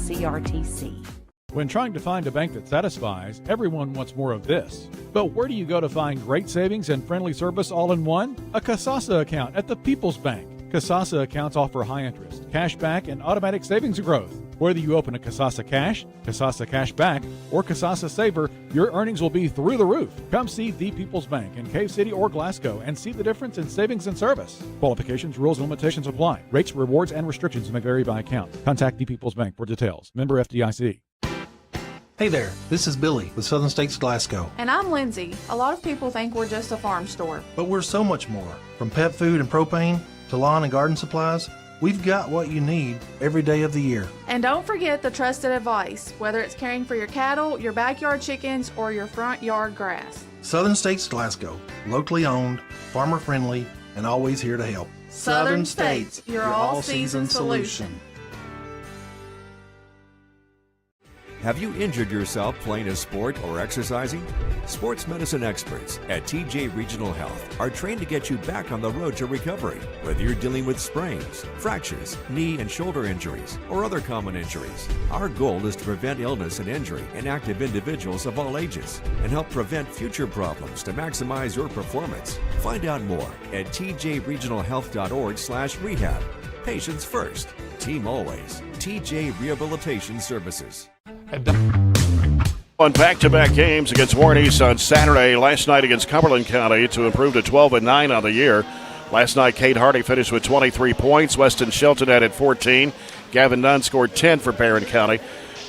[SPEAKER 4] CRTC.
[SPEAKER 8] When trying to find a bank that satisfies, everyone wants more of this. But where do you go to find great savings and friendly service all in one? A Kasasa account at the People's Bank. Kasasa accounts offer high interest, cash back, and automatic savings growth. Whether you open a Kasasa Cash, Kasasa Cash Back, or Kasasa Saver, your earnings will be through the roof. Come see the People's Bank in Cave City or Glasgow and see the difference in savings and service. Qualifications, rules, and limitations apply. Rates, rewards, and restrictions may vary by account. Contact the People's Bank for details. Member FDIC.
[SPEAKER 13] Hey there, this is Billy with Southern States Glasgow.
[SPEAKER 14] And I'm Lindsay. A lot of people think we're just a farm store.
[SPEAKER 13] But we're so much more. From pet food and propane to lawn and garden supplies, we've got what you need every day of the year.
[SPEAKER 14] And don't forget the trusted advice, whether it's caring for your cattle, your backyard chickens, or your front yard grass.
[SPEAKER 13] Southern States Glasgow, locally owned, farmer friendly, and always here to help.
[SPEAKER 14] Southern States, your all-season solution.
[SPEAKER 15] Have you injured yourself playing a sport or exercising? Sports medicine experts at TJ Regional Health are trained to get you back on the road to recovery, whether you're dealing with sprains, fractures, knee and shoulder injuries, or other common injuries. Our goal is to prevent illness and injury in active individuals of all ages and help prevent future problems to maximize your performance. Find out more at tjregionalhealth.org/rehab. Patients first, team always. TJ Rehabilitation Services.
[SPEAKER 1] On back-to-back games against Warren East on Saturday, last night against Cumberland County to improve to 12-9 on the year. Last night, Kate Hardy finished with 23 points. Weston Shelton added 14. Gavin Nunn scored 10 for Barren County.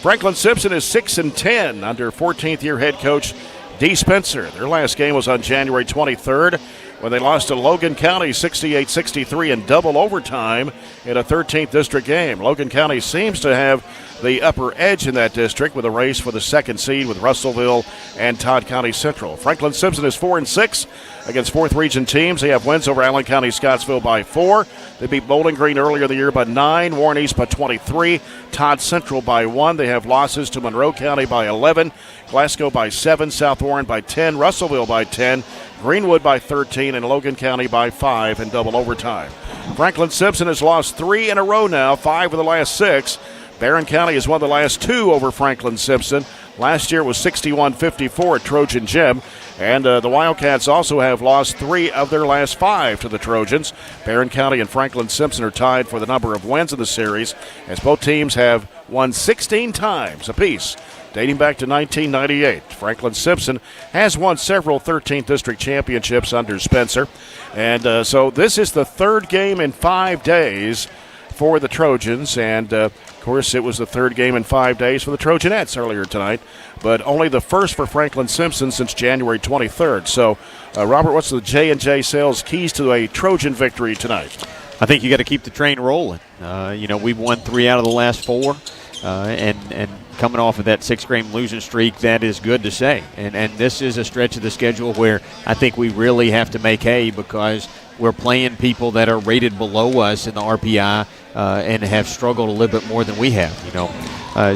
[SPEAKER 1] Franklin-Simpson is 6-10 under 14th-year head coach Dee Spencer. Their last game was on January 23rd when they lost to Logan County 68-63 in double overtime in a 13th district game. Logan County seems to have the upper edge in that district with a race for the second seed with Russellville and Todd County Central. Franklin-Simpson is 4-6 against 4th region teams. They have wins over Allen County Scottsville by 4. They beat Bowling Green earlier in the year by 9, Warren East by 23, Todd Central by 1. They have losses to Monroe County by 11, Glasgow by 7, South Warren by 10, Russellville by 10, Greenwood by 13, and Logan County by 5 in double overtime. Franklin-Simpson has lost 3 in a row now, 5 of the last 6. Barren County has won the last 2 over Franklin-Simpson. Last year was 61-54 at Trojan Gym. And the Wildcats also have lost 3 of their last 5 to the Trojans. Barren County and Franklin-Simpson are tied for the number of wins in the series, as both teams have won 16 times apiece, dating back to 1998. Franklin-Simpson has won several 13th district championships under Spencer. And so this is the 3rd game in 5 days for the Trojans, and of course it was the 3rd game in 5 days for the Trojanettes earlier tonight, but only the first for Franklin-Simpson since January 23rd. So, Robert, what's the J&J Sales keys to a Trojan victory tonight?
[SPEAKER 2] I think you got to keep the train rolling. We've won 3 out of the last 4, and coming off of that 6-game losing streak, that is good to say. And this is a stretch of the schedule where I think we really have to make hay because we're playing people that are rated below us in the RPI and have struggled a little bit more than we have,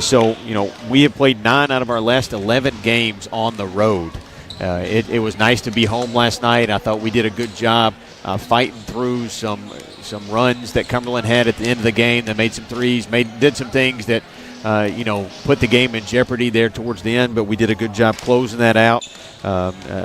[SPEAKER 2] So we have played 9 out of our last 11 games on the road. It was nice to be home last night. I thought we did a good job fighting through some runs that Cumberland had at the end of the game. They made some threes, did some things that put the game in jeopardy there towards the end, but we did a good job closing that out.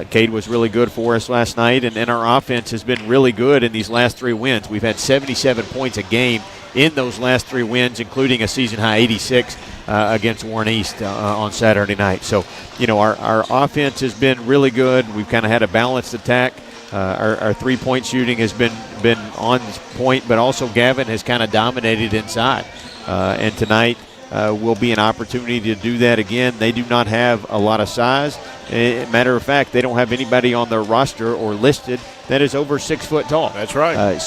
[SPEAKER 2] Cade was really good for us last night, and our offense has been really good in these last 3 wins. We've had 77 points a game in those last 3 wins, including a season-high 86 against Warren East on Saturday night. So, our offense has been really good. We've kind of had a balanced attack. Our three-point shooting has been on point, but also Gavin has kind of dominated inside. And tonight will be an opportunity to do that again. They do not have a lot of size. Matter of fact, they don't have anybody on their roster or listed that is over 6 foot tall.
[SPEAKER 1] That's right.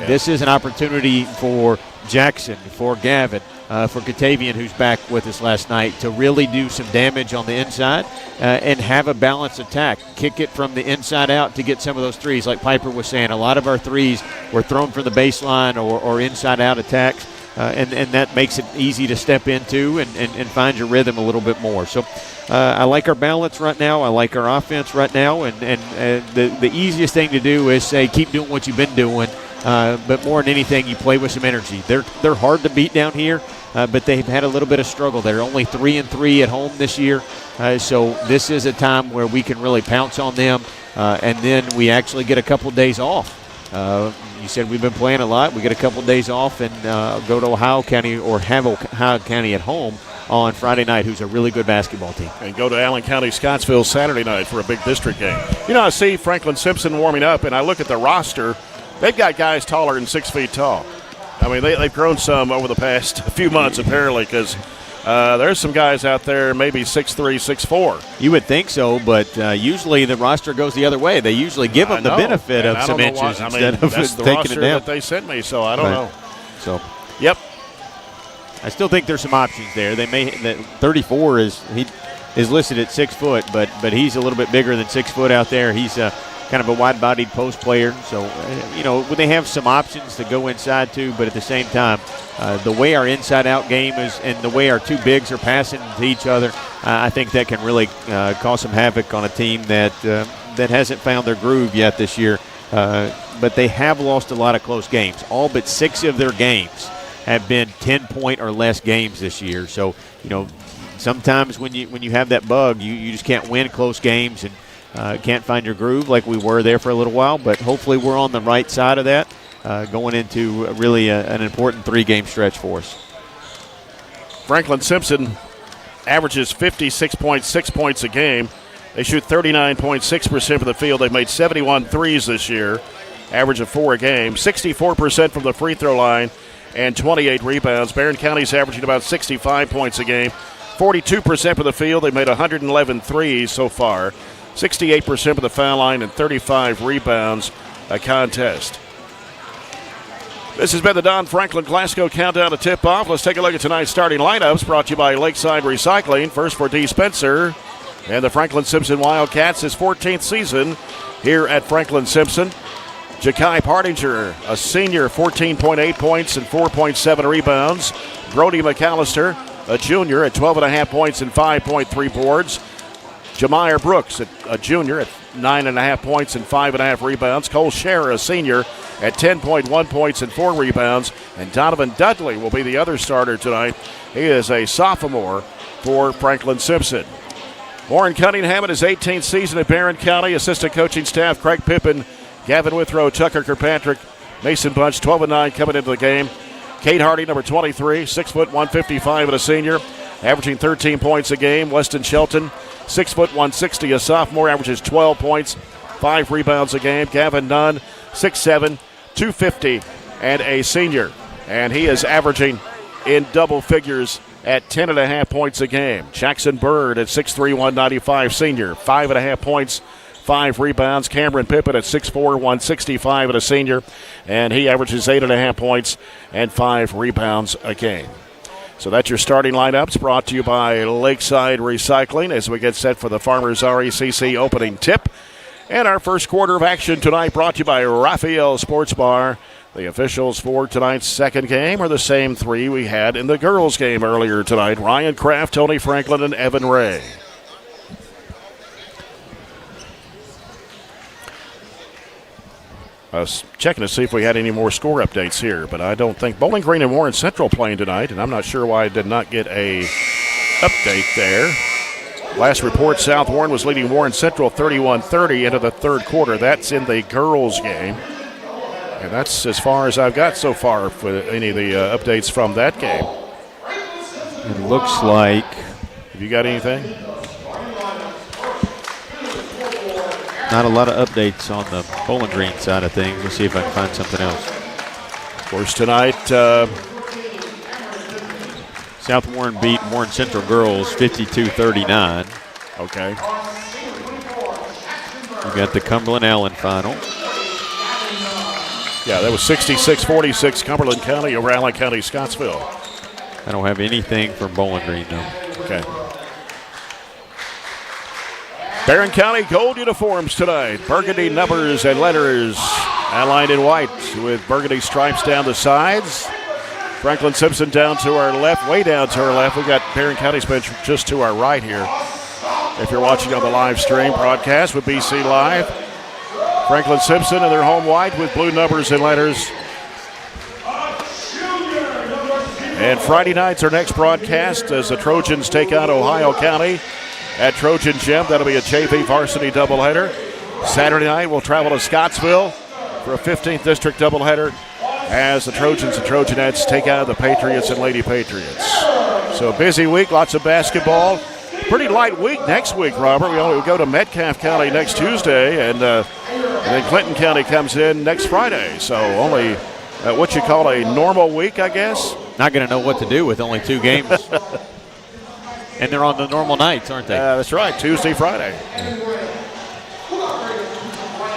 [SPEAKER 2] This is an opportunity for Jackson, for Gavin, for Katavian, who's back with us last night, to really do some damage on the inside and have a balanced attack. Kick it from the inside out to get some of those threes. Like Piper was saying, a lot of our threes were thrown from the baseline or inside out attacks. And that makes it easy to step into and find your rhythm a little bit more. So I like our balance right now. I like our offense right now. And the easiest thing to do is say keep doing what you've been doing. But more than anything, you play with some energy. They're hard to beat down here, but they've had a little bit of struggle. They're only 3-3 at home this year. So this is a time where we can really pounce on them. And then we actually get a couple of days off. You said we've been playing a lot. We get a couple of days off and go to Ohio County or have Ohio County at home on Friday night, who's a really good basketball team.
[SPEAKER 1] And go to Allen County Scottsville Saturday night for a big district game. I see Franklin-Simpson warming up, and I look at the roster. They've got guys taller than 6 feet tall. I mean, they've grown some over the past few months, apparently, because there's some guys out there maybe 6'3", 6'4".
[SPEAKER 2] You would think so, but usually the roster goes the other way. They usually give them the benefit of some inches instead of
[SPEAKER 1] that's the
[SPEAKER 2] taking
[SPEAKER 1] roster
[SPEAKER 2] it down.
[SPEAKER 1] that they sent me, so I don't know.
[SPEAKER 2] So,
[SPEAKER 1] yep.
[SPEAKER 2] I still think there's some options there. They may 34 is listed at 6 foot, but he's a little bit bigger than 6 foot out there. He's kind of a wide-bodied post player. So, they have some options to go inside too, but at the same time, the way our inside-out game is and the way our two bigs are passing to each other, I think that can really cause some havoc on a team that hasn't found their groove yet this year. But they have lost a lot of close games. All but 6 of their games have been 10-point or less games this year. So, sometimes when you have that bug, you just can't win close games and can't find your groove like we were there for a little while. But hopefully we're on the right side of that going into really an important 3-game stretch for us.
[SPEAKER 1] Franklin-Simpson averages 56.6 points a game. They shoot 39.6% from the field. They've made 71 threes this year, average of 4 a game, 64% from the free throw line, and 28 rebounds. Barren County's averaging about 65 points a game, 42% from the field. They've made 111 threes so far, 68% from the foul line, and 35 rebounds a contest. This has been the Don Franklin Glasgow Countdown to Tip-Off. Let's take a look at tonight's starting lineups, brought to you by Lakeside Recycling. First for D. Spencer and the Franklin-Simpson Wildcats, his 14th season here at Franklin-Simpson. Ja'Kai Partinger, a senior, 14.8 points and 4.7 rebounds. Brody McAllister, a junior, at 12.5 points and 5.3 boards. Jamier Brooks, a junior, at 9.5 points and 5.5 rebounds. Cole Scherer, a senior, at 10.1 points and 4 rebounds. And Donovan Dudley will be the other starter tonight. He is a sophomore for Franklin-Simpson. Warren Cunningham in his 18th season at Barren County. Assistant coaching staff, Craig Pippin, Gavin Withrow, Tucker Kirkpatrick, Mason Bunch, 12-9 coming into the game. Kate Hardy, number 23, 6 foot 155 and a senior, averaging 13 points a game. Weston Shelton, 6 foot 160, a sophomore, averages 12 points, 5 rebounds a game. Gavin Nunn, 6'7", 250 and a senior. And he is averaging in double figures at 10.5 points a game. Jackson Bird at 6'3", 195, senior, 5.5 points, 5 rebounds. Cameron Pippin at 6'4", 165 and a senior, and he averages 8.5 points and 5 rebounds a game. So that's your starting lineups, brought to you by Lakeside Recycling as we get set for the Farmers RECC opening tip. And our first quarter of action tonight brought to you by Raphael Sports Bar. The officials for tonight's second game are the same 3 we had in the girls' game earlier tonight. Ryan Kraft, Tony Franklin, and Evan Ray. I was checking to see if we had any more score updates here, but I don't think. Bowling Green and Warren Central playing tonight, and I'm not sure why I did not get a update there. Last report, South Warren was leading Warren Central 31-30 into the third quarter. That's in the girls' game. And that's as far as I've got so far for any of the updates from that game.
[SPEAKER 2] It looks like.
[SPEAKER 1] Have you got anything?
[SPEAKER 2] Not a lot of updates on the Bowling Green side of things. Let's see if I can find something else.
[SPEAKER 1] Of course, tonight,
[SPEAKER 2] South Warren beat Warren Central girls 52-39.
[SPEAKER 1] Okay.
[SPEAKER 2] We got the Cumberland Allen final.
[SPEAKER 1] Yeah, that was 66-46 Cumberland County over Allen County, Scottsville.
[SPEAKER 2] I don't have anything from Bowling Green, though.
[SPEAKER 1] Okay. Barren County gold uniforms tonight. Burgundy numbers and letters outlined in white with burgundy stripes down the sides. Franklin-Simpson down to our left, way down to our left. We've got Barren County's bench just to our right here. If you're watching on the live stream broadcast with BC Live, Franklin-Simpson in their home white with blue numbers and letters. And Friday night's our next broadcast as the Trojans take out Ohio County at Trojan Gym. That'll be a JV varsity doubleheader. Saturday night we'll travel to Scottsville for a 15th district doubleheader as the Trojans and Trojanettes take out the Patriots and Lady Patriots. So a busy week, lots of basketball. Pretty light week next week, Robert. We only go to Metcalfe County next Tuesday, and then Clinton County comes in next Friday. So only what you call a normal week, I guess.
[SPEAKER 2] Not going to know what to do with only 2 games. And they're on the normal nights, aren't they?
[SPEAKER 1] That's right, Tuesday, Friday.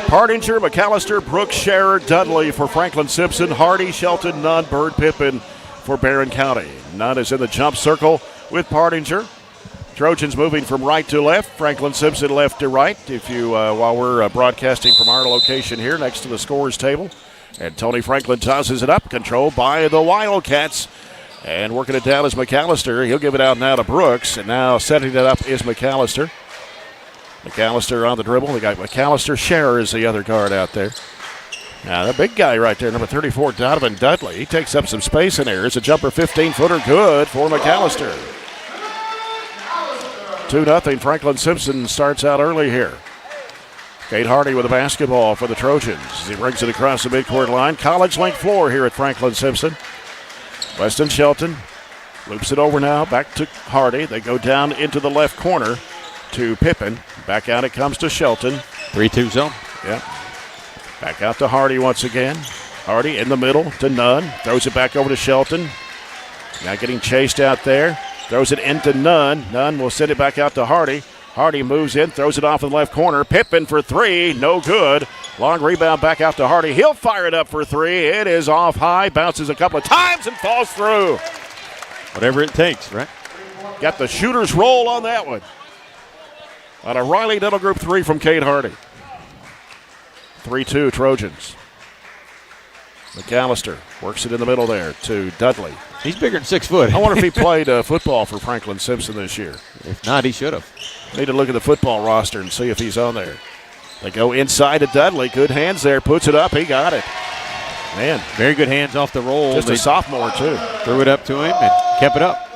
[SPEAKER 1] Partinger, McAllister, Brooks, Scherer, Dudley for Franklin-Simpson, Hardy, Shelton, Nunn, Bird, Pippin for Barren County. Nunn is in the jump circle with Partinger. Trojans moving from right to left. Franklin-Simpson left to right. If you, while we're broadcasting from our location here next to the scores table. And Tony Franklin tosses it up, controlled by the Wildcats. And working it down is McAllister. He'll give it out now to Brooks. And now setting it up is McAllister. McAllister on the dribble. They got McAllister. Scherer is the other guard out there. Now, the big guy right there, number 34, Donovan Dudley. He takes up some space in there. It's a jumper 15-footer good for McAllister. 2-0. Franklin-Simpson starts out early here. Kate Hardy with the basketball for the Trojans. He brings it across the midcourt line. College length floor here at Franklin-Simpson. Weston Shelton loops it over now. Back to Hardy. They go down into the left corner to Pippen. Back out it comes to Shelton.
[SPEAKER 2] 3-2 zone.
[SPEAKER 1] Yeah. Back out to Hardy once again. Hardy in the middle to Nunn. Throws it back over to Shelton. Now getting chased out there. Throws it into Nunn. Nunn will send it back out to Hardy. Hardy moves in, throws it off in the left corner. Pippen for three, no good. Long rebound back out to Hardy. He'll fire it up for three. It is off high, bounces a couple of times and falls through.
[SPEAKER 2] Whatever it takes, right?
[SPEAKER 1] Got the shooter's roll on that one. On a Riley Little Group three from Kate Hardy. 3-2 Trojans. McAllister works it in the middle there to Dudley.
[SPEAKER 2] He's bigger than 6 foot.
[SPEAKER 1] I wonder if he played football for Franklin-Simpson this year.
[SPEAKER 2] If not, he should have.
[SPEAKER 1] Need to look at the football roster and see if he's on there. They go inside to Dudley. Good hands there. Puts it up. He got it. Man.
[SPEAKER 2] Very good hands off the roll.
[SPEAKER 1] Just a sophomore, too.
[SPEAKER 2] Threw it up to him and kept it up.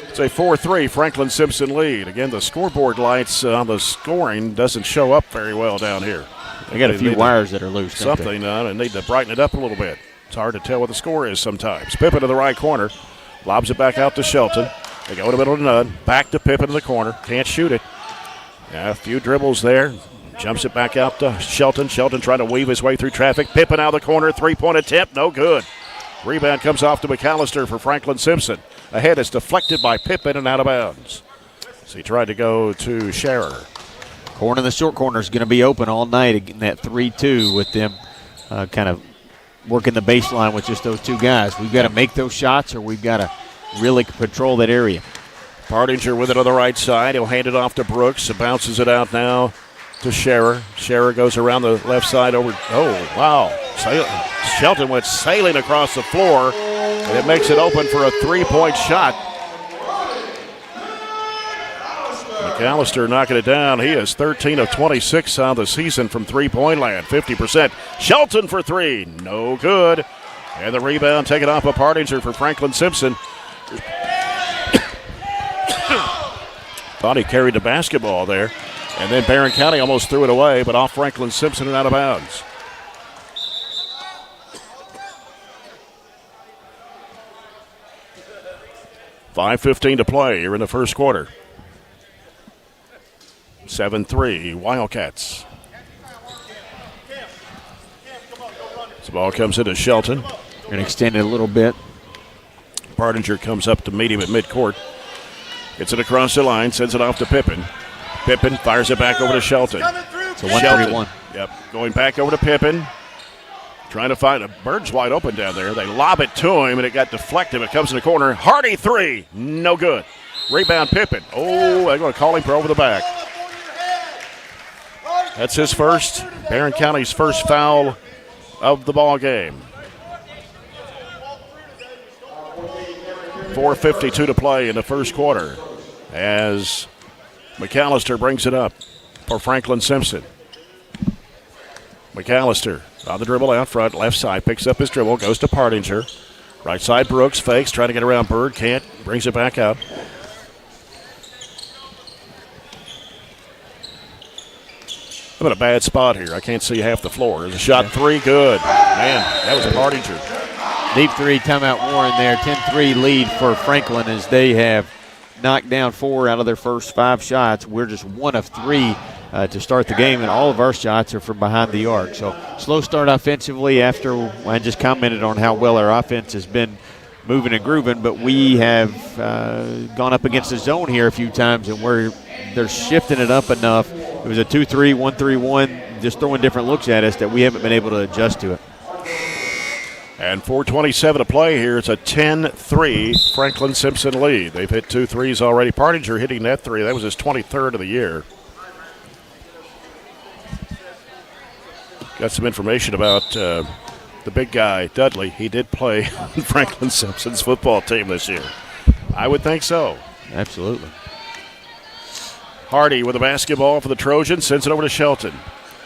[SPEAKER 1] It's a 4-3 Franklin-Simpson lead. Again, the scoreboard lights on the scoring doesn't show up very well down here.
[SPEAKER 2] They got a few wires that are loose.
[SPEAKER 1] Something, and need to brighten it up a little bit. It's hard to tell what the score is sometimes. Pippen to the right corner. Lobs it back out to Shelton. They go to the middle to Nunn. Back to Pippen in the corner. Can't shoot it. Yeah, a few dribbles there. Jumps it back out to Shelton. Shelton trying to weave his way through traffic. Pippen out of the corner. Three-point attempt. No good. Rebound comes off to McAllister for Franklin-Simpson. Ahead is deflected by Pippen and out of bounds. So he tried to go to Scherer.
[SPEAKER 2] Corner in the short corner is going to be open all night in that 3-2 with them kind of working the baseline with just those two guys. We've got to make those shots or we've got to really control that area.
[SPEAKER 1] Partinger with it on the right side. He'll hand it off to Brooks. It bounces it out now to Scherer. Scherer goes around the left side over. Oh, wow. Shelton went sailing across the floor, and it makes it open for a three-point shot. McAllister knocking it down. He is 13 of 26 on the season from three-point land, 50%. Shelton for three, no good. And the rebound taken off of Partinger for Franklin-Simpson. Thought he carried the basketball there. And then Barren County almost threw it away, but off Franklin-Simpson and out of bounds. $5:15 to play here in the first quarter. 7-3 Wildcats. This ball comes into Shelton.
[SPEAKER 2] Going to extend it a little bit.
[SPEAKER 1] Partinger comes up to meet him at midcourt. Gets it across the line, sends it off to Pippen. Pippen fires it back over to Shelton.
[SPEAKER 2] It's a 131.
[SPEAKER 1] Yep, going back over to Pippen. Trying to find a bird's wide open down there. They lob it to him, and it got deflected. It comes in the corner. Hardy three, no good. Rebound Pippen. Oh, they're going to call him for over the back. That's his first, Barren County's first foul of the ball game. 4:52 to play in the first quarter as McAllister brings it up for Franklin-Simpson. McAllister on the dribble out front, left side, picks up his dribble, goes to Partinger. Right side, Brooks fakes, trying to get around Bird, can't, brings it back out. I'm in a bad spot here. I can't see half the floor. There's a shot three, good. Man, that was a Partinger.
[SPEAKER 2] Deep three, timeout Warren there. 10-3 lead for Franklin as they have knocked down 4 out of their first 5 shots. We're just 1 of 3 to start the game, and all of our shots are from behind the arc. So slow start offensively after I just commented on how well our offense has been moving and grooving, but we have gone up against the zone here a few times, and they're shifting it up enough. It was a 2-3, 1-3-1, just throwing different looks at us that we haven't been able to adjust to it.
[SPEAKER 1] And 4:27 to play here. It's a 10-3 Franklin-Simpson lead. They've hit 2 threes already. Partinger hitting that 3. That was his 23rd of the year. Got some information about the big guy, Dudley. He did play on Franklin-Simpson's football team this year. I would think so.
[SPEAKER 2] Absolutely.
[SPEAKER 1] Hardy with the basketball for the Trojans. Sends it over to Shelton.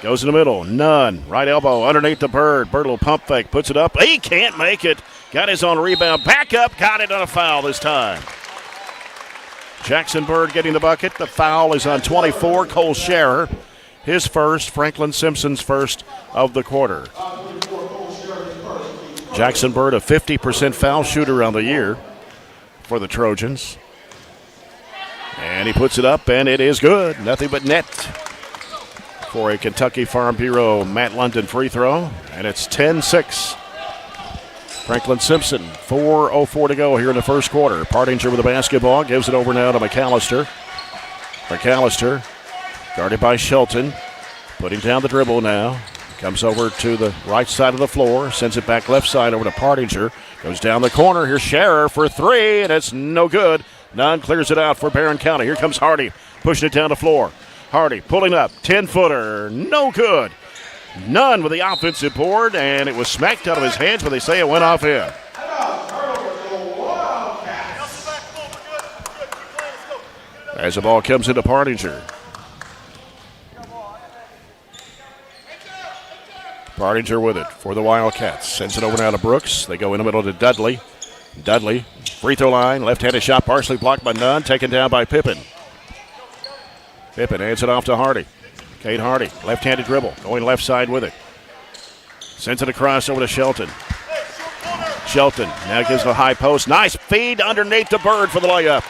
[SPEAKER 1] Goes in the middle. Nunn. Right elbow underneath the Bird. Bird will pump fake. Puts it up. He can't make it. Got his own rebound. Back up. Got it on a foul this time. Jackson Bird getting the bucket. The foul is on 24. Cole Scherer. His first. Franklin-Simpson's first of the quarter. Jackson Bird, a 50% foul shooter on the year for the Trojans. And he puts it up, and it is good. Nothing but net for a Kentucky Farm Bureau Matt London free throw. And it's 10-6. Franklin-Simpson, 4:04 to go here in the first quarter. Partinger with the basketball, gives it over now to McAllister. McAllister, guarded by Shelton, putting down the dribble now. Comes over to the right side of the floor, sends it back left side over to Partinger. Goes down the corner. Here's Scherer for 3, and it's no good. Nunn clears it out for Barren County. Here comes Hardy, pushing it down the floor. Hardy pulling up, 10-footer, no good. Nunn with the offensive board, and it was smacked out of his hands, but they say it went off him. As the ball comes into Partinger. Partinger with it for the Wildcats. Sends it over now to Brooks. They go in the middle to Dudley. Dudley, free throw line, left-handed shot partially blocked by Nunn, taken down by Pippin. Pippin hands it off to Hardy. Cade Hardy, left-handed dribble, going left side with it. Sends it across over to Shelton. Shelton now gives the high post. Nice feed underneath the Bird for the layup.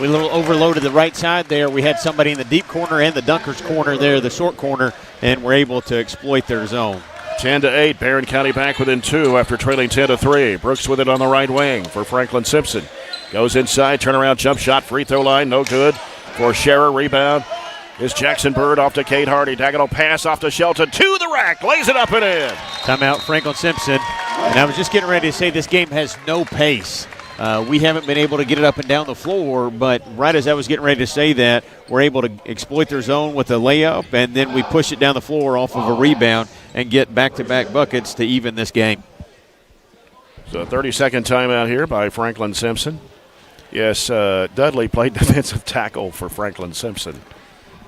[SPEAKER 2] We a little overloaded the right side there. We had somebody in the deep corner and the dunker's corner there, the short corner, and we're able to exploit their zone.
[SPEAKER 1] 10-8, Barren County back within 2 after trailing 10-3. Brooks with it on the right wing for Franklin-Simpson. Goes inside, turnaround jump shot, free throw line, no good for Scherer. Rebound is Jackson Bird off to Cade Hardy. Diagonal pass off to Shelton, to the rack, lays it up and in.
[SPEAKER 2] Timeout, Franklin-Simpson. And I was just getting ready to say this game has no pace. We haven't been able to get it up and down the floor, but right as I was getting ready to say that, we're able to exploit their zone with a layup, and then we push it down the floor off of a rebound and get back-to-back buckets to even this game.
[SPEAKER 1] So 30-second timeout here by Franklin-Simpson. Yes, Dudley played defensive tackle for Franklin-Simpson.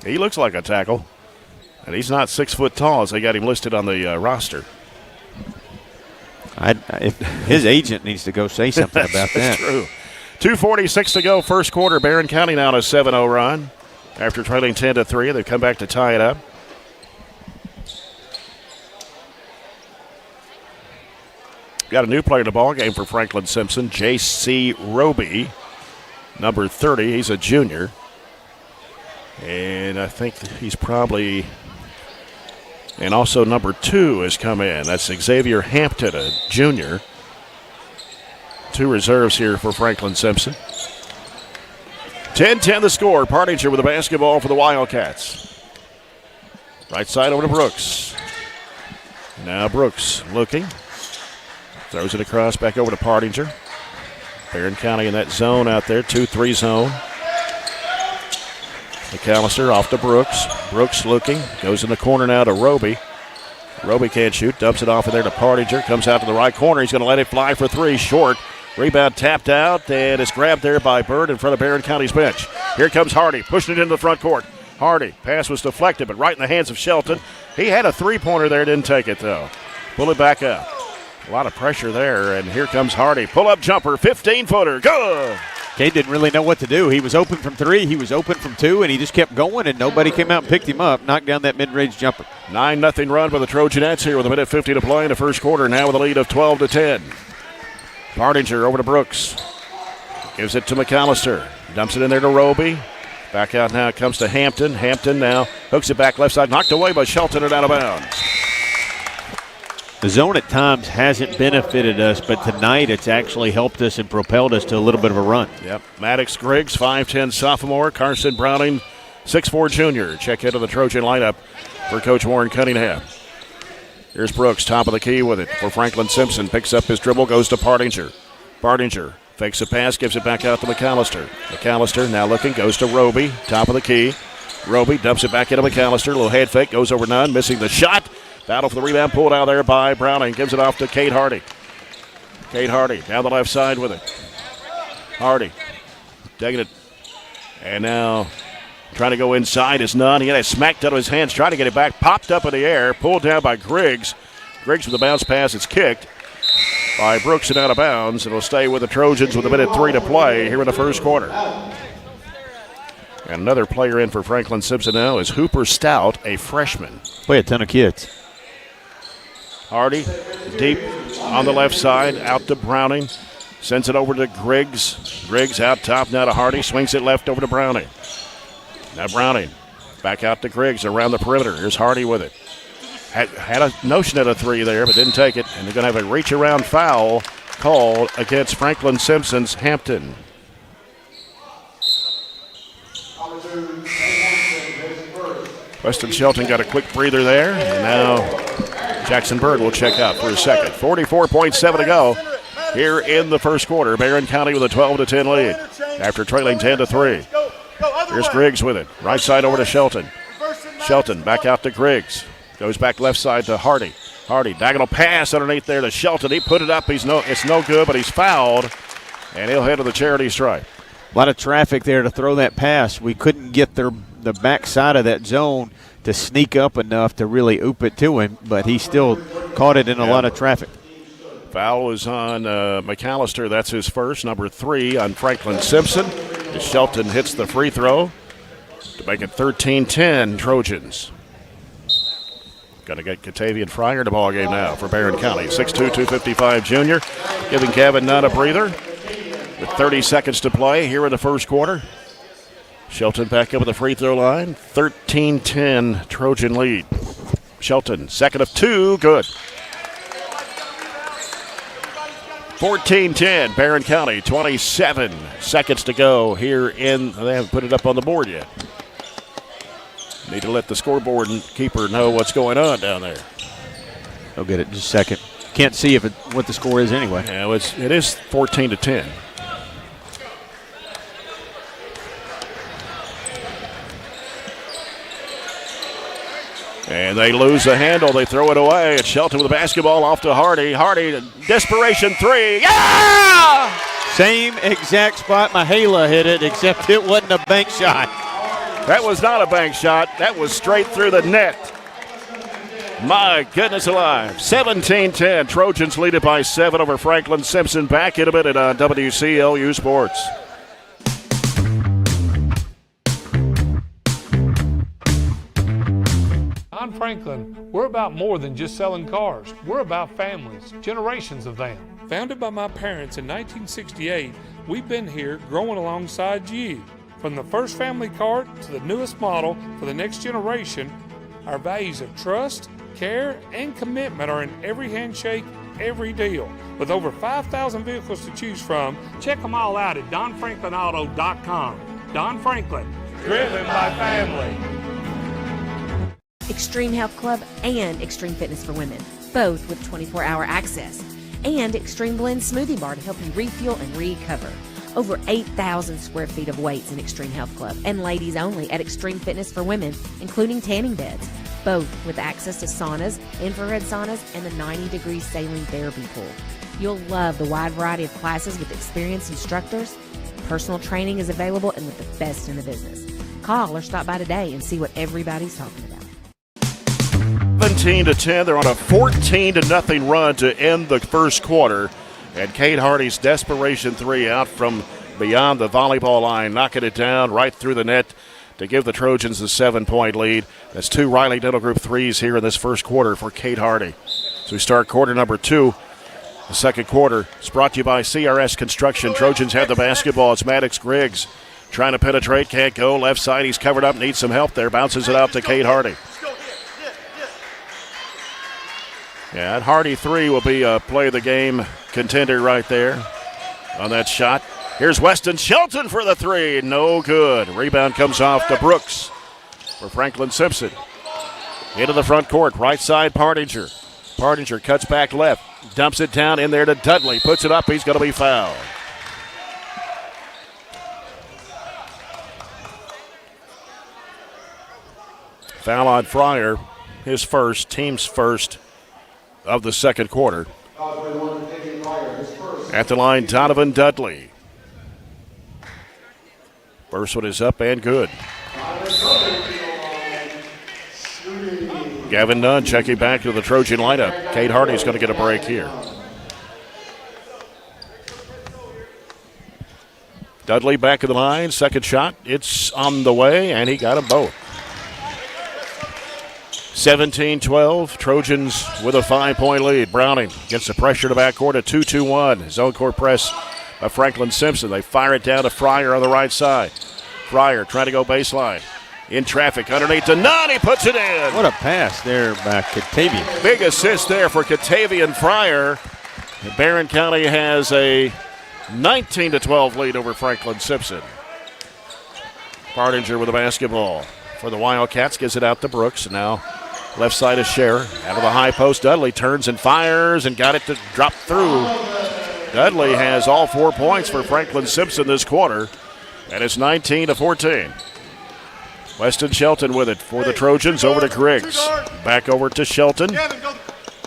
[SPEAKER 1] He looks like a tackle, and he's not 6 foot tall as they got him listed on the roster.
[SPEAKER 2] If his agent needs to go say something about that.
[SPEAKER 1] That's true. 2:46 to go, first quarter. Barren County now on a 7-0 run. After trailing 10-3, they've come back to tie it up. Got a new player in the ball game for Franklin-Simpson, J.C. Roby, number 30. He's a junior. And I think he's probably... And also number 2 has come in. That's Xavier Hampton, a junior. 2 reserves here for Franklin-Simpson. 10-10 the score. Partinger with the basketball for the Wildcats. Right side over to Brooks. Now Brooks looking. Throws it across back over to Partinger. Barren County in that zone out there, 2-3 zone. McAllister off to Brooks. Brooks looking. Goes in the corner now to Roby. Roby can't shoot. Dumps it off in there to Partinger. Comes out to the right corner. He's going to let it fly for 3. Short. Rebound tapped out, and it's grabbed there by Bird in front of Barren County's bench. Here comes Hardy, pushing it into the front court. Hardy, pass was deflected, but right in the hands of Shelton. He had a three-pointer there, didn't take it, though. Pull it back up. A lot of pressure there, and here comes Hardy. Pull-up jumper, 15-footer, good!
[SPEAKER 2] Cade didn't really know what to do. He was open from 3, he was open from 2, and he just kept going, and nobody came out and picked him up, knocked down that mid-range jumper.
[SPEAKER 1] 9-0 run by the Trojanettes here with a minute 50 to play in the first quarter, now with a lead of 12-10. Partinger over to Brooks. Gives it to McAllister. Dumps it in there to Roby. Back out now. It comes to Hampton. Hampton now hooks it back left side. Knocked away by Shelton and out of bounds.
[SPEAKER 2] The zone at times hasn't benefited us, but tonight it's actually helped us and propelled us to a little bit of a run.
[SPEAKER 1] Yep. Maddox Griggs, 5'10 sophomore. Carson Browning, 6'4 junior. Check into the Trojan lineup for Coach Warren Cunningham. Here's Brooks, top of the key with it for Franklin-Simpson. Picks up his dribble, goes to Bardinger. Bardinger fakes a pass, gives it back out to McAllister. McAllister now looking, goes to Roby, top of the key. Roby dumps it back into McAllister. Little head fake, goes over none, missing the shot. Battle for the rebound, pulled out there by Browning. Gives it off to Kate Hardy. Kate Hardy down the left side with it. Hardy taking it. And now trying to go inside is none. He had it smacked out of his hands, trying to get it back. Popped up in the air, pulled down by Griggs. Griggs with a bounce pass. It's kicked by Brooks and out of bounds. It'll stay with the Trojans with 1:03 to play here in the first quarter. And another player in for Franklin-Simpson now is Hooper Stout, a freshman.
[SPEAKER 2] Play a ton of kids.
[SPEAKER 1] Hardy deep on the left side, out to Browning. Sends it over to Griggs. Griggs out top now to Hardy. Swings it left over to Browning. Now Browning back out to Griggs around the perimeter. Here's Hardy with it. Had a notion at a three there, but didn't take it. And they're going to have a reach-around foul called against Franklin-Simpson's Hampton. Weston Shelton got a quick breather there. And now Jackson Bird will check out for a second. 44.7 to go here in the first quarter. Barren County with a 12-10 lead after trailing 10-3. Here's Griggs with it. Right side over to Shelton. Shelton back out to Griggs. Goes back left side to Hardy. Hardy, diagonal pass underneath there to Shelton. He put it up. It's no good, but he's fouled, and he'll head to the charity stripe.
[SPEAKER 2] A lot of traffic there to throw that pass. We couldn't get the back side of that zone to sneak up enough to really oop it to him, but he still caught it in a lot of traffic.
[SPEAKER 1] Foul is on McAllister. That's his first, number 3 on Franklin-Simpson. As Shelton hits the free throw to make it 13-10 Trojans. Going to get Katavian Fryer in the ball game now for Barren County. 6'2", 255 junior, giving Gavin Nunn a breather with 30 seconds to play here in the first quarter. Shelton back up at the free throw line. 13-10 Trojan lead. Shelton, second of 2, good. 14-10 Barren County, 27 seconds to go here in, they haven't put it up on the board yet. Need to let the scoreboard keeper know what's going on down there.
[SPEAKER 2] I'll get it in just a second. Can't see what the score is anyway.
[SPEAKER 1] Yeah, it is 14-10. And they lose the handle. They throw it away. It's Shelton with the basketball off to Hardy. Hardy, desperation three. Yeah!
[SPEAKER 2] Same exact spot Mahela hit it, except it wasn't a bank shot.
[SPEAKER 1] That was not a bank shot. That was straight through the net. My goodness alive. 17-10. Trojans lead it by 7 over Franklin-Simpson. Back in a minute on WCLU Sports.
[SPEAKER 3] Don Franklin, we're about more than just selling cars. We're about families, generations of them. Founded by my parents in 1968, we've been here growing alongside you. From the first family car to the newest model for the next generation, our values of trust, care, and commitment are in every handshake, every deal. With over 5,000 vehicles to choose from, check them all out at DonFranklinAuto.com. Don Franklin, driven by family.
[SPEAKER 4] Extreme Health Club and Extreme Fitness for Women, both with 24-hour access. And Extreme Blend Smoothie Bar to help you refuel and recover. Over 8,000 square feet of weights in Extreme Health Club and ladies only at Extreme Fitness for Women, including tanning beds, both with access to saunas, infrared saunas, and the 90-degree saline therapy pool. You'll love the wide variety of classes with experienced instructors. Personal training is available and with the best in the business. Call or stop by today and see what everybody's talking about.
[SPEAKER 1] 17-10. They're on a 14-0 run to end the first quarter. And Kate Hardy's desperation three out from beyond the volleyball line, knocking it down right through the net to give the Trojans the 7-point lead. That's 2 Riley Dental Group threes here in this first quarter for Kate Hardy. So we start quarter number 2. The second quarter is brought to you by CRS Construction. Trojans have the basketball. It's Maddox Griggs trying to penetrate, can't go. Left side, he's covered up, needs some help there. Bounces it out to Kate Hardy. Yeah, that Hardy three will be a play of the game contender right there on that shot. Here's Weston Shelton for the three. No good. Rebound comes off to Brooks for Franklin-Simpson. Into the front court. Right side, Partinger. Partinger cuts back left, dumps it down in there to Dudley, puts it up, he's going to be fouled. Foul on Fryer, his first, team's first of the second quarter. At the line, Donovan Dudley. First one is up and good. Gavin Nunn checking back to the Trojan lineup. Kate Hardy's going to get a break here. Dudley back of the line, second shot. It's on the way, and he got them both. 17-12, Trojans with a 5-point lead. Browning gets the pressure to backcourt at 2-2-1. Zone court press by Franklin-Simpson. They fire it down to Fryer on the right side. Fryer trying to go baseline. In traffic, underneath to Nunn, he puts it in.
[SPEAKER 2] What a pass there by Katavian.
[SPEAKER 1] Big assist there for Katavian Fryer. Barren County has a 19-12 lead over Franklin-Simpson. Partinger with the basketball for the Wildcats, gives it out to Brooks. And now left side is Scherer. Out of the high post, Dudley turns and fires and got it to drop through. Dudley has all 4 points for Franklin-Simpson this quarter, and it's 19-14. Weston Shelton with it for the Trojans, over to Griggs. Back over to Shelton.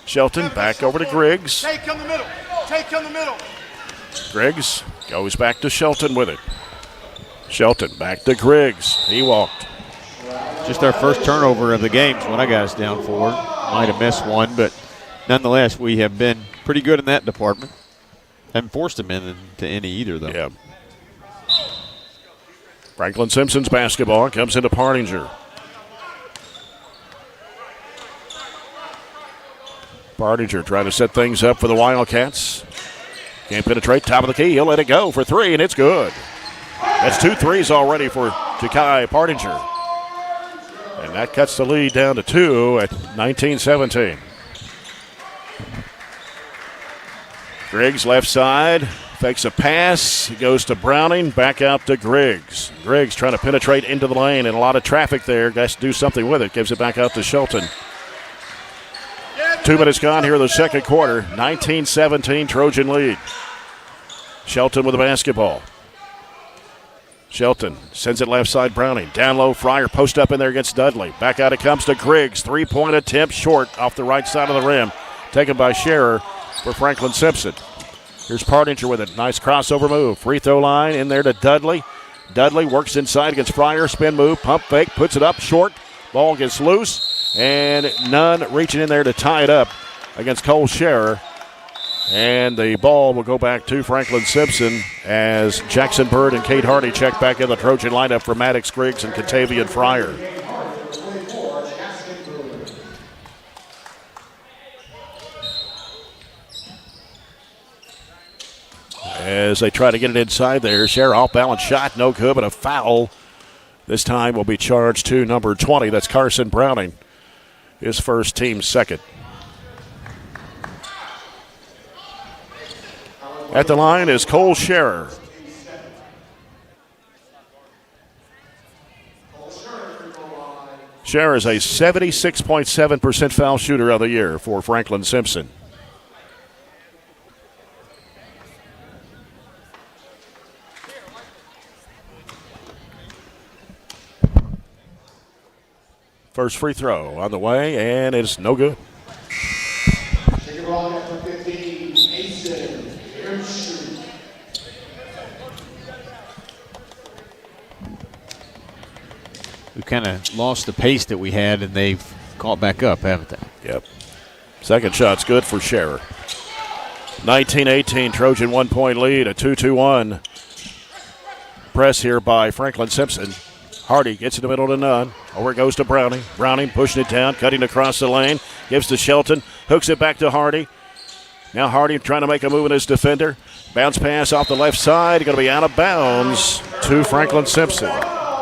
[SPEAKER 1] Shelton back over to Griggs.
[SPEAKER 20] Take him the middle. Take him the middle.
[SPEAKER 1] Griggs goes back to Shelton with it. Shelton back to Griggs. He walked.
[SPEAKER 2] Just our first turnover of the game is what I got us down for. Might have missed one, but nonetheless, we have been pretty good in that department. Haven't forced them into any either, though.
[SPEAKER 1] Yeah. Franklin-Simpson's basketball comes into Partinger. Partinger trying to set things up for the Wildcats. Can't penetrate, top of the key. He'll let it go for three, and it's good. That's 2 threes already for Ja'Kai Partinger. And that cuts the lead down to 2 at 19-17. Griggs left side. Fakes a pass. He goes to Browning. Back out to Griggs. Griggs trying to penetrate into the lane, and a lot of traffic there. Has to do something with it. Gives it back out to Shelton. 2 minutes gone here in the second quarter. 19-17 Trojan lead. Shelton with the basketball. Shelton sends it left side, Browning. Down low, Fryer post up in there against Dudley. Back out it comes to Griggs. 3-point attempt short off the right side of the rim. Taken by Scherer for Franklin-Simpson. Here's Partinger with it. Nice crossover move. Free throw line in there to Dudley. Dudley works inside against Fryer. Spin move, pump fake, puts it up short. Ball gets loose, and Nunn reaching in there to tie it up against Cole Scherer. And the ball will go back to Franklin-Simpson as Jackson Bird and Kate Hardy check back in the Trojan lineup for Maddox Griggs and Katavian Fryer. As they try to get it inside there, Scherer off-balance shot, no good, but a foul. This time will be charged to number 20. That's Carson Browning, his first, team second. At the line is Cole Scherer. Scherer is a 76.7% foul shooter of the year for Franklin-Simpson. First free throw on the way, and it's no good.
[SPEAKER 2] We've kind of lost the pace that we had, and they've caught back up, haven't they?
[SPEAKER 1] Yep. Second shot's good for Scherer. 19-18, Trojan 1-point lead, a 2-2-1 press here by Franklin-Simpson. Hardy gets in the middle to Nunn. Over it goes to Browning. Browning pushing it down, cutting across the lane. Gives to Shelton. Hooks it back to Hardy. Now Hardy trying to make a move in his defender. Bounce pass off the left side. Going to be out of bounds to Franklin-Simpson.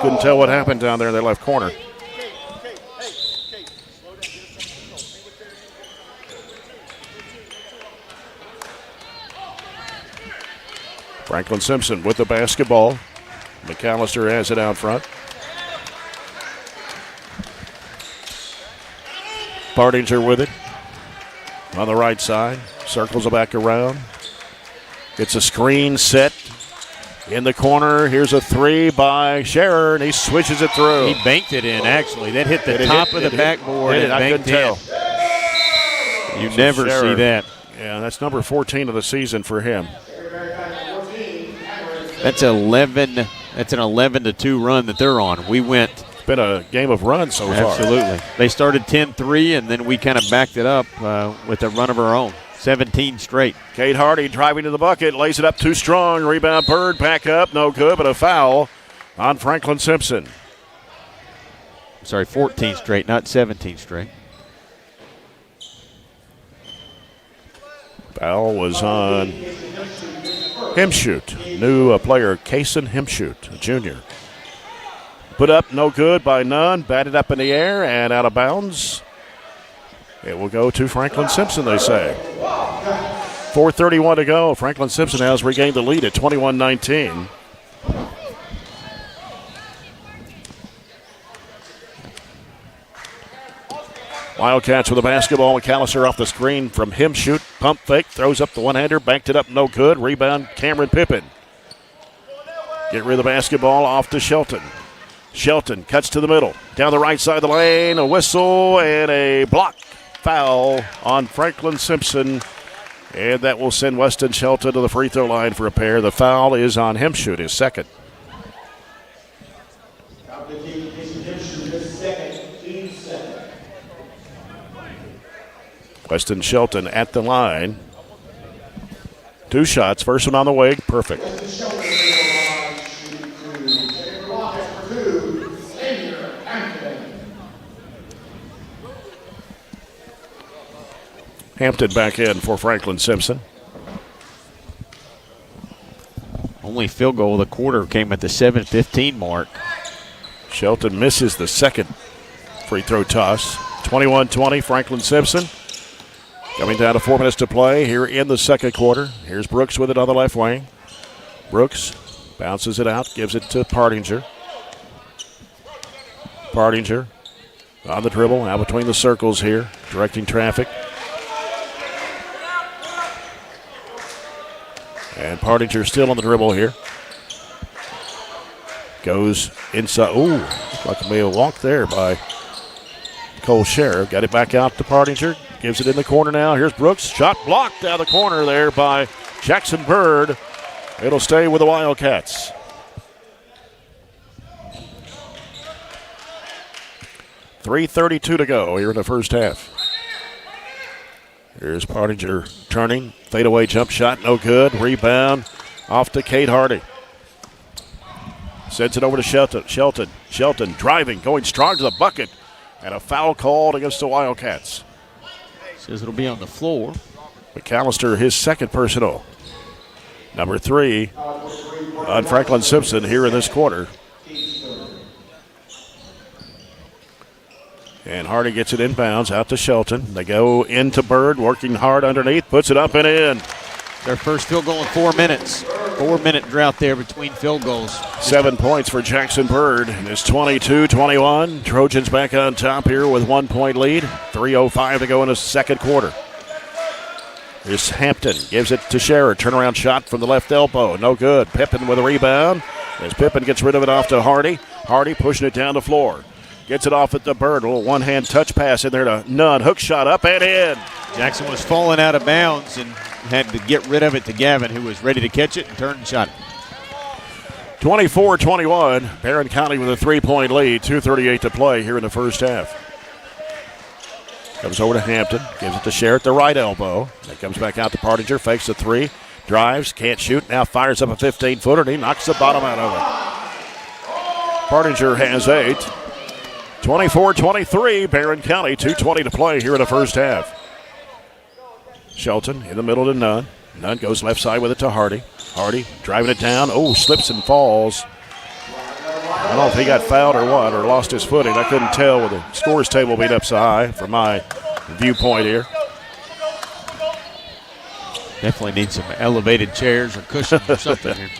[SPEAKER 1] Couldn't tell what happened down there in their left corner. Franklin-Simpson with the basketball. McAllister has it out front. Partinger with it. on the right side. Circles it back around. Gets a screen set in the corner. Here's a three by Scherer, and he switches it through.
[SPEAKER 2] He banked it in, actually. That hit the top of the backboard and
[SPEAKER 1] I couldn't tell.
[SPEAKER 2] You never see that.
[SPEAKER 1] Yeah, that's number 14 of the season for him.
[SPEAKER 2] That's 11. That's an 11-2 run that they're on. We went.
[SPEAKER 1] It's been a game of runs so far.
[SPEAKER 2] Absolutely. They started 10-3, and then we kind of backed it up with a run of our own. 17 straight.
[SPEAKER 1] Kate Hardy driving to the bucket, lays it up too strong. Rebound Bird, back up, no good, but a foul on Franklin-Simpson.
[SPEAKER 2] Sorry, 14 straight, not 17 straight.
[SPEAKER 1] Foul was on Hemshoot, new player Kason Hemshoot, a junior. Put up, no good by none, batted up in the air and out of bounds. It will go to Franklin-Simpson, they say. 4:31 to go. Franklin-Simpson has regained the lead at 21-19. Wildcats with the basketball. McAllister off the screen from Hemshoot. Pump fake, throws up the one-hander, backed it up, no good. Rebound, Cameron Pippin. Get rid of the basketball, off to Shelton. Shelton cuts to the middle. Down the right side of the lane, a whistle and a block. Foul on Franklin-Simpson, and that will send Weston Shelton to the free throw line for a pair. The foul is on Hemshoot, his second. Weston Shelton at the line. 2 shots, first one on the way, perfect. Hampton back in for Franklin-Simpson.
[SPEAKER 2] Only field goal of the quarter came at the 7:15 mark.
[SPEAKER 1] Shelton misses the second free throw toss. 21-20, Franklin-Simpson. Coming down to 4 minutes to play here in the second quarter. Here's Brooks with it on the left wing. Brooks bounces it out, gives it to Partinger. Partinger on the dribble, out between the circles here, directing traffic. And Partinger still on the dribble here. Goes inside. Ooh, looked like maybe a walk there by Cole Scherer. Got it back out to Partinger. Gives it in the corner now. Here's Brooks. Shot blocked out of the corner there by Jackson Bird. It'll stay with the Wildcats. .332 to go here in the first half. Here's Partinger turning. Fadeaway jump shot, no good. Rebound off to Kate Hardy. Sends it over to Shelton. Shelton driving, going strong to the bucket. And a foul called against the Wildcats.
[SPEAKER 2] Says it'll be on the floor.
[SPEAKER 1] McAllister, his second personal. Number 3 on Franklin-Simpson here in this quarter. And Hardy gets it inbounds out to Shelton. They go into Bird, working hard underneath, puts it up and in.
[SPEAKER 2] Their first field goal in 4 minutes. 4-minute drought there between field goals.
[SPEAKER 1] 7 points for Jackson Bird. And it's 22-21. Trojans back on top here with 1 point lead. 3:05 to go in the second quarter. Here's Hampton, gives it to Scherer. Turnaround shot from the left elbow, no good. Pippin with a rebound. As Pippin gets rid of it off to Hardy. Hardy pushing it down the floor. Gets it off at the Bird. A little one-hand touch pass in there to Nunn. Hook shot up and in.
[SPEAKER 2] Jackson was falling out of bounds and had to get rid of it to Gavin, who was ready to catch it and turn and shot it.
[SPEAKER 1] 24-21. Barren County with a 3-point lead. 2:38 to play here in the first half. Comes over to Hampton. Gives it to Scherer at the right elbow. Then comes back out to Partinger. Fakes the 3. Drives. Can't shoot. Now fires up a 15-footer and he knocks the bottom out of it. Partinger has 8. 24-23, Barren County, 2:20 to play here in the first half. Shelton in the middle to Nunn. Nunn goes left side with it to Hardy. Hardy driving it down. Oh, slips and falls. I don't know if he got fouled or what, or lost his footing. I couldn't tell with the scores table being up so high from my viewpoint here.
[SPEAKER 2] Definitely need some elevated chairs or cushions or something here.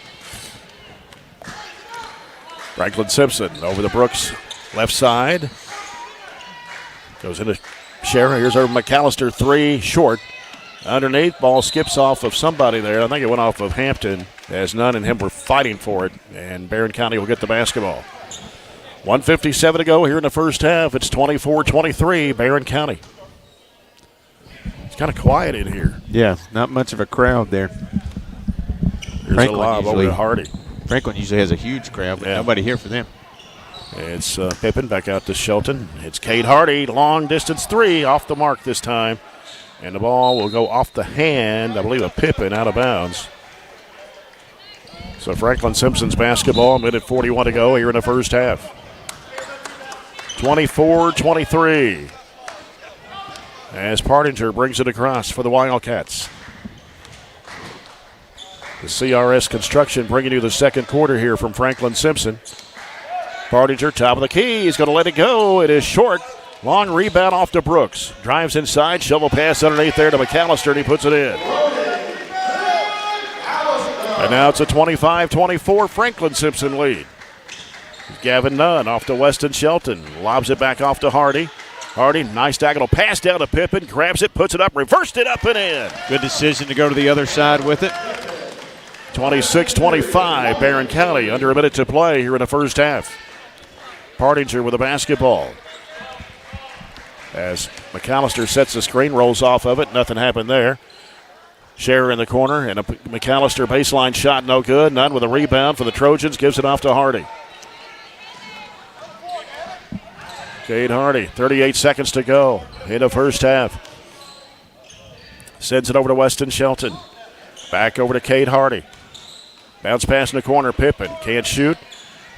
[SPEAKER 1] Franklin-Simpson over the Brooks left side. Goes into Shara, here's our McAllister three, short. Underneath, ball skips off of somebody there. I think it went off of Hampton, as Nunn and him were fighting for it, and Barren County will get the basketball. 1:57 to go here in the first half. It's 24-23, Barren County. It's kind of quiet in here.
[SPEAKER 2] Yeah, not much of a crowd there.
[SPEAKER 1] Here's a lob over to Hardy.
[SPEAKER 2] Franklin usually has a huge crowd, but nobody here for them.
[SPEAKER 1] It's Pippin back out to Shelton. It's Cade Hardy, long distance three, off the mark this time. And the ball will go off the hand, I believe, of Pippin, out of bounds. So Franklin-Simpson's basketball, minute 41 to go here in the first half. 24-23. As Partinger brings it across for the Wildcats. The CRS Construction bringing you the second quarter here from Franklin-Simpson. Partinger, top of the key. He's going to let it go. It is short. Long rebound off to Brooks. Drives inside. Shovel pass underneath there to McAllister, and he puts it in. And now it's a 25-24 Franklin-Simpson lead. Gavin Nunn off to Weston Shelton. Lobs it back off to Hardy. Hardy, nice diagonal pass down to Pippin. Grabs it, puts it up, reversed it up and in.
[SPEAKER 2] Good decision to go to the other side with it.
[SPEAKER 1] 26-25, Barren County, under a minute to play here in the first half. Partinger with the basketball. As McAllister sets the screen, rolls off of it, nothing happened there. Scherer in the corner, and a McAllister baseline shot, no good. Nunn with a rebound for the Trojans, gives it off to Hardy. Cade Hardy, 38 seconds to go in the first half. Sends it over to Weston Shelton. Back over to Cade Hardy. Bounce pass in the corner, Pippin can't shoot.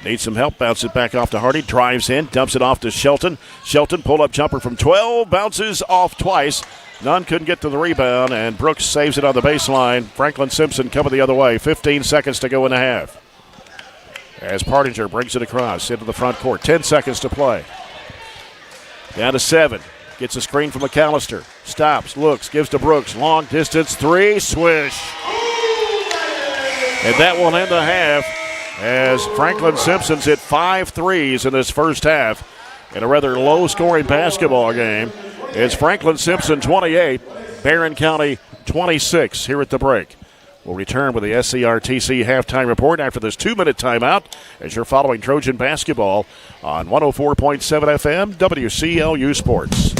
[SPEAKER 1] Needs some help, bounce it back off to Hardy. Drives in, dumps it off to Shelton. Shelton, pull-up jumper from 12, bounces off twice. Nunn couldn't get to the rebound, and Brooks saves it on the baseline. Franklin-Simpson coming the other way. 15 seconds to go in the half. As Partinger brings it across into the front court. 10 seconds to play. Down to 7. Gets a screen from McAllister. Stops, looks, gives to Brooks. Long distance three, swish. And that will end the half as Franklin-Simpson's hit 5 threes in this first half in a rather low-scoring basketball game. It's Franklin-Simpson 28, Barren County 26 here at the break. We'll return with the SCRTC halftime report after this 2-minute timeout as you're following Trojan basketball on 104.7 FM WCLU Sports.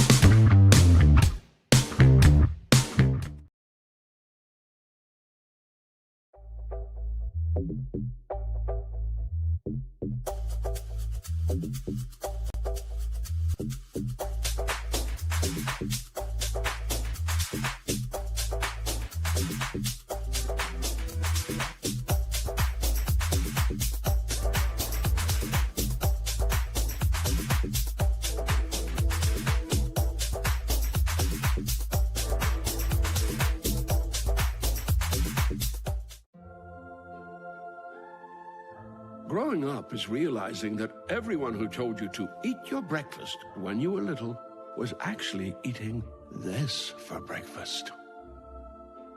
[SPEAKER 5] Growing up is realizing that everyone who told you to eat your breakfast when you were little was actually eating this for breakfast.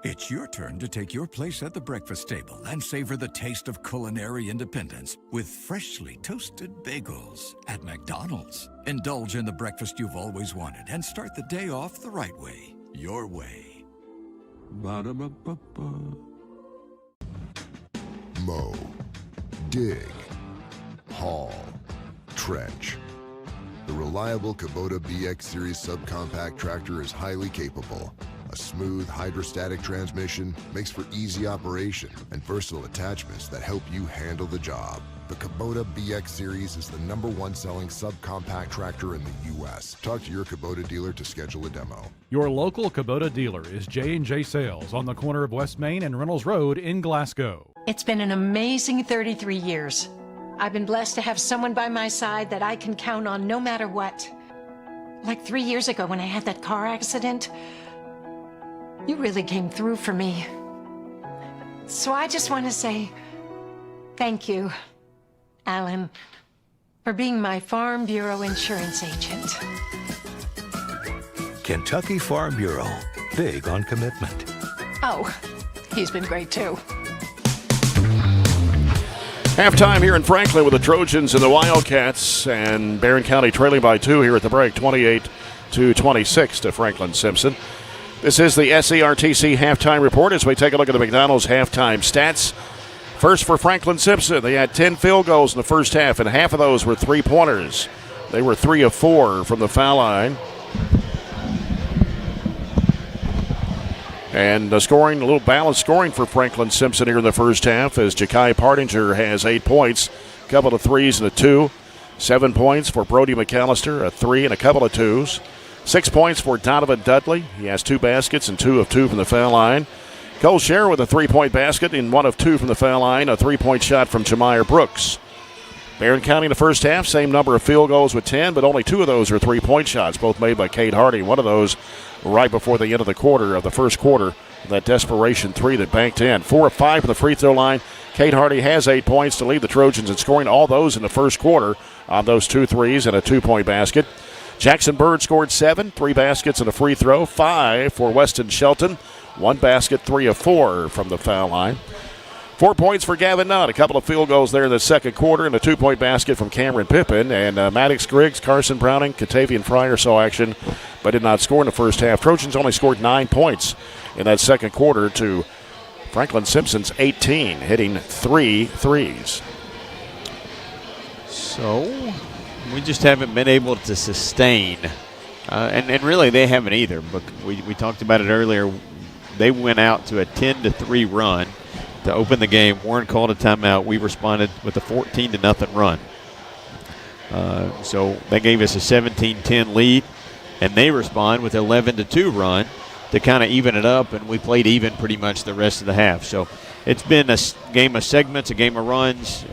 [SPEAKER 6] It's your turn to take your place at the breakfast table and savor the taste of culinary independence with freshly toasted bagels at McDonald's. Indulge in the breakfast you've always wanted and start the day off the right way, your way.
[SPEAKER 5] Ba-da-ba-ba-ba.
[SPEAKER 7] Mow, dig, haul, trench. The reliable Kubota BX Series subcompact tractor is highly capable. A smooth hydrostatic transmission makes for easy operation and versatile attachments that help you handle the job. The Kubota BX Series is the #1 selling subcompact tractor in the U.S. Talk to your Kubota dealer to schedule a demo.
[SPEAKER 8] Your local Kubota dealer is J&J Sales on the corner of West Main and Reynolds Road in Glasgow.
[SPEAKER 9] It's been an amazing 33 years. I've been blessed to have someone by my side that I can count on no matter what. Like 3 years ago when I had that car accident, you really came through for me. So I just want to say thank you, Alan, for being my Farm Bureau insurance agent.
[SPEAKER 21] Kentucky Farm Bureau, big on commitment.
[SPEAKER 9] Oh, he's been great too.
[SPEAKER 1] Halftime here in Franklin with the Trojans and the Wildcats, and Barren County trailing by 2 here at the break, 28-26 to Franklin-Simpson. This is the SERTC halftime report as we take a look at the McDonald's halftime stats. First for Franklin-Simpson, they had 10 field goals in the first half, and half of those were three-pointers. They were 3 of 4 from the foul line. And scoring, a little balanced scoring for Franklin-Simpson here in the first half as Ja'Kai Partinger has 8 points, a couple of threes and a 2. 7 points for Brody McAllister, a 3 and a couple of 2s. 6 points for Donovan Dudley. He has 2 baskets and 2 of 2 from the foul line. Cole Scher with a 3-point basket and 1 of 2 from the foul line, a 3-point shot from Jamier Brooks. Barren County in the first half, same number of field goals with 10, but only 2 of those are 3-point shots, both made by Cade Hardy. One of those right before the end of the first quarter, that desperation 3 that banked in. 4 of 5 from the free throw line. Cade Hardy has 8 points to lead the Trojans in scoring, all those in the first quarter on those 2 threes and a 2-point basket. Jackson Bird scored 7, 3 baskets and a free throw. 5 for Weston Shelton, 1 basket, 3 of 4 from the foul line. 4 points for Gavin Nutt, a couple of field goals there in the second quarter, and a 2-point basket from Cameron Pippin. And Maddox Griggs, Carson Browning, Katavian Fryer saw action, but did not score in the first half. Trojans only scored 9 points in that second quarter to Franklin-Simpson's 18, hitting 3 threes.
[SPEAKER 2] So we just haven't been able to sustain, and really they haven't either. But we talked about it earlier. They went out to a 10-3 run to open the game. Warren called a timeout. We responded with a 14-0 run. So that gave us a 17-10 lead, and they respond with an 11-2 run to kind of even it up, and we played even pretty much the rest of the half. So it's been a game of segments, a game of runs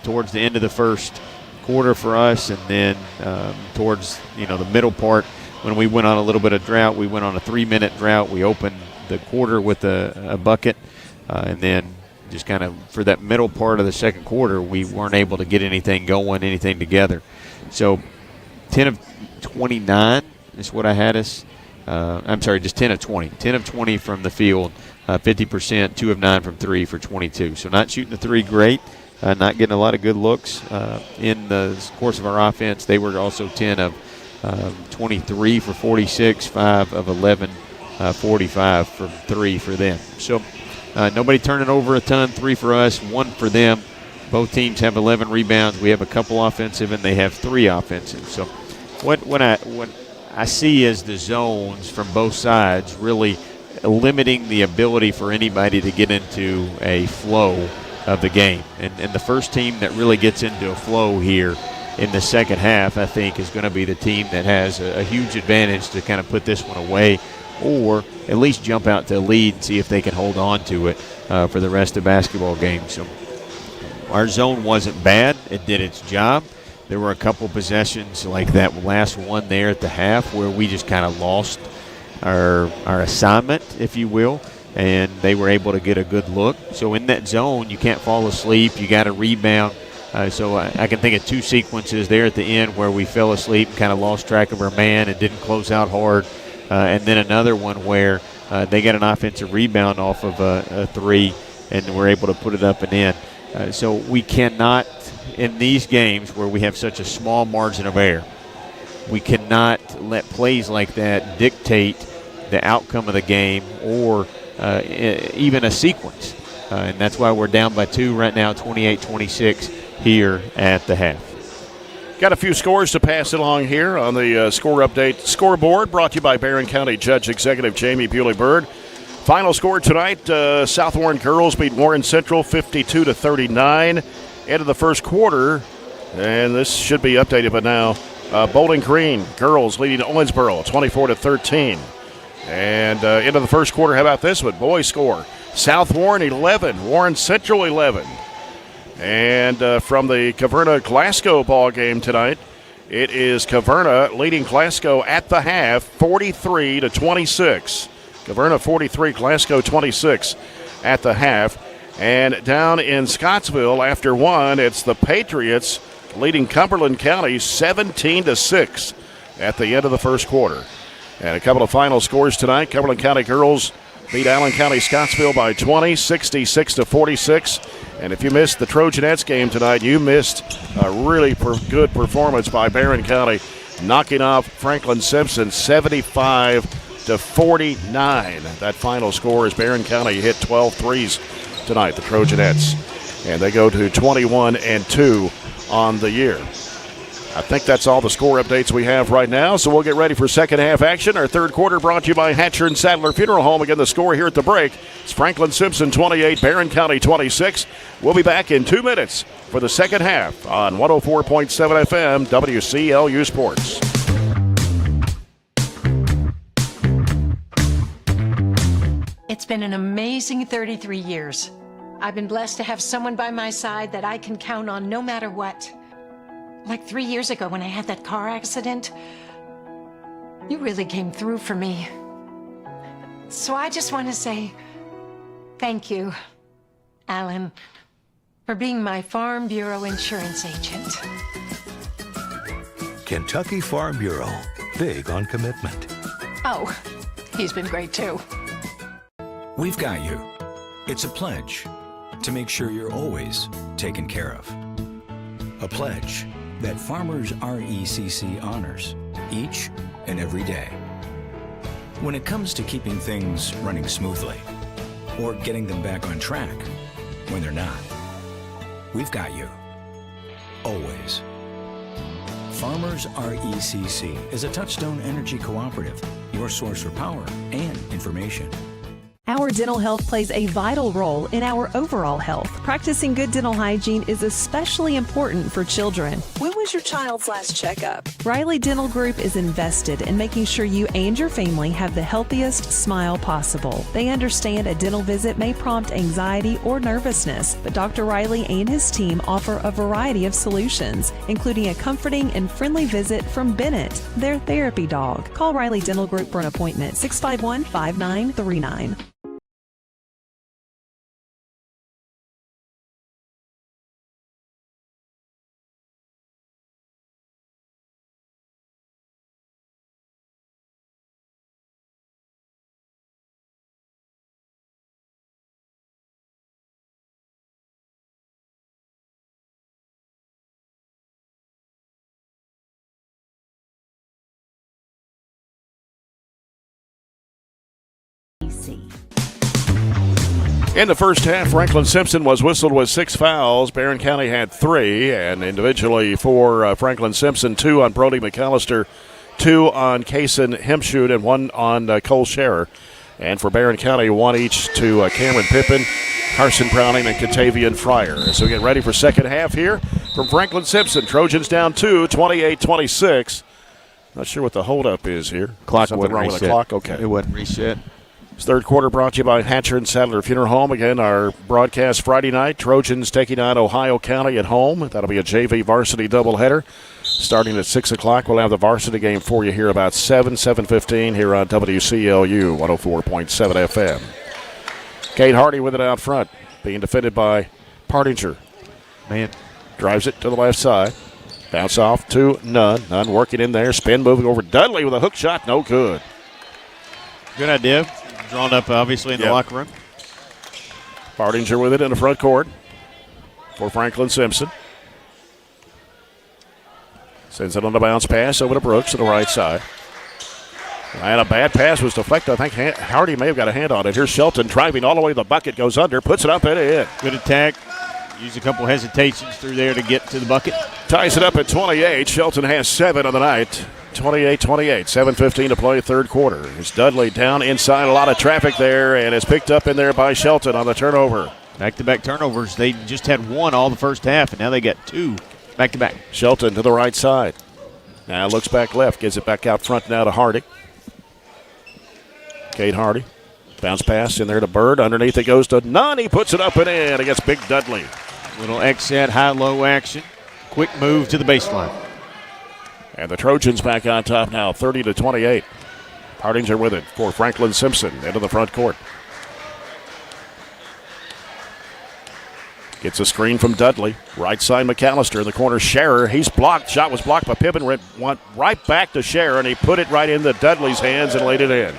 [SPEAKER 2] towards the end of the first quarter for us, and then towards the middle part when we went on a little bit of drought. We went on a 3-minute drought. We opened the quarter with a bucket. And then just kind of for that middle part of the second quarter, we weren't able to get anything going, anything together. So 10 of 29 is what I had us. I'm sorry, just 10 of 20. 10 of 20 from the field, 50%, 2 of 9 from 3 for 22. So not shooting the 3 great, not getting a lot of good looks in the course of our offense. They were also 10 of 23 for 46, 5 of 11, 45 from 3 for them. So nobody turning over a ton, 3 for us, 1 for them. Both teams have 11 rebounds. We have a couple offensive, and they have 3 offensive. So what I see is the zones from both sides really limiting the ability for anybody to get into a flow of the game. And the first team that really gets into a flow here in the second half, I think, is going to be the team that has a huge advantage to kind of put this one away, or at least jump out to a lead and see if they can hold on to it for the rest of the basketball game. So our zone wasn't bad. It did its job. There were a couple possessions like that last one there at the half where we just kind of lost our assignment, if you will, and they were able to get a good look. So in that zone, you can't fall asleep. You got to rebound. So I can think of 2 sequences there at the end where we fell asleep and kind of lost track of our man and didn't close out hard. And then another one where they got an offensive rebound off of a 3 and were able to put it up and in. So we cannot, in these games where we have such a small margin of error, we cannot let plays like that dictate the outcome of the game or even a sequence. And that's why we're down by 2 right now, 28-26 here at the half.
[SPEAKER 1] Got a few scores to pass along here on the score update scoreboard, brought to you by Barren County Judge Executive Jamie Bewley-Byrd. Final score tonight, South Warren girls beat Warren Central 52-39. End of the first quarter, and this should be updated by now. Bowling Green girls leading Owensboro 24-13. And end of the first quarter, how about this one? Boys score. South Warren 11, Warren Central 11. And from the Caverna-Glasgow ball game tonight, it is Caverna leading Glasgow at the half, 43-26. Caverna 43, Glasgow 26 at the half. And down in Scottsville after 1, it's the Patriots leading Cumberland County 17-6 at the end of the first quarter. And a couple of final scores tonight. Cumberland County girls beat Allen County Scottsville by 20, 66-46. And if you missed the Trojanettes game tonight, you missed a really good performance by Barren County, knocking off Franklin-Simpson 75-49. That final score is Barren County hit 12 threes tonight, the Trojanettes. And they go to 21-2 on the year. I think that's all the score updates we have right now, so we'll get ready for second half action. Our third quarter brought to you by Hatcher and Sadler Funeral Home. Again, the score here at the break is Franklin-Simpson 28, Barren County 26. We'll be back in 2 minutes for the second half on 104.7 FM WCLU Sports.
[SPEAKER 9] It's been an amazing 33 years. I've been blessed to have someone by my side that I can count on no matter what. Like 3 years ago when I had that car accident, you really came through for me. So I just want to say thank you, Alan, for being my Farm Bureau insurance agent.
[SPEAKER 21] Kentucky Farm Bureau, big on commitment.
[SPEAKER 9] Oh, he's been great too.
[SPEAKER 10] We've got you. It's a pledge to make sure you're always taken care of. A pledge that Farmers RECC honors each and every day. When it comes to keeping things running smoothly or getting them back on track when they're not, we've got you. Always. Farmers RECC is a Touchstone Energy Cooperative, your source for power and information.
[SPEAKER 11] Our dental health plays a vital role in our overall health. Practicing good dental hygiene is especially important for children.
[SPEAKER 12] When was your child's last checkup?
[SPEAKER 11] Riley Dental Group is invested in making sure you and your family have the healthiest smile possible. They understand a dental visit may prompt anxiety or nervousness, but Dr. Riley and his team offer a variety of solutions, including a comforting and friendly visit from Bennett, their therapy dog. Call Riley Dental Group for an appointment, 651-5939.
[SPEAKER 1] In the first half, Franklin-Simpson was whistled with 6 fouls. Barren County had 3, and individually for Franklin-Simpson, 2 on Brody McAllister, 2 on Kason Hemshoot, and 1 on Cole Scherer. And for Barren County, 1 each to Cameron Pippin, Carson Browning, and Catavian Fryer. So we get ready for second half here from Franklin-Simpson. Trojans down 2, 28-26. Not sure what the holdup is here.
[SPEAKER 2] Clock
[SPEAKER 1] Something
[SPEAKER 2] wasn't
[SPEAKER 1] wrong
[SPEAKER 2] reset.
[SPEAKER 1] with the clock? Okay.
[SPEAKER 2] It wasn't reset.
[SPEAKER 1] This third quarter brought to you by Hatcher and Sadler Funeral Home. Again, our broadcast Friday night. Trojans taking on Ohio County at home. That'll be a JV varsity doubleheader. Starting at 6 o'clock, we'll have the varsity game for you here about 7:15 here on WCLU 104.7 FM. Kate Hardy with it out front, being defended by Partinger.
[SPEAKER 2] Man.
[SPEAKER 1] Drives it to the left side. Bounce off to Nunn. Nunn working in there. Spin moving over Dudley with a hook shot. No good.
[SPEAKER 2] Good idea. Drawn up, obviously, in the locker room.
[SPEAKER 1] Partinger with it in the front court for Franklin-Simpson. Sends it on the bounce pass over to Brooks to the right side. And a bad pass was deflected. I think Hardy may have got a hand on it. Here's Shelton driving all the way to the bucket, goes under, puts it up and in.
[SPEAKER 2] Good attack. Used a couple hesitations through there to get to the bucket.
[SPEAKER 1] Ties it up at 28. Shelton has 7 on the night. 28-28. 7:15 to play third quarter. It's Dudley down inside. A lot of traffic there, and it's picked up in there by Shelton on the turnover.
[SPEAKER 2] Back-to-back turnovers. They just had 1 all the first half, and now they got 2 back-to-back.
[SPEAKER 1] Shelton to the right side. Now looks back left. Gives it back out front now to Hardy. Kate Hardy. Bounce pass in there to Bird. Underneath it goes to Nunn. He puts it up and in against Big Dudley.
[SPEAKER 2] Little X-set, high-low action. Quick move to the baseline.
[SPEAKER 1] And the Trojans back on top now, 30-28. Partinger with it for Franklin-Simpson into the front court. Gets a screen from Dudley. Right side McAllister in the corner. Scherer, he's blocked. Shot was blocked by Pippin. Went right back to Scherer, and he put it right into Dudley's hands and laid it in.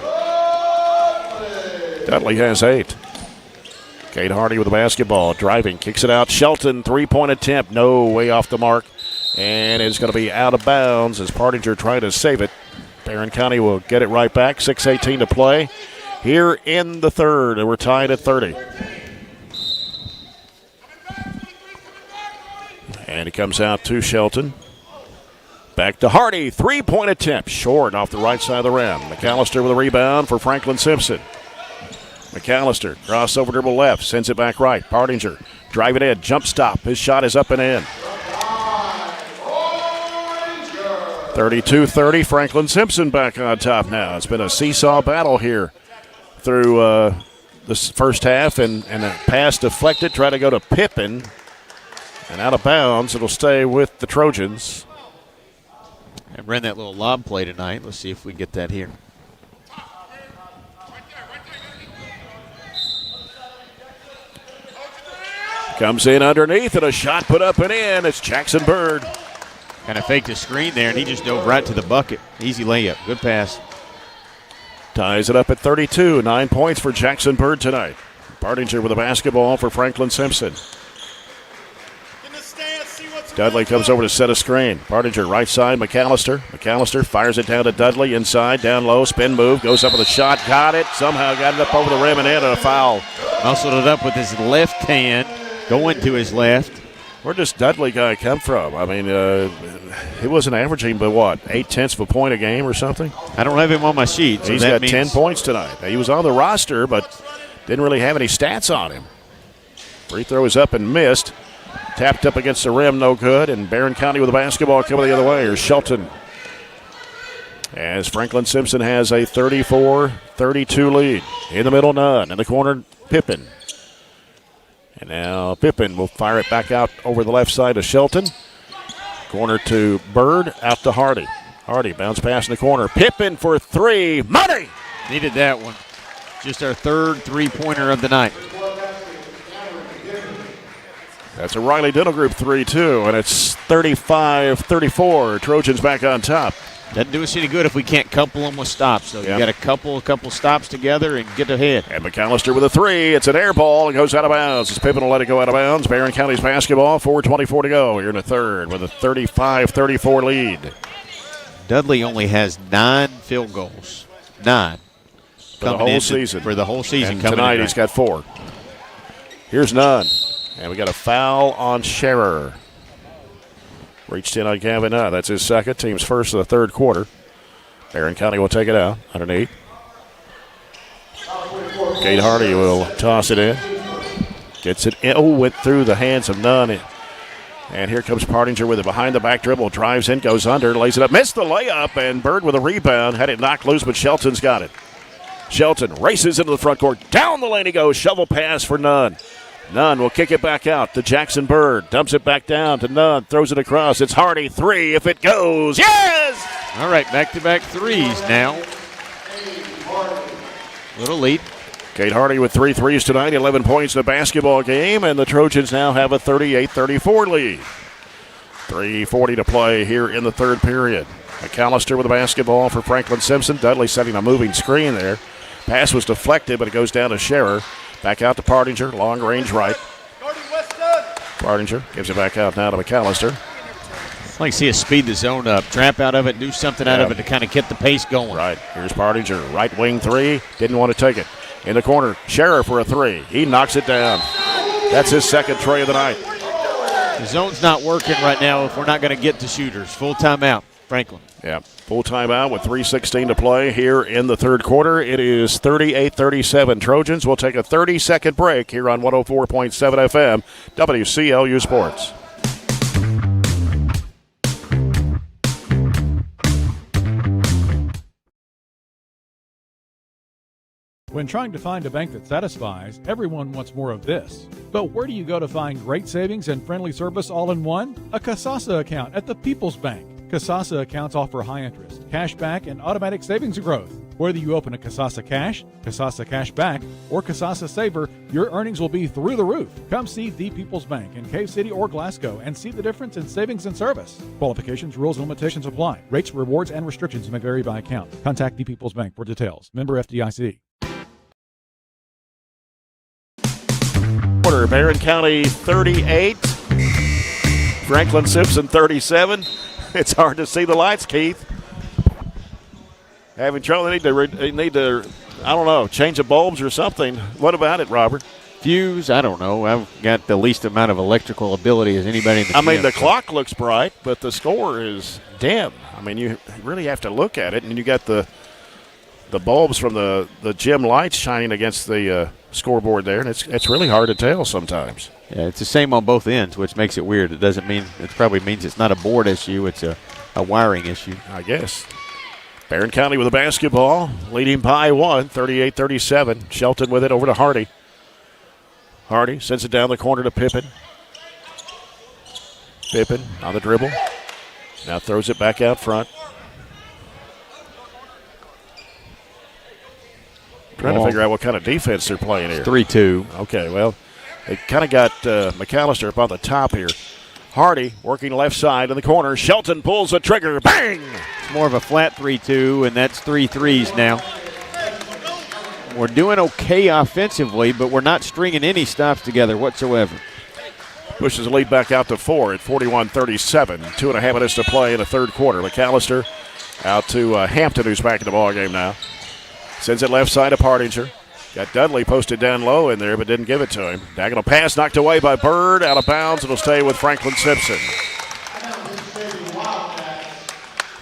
[SPEAKER 1] Dudley has 8. Kate Hardy with the basketball, driving, kicks it out. Shelton, three-point attempt, no, way off the mark. And it's going to be out of bounds as Partinger trying to save it. Barren County will get it right back. 6:18 to play here in the third, and we're tied at 30. And it comes out to Shelton. Back to Hardy, three-point attempt, short off the right side of the rim. McAllister with a rebound for Franklin-Simpson. McAllister, crossover dribble left, sends it back right. Partinger, driving in, jump stop. His shot is up and in. 32-30, Franklin-Simpson back on top now. It's been a seesaw battle here through this first half, and a pass deflected, try to go to Pippin, and out of bounds. It'll stay with the Trojans.
[SPEAKER 2] I ran that little lob play tonight. Let's see if we get that here.
[SPEAKER 1] Comes in underneath, and a shot put up and in. It's Jackson Bird.
[SPEAKER 2] Kind of faked a screen there, and he just dove right to the bucket. Easy layup. Good pass.
[SPEAKER 1] Ties it up at 32. 9 points for Jackson Bird tonight. Partinger with a basketball for Franklin-Simpson. Dudley comes over to set a screen. Partinger right side, McAllister. McAllister fires it down to Dudley inside, down low, spin move, goes up with a shot, got it, somehow got it up over the rim and in, and a foul.
[SPEAKER 2] Muscled it up with his left hand, going to his left.
[SPEAKER 1] Where does Dudley guy come from? I mean, he wasn't averaging but what, 0.8 of a point a game or something?
[SPEAKER 2] I don't have him on my sheet. So
[SPEAKER 1] he's got 10 points tonight. He was on the roster, but didn't really have any stats on him. Free throw is up and missed. Tapped up against the rim, no good. And Barren County with the basketball coming the other way. Here's Shelton. As Franklin-Simpson has a 34-32 lead. In the middle, Nunn. In the corner, Pippin. And now Pippin will fire it back out over the left side of Shelton. Corner to Bird, out to Hardy. Hardy, bounce pass in the corner. Pippin for three. Money!
[SPEAKER 2] Needed that one. Just our third three-pointer of the night.
[SPEAKER 1] That's a Riley Dental Group 3-2, and it's 35-34. Trojans back on top.
[SPEAKER 2] Doesn't do us any good if we can't couple them with stops. So you got a couple stops together and get ahead.
[SPEAKER 1] And McAllister with a three. It's an air ball. It goes out of bounds. As Pippin will let it go out of bounds. Barren County's basketball. 4:24 to go here in the third with a 35-34 lead.
[SPEAKER 2] Dudley only has 9 field goals. 9.
[SPEAKER 1] For the whole season.
[SPEAKER 2] For the whole season.
[SPEAKER 1] And tonight he's got 4. Here's Nunn. And we got a foul on Scherer. Reached in on Gavin Nunn. That's his second. Team's first of the third quarter. Barren County will take it out underneath. Kate Hardy will toss it in. Gets it in. Oh, went through the hands of Nunn. And here comes Partinger with it behind the back dribble. Drives in, goes under, lays it up. Missed the layup, and Bird with a rebound. Had it knocked loose, but Shelton's got it. Shelton races into the front court. Down the lane he goes. Shovel pass for Nunn. Nunn will kick it back out to Jackson Bird. Dumps it back down to Nunn. Throws it across. It's Hardy. 3 if it goes. Yes!
[SPEAKER 2] All right, back-to-back threes now. Little lead.
[SPEAKER 1] Kate Hardy with 3 threes tonight. 11 points in the basketball game. And the Trojans now have a 38-34 lead. 3:40 to play here in the third period. McAllister with the basketball for Franklin-Simpson. Dudley setting a moving screen there. Pass was deflected, but it goes down to Scherer. Back out to Partinger, long range right. Partinger gives it back out now to McAllister.
[SPEAKER 2] I'd like to see us speed the zone up, trap out of it, do something out of it to kind of get the pace going.
[SPEAKER 1] Right, here's Partinger, right wing 3, didn't want to take it. In the corner, Scherer for a 3. He knocks it down. That's his second tray of the night.
[SPEAKER 2] The zone's not working right now if we're not going to get to shooters. Full timeout, Franklin.
[SPEAKER 1] Yeah, full timeout with 3:16 to play here in the third quarter. It is 38-37 Trojans. We'll take a 30-second break here on 104.7 FM, WCLU Sports.
[SPEAKER 8] When trying to find a bank that satisfies, everyone wants more of this. But where do you go to find great savings and friendly service all in one? A Kasasa account at the People's Bank. Kasasa accounts offer high interest, cash back, and automatic savings growth. Whether you open a Kasasa Cash, Kasasa Cash Back, or Kasasa Saver, your earnings will be through the roof. Come see the People's Bank in Cave City or Glasgow and see the difference in savings and service. Qualifications, rules, and limitations apply. Rates, rewards, and restrictions may vary by account. Contact the People's Bank for details. Member FDIC.
[SPEAKER 1] quarter. Barren County 38, Franklin-Simpson 37. It's hard to see the lights, Keith. Having trouble, they need to, I don't know, change the bulbs or something. What about it, Robert?
[SPEAKER 2] Fuse, I don't know. I've got the least amount of electrical ability as anybody in the gym.
[SPEAKER 1] I mean, the clock looks bright, but the score is dim. I mean, you really have to look at it, and you got the bulbs from the gym lights shining against the scoreboard there, and it's really hard to tell sometimes.
[SPEAKER 2] Yeah, it's the same on both ends, which makes it weird. It doesn't mean – it probably means it's not a board issue. It's a wiring issue.
[SPEAKER 1] I guess. Barren County with the basketball, leading by 1, 38-37. Shelton with it over to Hardy. Hardy sends it down the corner to Pippin. Pippin on the dribble. Now throws it back out front. Trying to figure out what kind of defense they're playing here.
[SPEAKER 2] 3-2.
[SPEAKER 1] Okay, well, they kind of got McAllister up on the top here. Hardy working left side in the corner. Shelton pulls the trigger. Bang!
[SPEAKER 2] It's more of a flat 3-2, and that's 3 threes now. We're doing okay offensively, but we're not stringing any stops together whatsoever.
[SPEAKER 1] Pushes the lead back out to 4 at 41-37. 2.5 minutes to play in the third quarter. McAllister out to Hampton, who's back in the ballgame now. Sends it left side to Partinger. Got Dudley posted down low in there, but didn't give it to him. Diagonal pass knocked away by Bird. Out of bounds. It'll stay with Franklin-Simpson.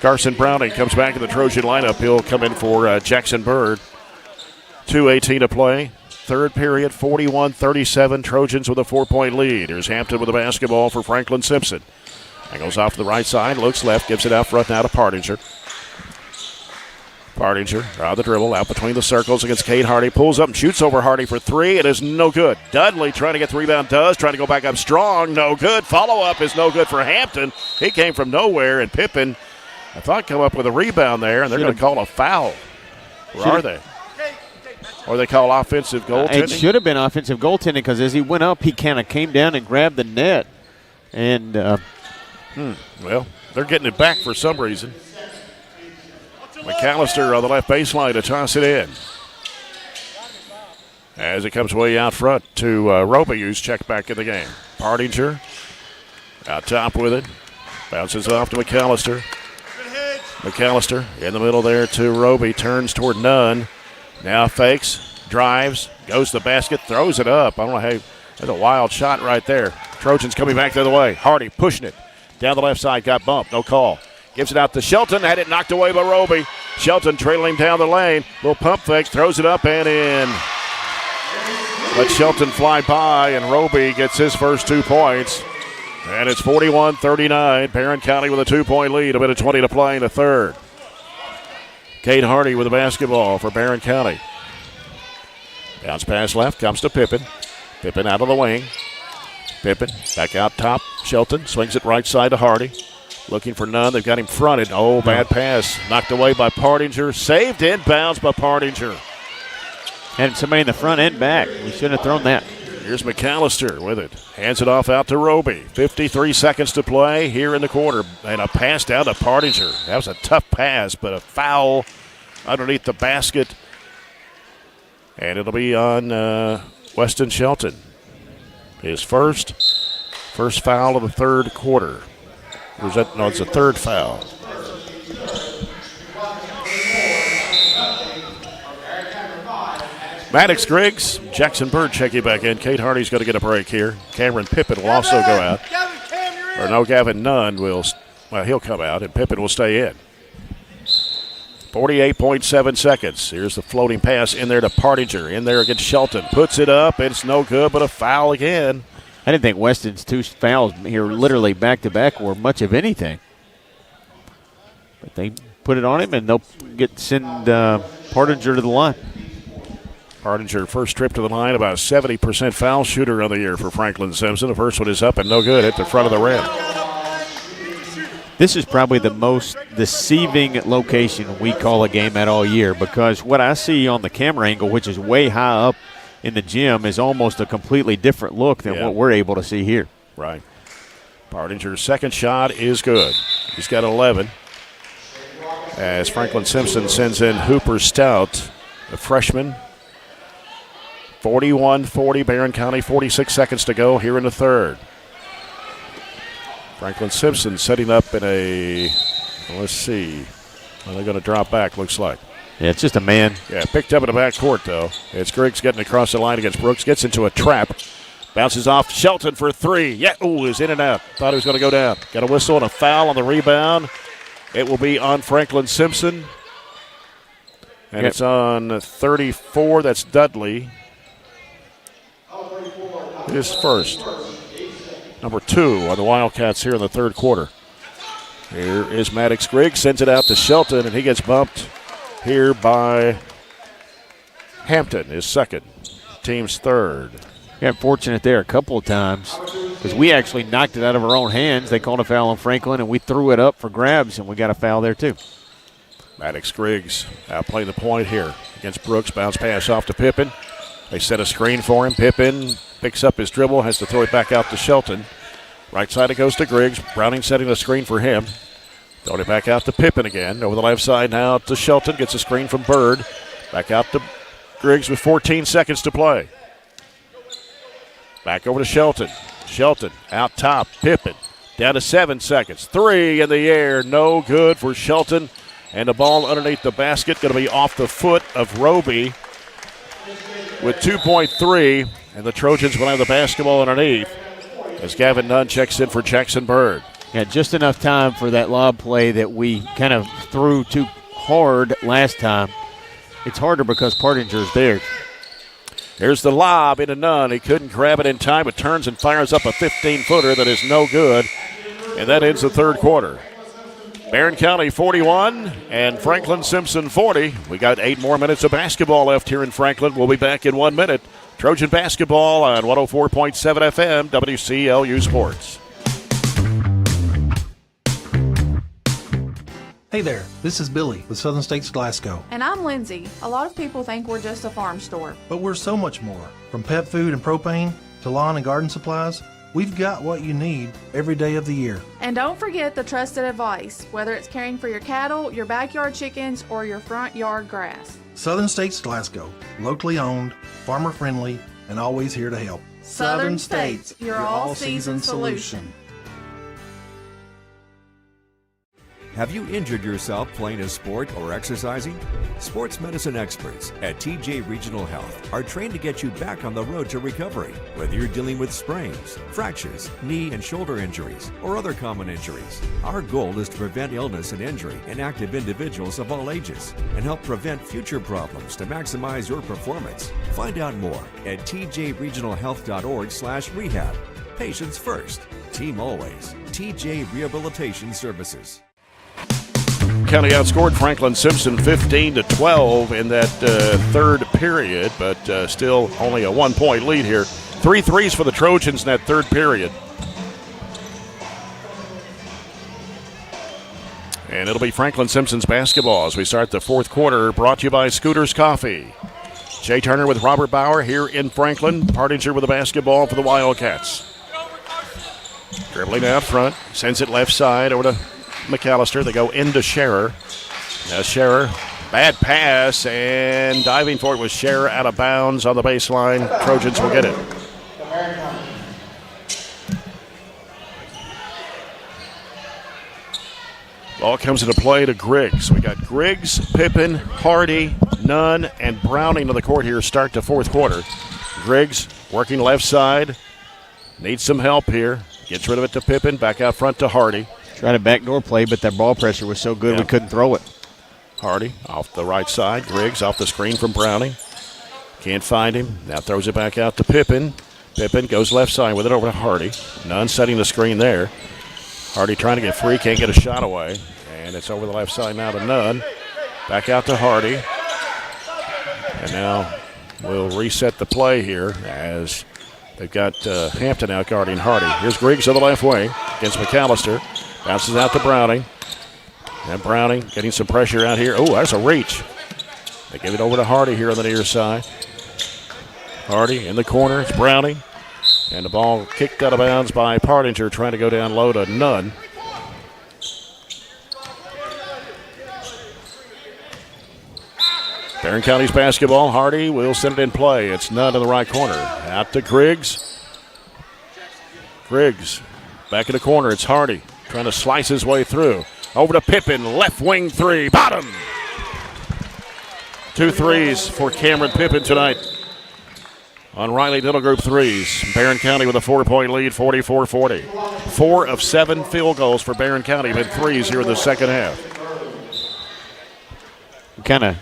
[SPEAKER 1] Carson Browning comes back in the Trojan lineup. He'll come in for Jackson Bird. 2:18 to play. Third period, 41-37. Trojans with a 4-point lead. Here's Hampton with the basketball for Franklin-Simpson. Angles off to the right side, looks left, gives it out front now to Partinger. Partinger out the dribble, out between the circles against Cade Hardy. Pulls up and shoots over Hardy for 3. It is no good. Dudley trying to get the rebound, trying to go back up strong. No good. Follow-up is no good for Hampton. He came from nowhere, and Pippin, I thought, come up with a rebound there, and they're going to call a foul. Where are they? Or they call offensive goaltending?
[SPEAKER 2] It should have been offensive goaltending because as he went up, he kind of came down and grabbed the net. And,
[SPEAKER 1] well, they're getting it back for some reason. McAllister on the left baseline to toss it in. As it comes way out front to Roby, who's checked back in the game. Partinger out top with it. Bounces off to McAllister. McAllister in the middle there to Roby. Turns toward Nunn. Now fakes, drives, goes to the basket, throws it up. I don't know how. That's a wild shot right there. Trojans coming back the other way. Hardy pushing it. Down the left side, got bumped. No call. Gives it out to Shelton. Had it knocked away by Roby. Shelton trailing him down the lane. Little pump fake, throws it up and in. Let Shelton fly by, and Roby gets his first 2 points. And it's 41-39. Barren County with a 2-point lead. A minute 20 to play in the third. Cade Hardy with the basketball for Barren County. Bounce pass left, comes to Pippin. Pippin out of the wing. Pippin back out top. Shelton swings it right side to Hardy. Looking for Nunn. They've got him fronted. Oh, bad pass. Knocked away by Partinger. Saved inbounds by Partinger.
[SPEAKER 2] Had somebody in the front and back. We shouldn't have thrown that.
[SPEAKER 1] Here's McAllister with it. Hands it off out to Roby. 53 seconds to play here in the quarter. And a pass down to Partinger. That was a tough pass, but a foul underneath the basket. And it'll be on Weston Shelton. His first foul of the third quarter. Or is that, no, it's a third foul. Maddox Griggs, Jackson Bird checking back in. Cade Hardy's going to get a break here. Cameron Pippin will also go out. Or no, Gavin Nunn will, well, he'll come out, and Pippin will stay in. 48.7 seconds. Here's the floating pass in there to Partinger. In there against Shelton. Puts it up. It's no good, but a foul again.
[SPEAKER 2] I didn't think Weston's 2 fouls here literally back-to-back were much of anything. But they put it on him, and they'll send Partinger to the line.
[SPEAKER 1] Partinger, first trip to the line, about a 70% foul shooter on the year for Franklin-Simpson. The first one is up and no good at the front of the rim.
[SPEAKER 2] This is probably the most deceiving location we call a game at all year because what I see on the camera angle, which is way high up in the gym, is almost a completely different look than what we're able to see here.
[SPEAKER 1] Right. Partinger's second shot is good. He's got 11. As Franklin-Simpson sends in Hooper Stout, a freshman. 41-40, Barren County, 46 seconds to go here in the third. Franklin-Simpson setting up in a, let's see, are they going to drop back, looks like.
[SPEAKER 2] Yeah, it's just a man.
[SPEAKER 1] Yeah, picked up in the back court, though. It's Griggs getting across the line against Brooks, gets into a trap. Bounces off Shelton for three. Yeah, is in and out. Thought he was going to go down. Got a whistle and a foul on the rebound. It will be on Franklin-Simpson. And it's on 34. That's Dudley. His first. Number 2 on the Wildcats here in the third quarter. Here is Maddox Griggs. Sends it out to Shelton, and he gets bumped here by Hampton, his second. Team's third.
[SPEAKER 2] Got fortunate there a couple of times because we actually knocked it out of our own hands. They called a foul on Franklin, and we threw it up for grabs, and we got a foul there too.
[SPEAKER 1] Maddox Griggs playing the point here against Brooks. Bounce pass off to Pippin. They set a screen for him. Pippin picks up his dribble, has to throw it back out to Shelton. Right side it goes to Griggs. Browning setting the screen for him. Throwing it back out to Pippin again. Over the left side now to Shelton. Gets a screen from Bird. Back out to Griggs with 14 seconds to play. Back over to Shelton. Shelton out top. Pippin down to 7 seconds. 3 in the air. No good for Shelton. And the ball underneath the basket going to be off the foot of Roby with 2.3. And the Trojans will have the basketball underneath as Gavin Nunn checks in for Jackson Bird.
[SPEAKER 2] Yeah, just enough time for that lob play that we kind of threw too hard last time. It's harder because Partinger's there.
[SPEAKER 1] Here's the lob into Nunn. He couldn't grab it in time, but turns and fires up a 15-footer that is no good. And that ends the third quarter. Barren County 41 and Franklin-Simpson 40. We got 8 more minutes of basketball left here in Franklin. We'll be back in 1 minute. Trojan basketball on 104.7 FM, WCLU Sports.
[SPEAKER 13] Hey there, this is Billy with Southern States Glasgow.
[SPEAKER 14] And I'm Lindsay. A lot of people think we're just a farm store.
[SPEAKER 13] But we're so much more. From pet food and propane to lawn and garden supplies, we've got what you need every day of the year.
[SPEAKER 14] And don't forget the trusted advice, whether it's caring for your cattle, your backyard chickens, or your front yard grass.
[SPEAKER 13] Southern States Glasgow, locally owned, farmer friendly, and always here to help.
[SPEAKER 14] Southern States, your all-season solution.
[SPEAKER 15] Have you injured yourself playing a sport or exercising? Sports medicine experts at TJ Regional Health are trained to get you back on the road to recovery. Whether you're dealing with sprains, fractures, knee and shoulder injuries, or other common injuries, our goal is to prevent illness and injury in active individuals of all ages and help prevent future problems to maximize your performance. Find out more at tjregionalhealth.org/rehab. Patients first, team always. TJ Rehabilitation Services.
[SPEAKER 1] County outscored Franklin-Simpson 15-12 in that third period, but still only a 1-point lead here. 3 threes for the Trojans in that third period. And it'll be Franklin-Simpson's basketball as we start the fourth quarter, brought to you by Scooters Coffee. Jay Turner with Robert Bauer here in Franklin. Partinger with the basketball for the Wildcats. Dribbling out front, sends it left side over to McAllister. They go into Scherer. Now Scherer, bad pass, and diving for it was Scherer out of bounds on the baseline. Trojans will get it. Ball comes into play to Griggs. We got Griggs, Pippin, Hardy, Nunn, and Browning to the court here start the fourth quarter. Griggs working left side. Needs some help here. Gets rid of it to Pippin. Back out front to Hardy.
[SPEAKER 2] Tried a backdoor play, but that ball pressure was so good we couldn't throw it.
[SPEAKER 1] Hardy off the right side. Griggs off the screen from Browning. Can't find him. Now throws it back out to Pippin. Pippin goes left side with it over to Hardy. Nunn setting the screen there. Hardy trying to get free. Can't get a shot away. And it's over the left side now to Nunn. Back out to Hardy. And now we'll reset the play here as they've got Hampton out guarding Hardy. Here's Griggs on the left wing against McAllister. Bounces out to Browning. And Browning getting some pressure out here. Oh, that's a reach. They give it over to Hardy here on the near side. Hardy in the corner. It's Browning. And the ball kicked out of bounds by Partinger, trying to go down low to Nunn. Barren County's basketball. Hardy will send it in play. It's Nunn in the right corner. Out to Griggs. Griggs back in the corner. It's Hardy trying to slice his way through. Over to Pippin. Left wing three. Bottom. 2 threes for Cameron Pippin tonight on Riley Dental Group threes. Barren County with a 4-point lead, 44-40. 4 of 7 field goals for Barren County, but threes here in the second half.
[SPEAKER 2] Kind of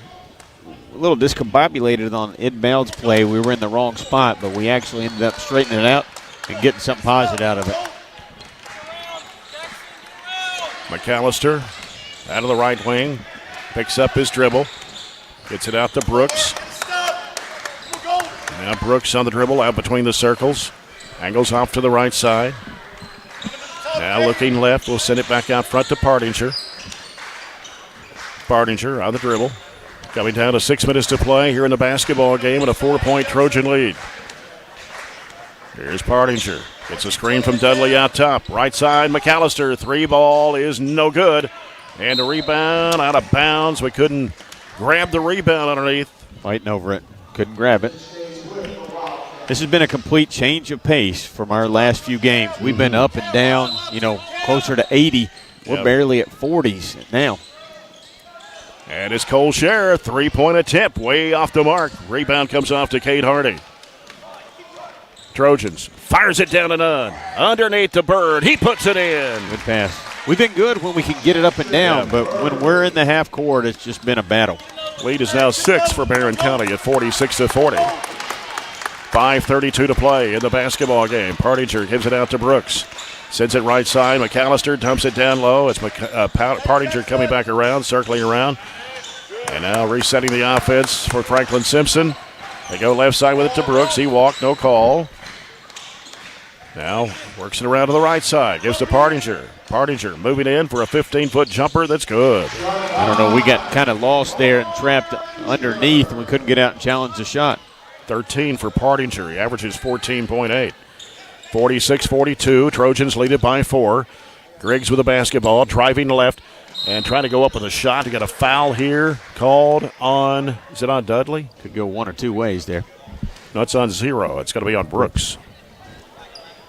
[SPEAKER 2] a little discombobulated on inbounds play. We were in the wrong spot, but we actually ended up straightening it out and getting something positive out of it.
[SPEAKER 1] McAllister out of the right wing, picks up his dribble, gets it out to Brooks. Now Brooks on the dribble out between the circles, angles off to the right side. Now looking left, we'll send it back out front to Partinger. Partinger on the dribble. Coming down to 6 minutes to play here in the basketball game and a 4-point Trojan lead. Here's Partinger. Gets a screen from Dudley out top. Right side, McAllister. 3 ball is no good. And a rebound out of bounds. We couldn't grab the rebound underneath.
[SPEAKER 2] Fighting over it. Couldn't grab it. This has been a complete change of pace from our last few games. We've been up and down, closer to 80. We're barely at 40s now.
[SPEAKER 1] And it's Cole Scherer, 3-point attempt, way off the mark. Rebound comes off to Cade Hardy. Trojans fires it down to Nunn. Underneath to Bird, he puts it in.
[SPEAKER 2] Good pass. We've been good when we can get it up and down, but when we're in the half court, it's just been a battle.
[SPEAKER 1] Lead is now 6 for Barren County at 46-40. 5:32 to play in the basketball game. Partinger gives it out to Brooks. Sends it right side. McAllister dumps it down low. It's Partinger coming back around, circling around. And now resetting the offense for Franklin-Simpson. They go left side with it to Brooks. He walked, no call. Now works it around to the right side. Gives to Partinger. Partinger moving in for a 15-foot jumper. That's good.
[SPEAKER 2] I don't know. We got kind of lost there and trapped underneath, and we couldn't get out and challenge the shot.
[SPEAKER 1] 13 for Partinger. He averages 14.8. 46-42. Trojans lead it by 4. Griggs with the basketball, driving left and trying to go up with a shot. He got a foul here called on, is it on Dudley?
[SPEAKER 2] Could go one or two ways there.
[SPEAKER 1] No, it's on 0. It's going to be on Brooks.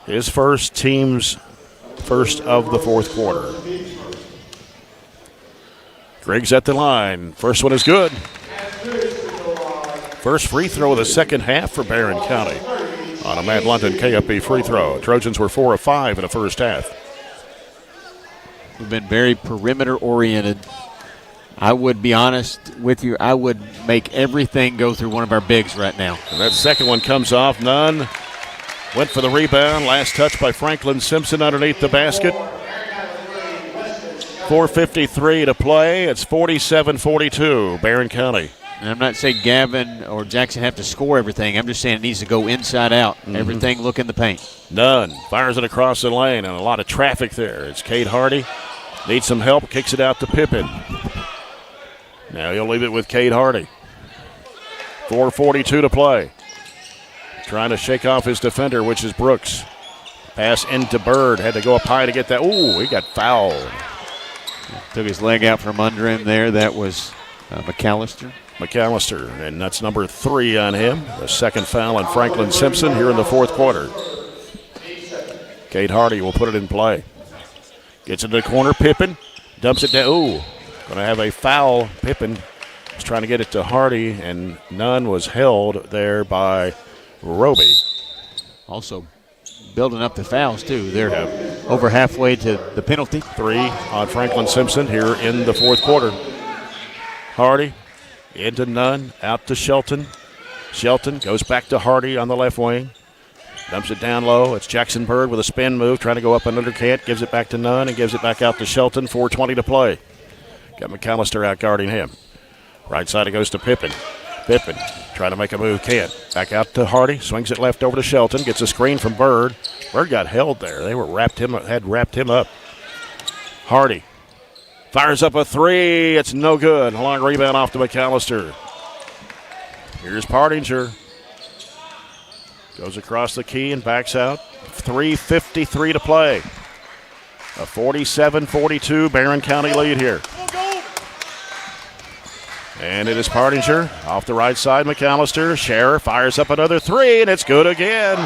[SPEAKER 1] His first, team's first of the fourth quarter. Griggs at the line. First one is good. First free throw of the second half for Barren County on a Matt London KFB free throw. Trojans were 4 of 5 in the first half.
[SPEAKER 2] We've been very perimeter oriented. I would be honest with you, I would make everything go through one of our bigs right now.
[SPEAKER 1] And that second one comes off. Nunn went for the rebound. Last touch by Franklin-Simpson underneath the basket. 4:53 to play. It's 47-42, Barren County.
[SPEAKER 2] And I'm not saying Gavin or Jackson have to score everything. I'm just saying it needs to go inside out. Everything look in the paint.
[SPEAKER 1] Nunn fires it across the lane, and a lot of traffic there. It's Cade Hardy. Needs some help. Kicks it out to Pippin. Now he'll leave it with Cade Hardy. 4:42 to play. Trying to shake off his defender, which is Brooks. Pass into Bird. Had to go up high to get that. Ooh, he got fouled.
[SPEAKER 2] Took his leg out from under him there. That was McAllister.
[SPEAKER 1] And that's number 3 on him. The second foul on Franklin-Simpson here in the fourth quarter. Cade Hardy will put it in play. Gets into the corner. Pippin dumps it down. Ooh, going to have a foul. Pippin was trying to get it to Hardy, and Nunn was held there by Roby.
[SPEAKER 2] Also building up the fouls, too. They're over halfway to the penalty.
[SPEAKER 1] 3 on Franklin-Simpson here in the fourth quarter. Hardy into Nunn, out to Shelton. Shelton goes back to Hardy on the left wing. Dumps it down low. It's Jackson Bird with a spin move, trying to go up and under. Can't. Gives it back to Nunn and gives it back out to Shelton. 4:20 to play. Got McAllister out guarding him. Right side it goes to Pippin. Pippin trying to make a move. Can't. Back out to Hardy. Swings it left over to Shelton. Gets a screen from Bird. Bird got held there. They were wrapped him up. Hardy fires up a 3. It's no good. A long rebound off to McAllister. Here's Partinger. Goes across the key and backs out. 3:53 to play. A 47-42 Barren County lead here. And it is Partinger off the right side. McAllister. Scherer fires up another three, and it's good again.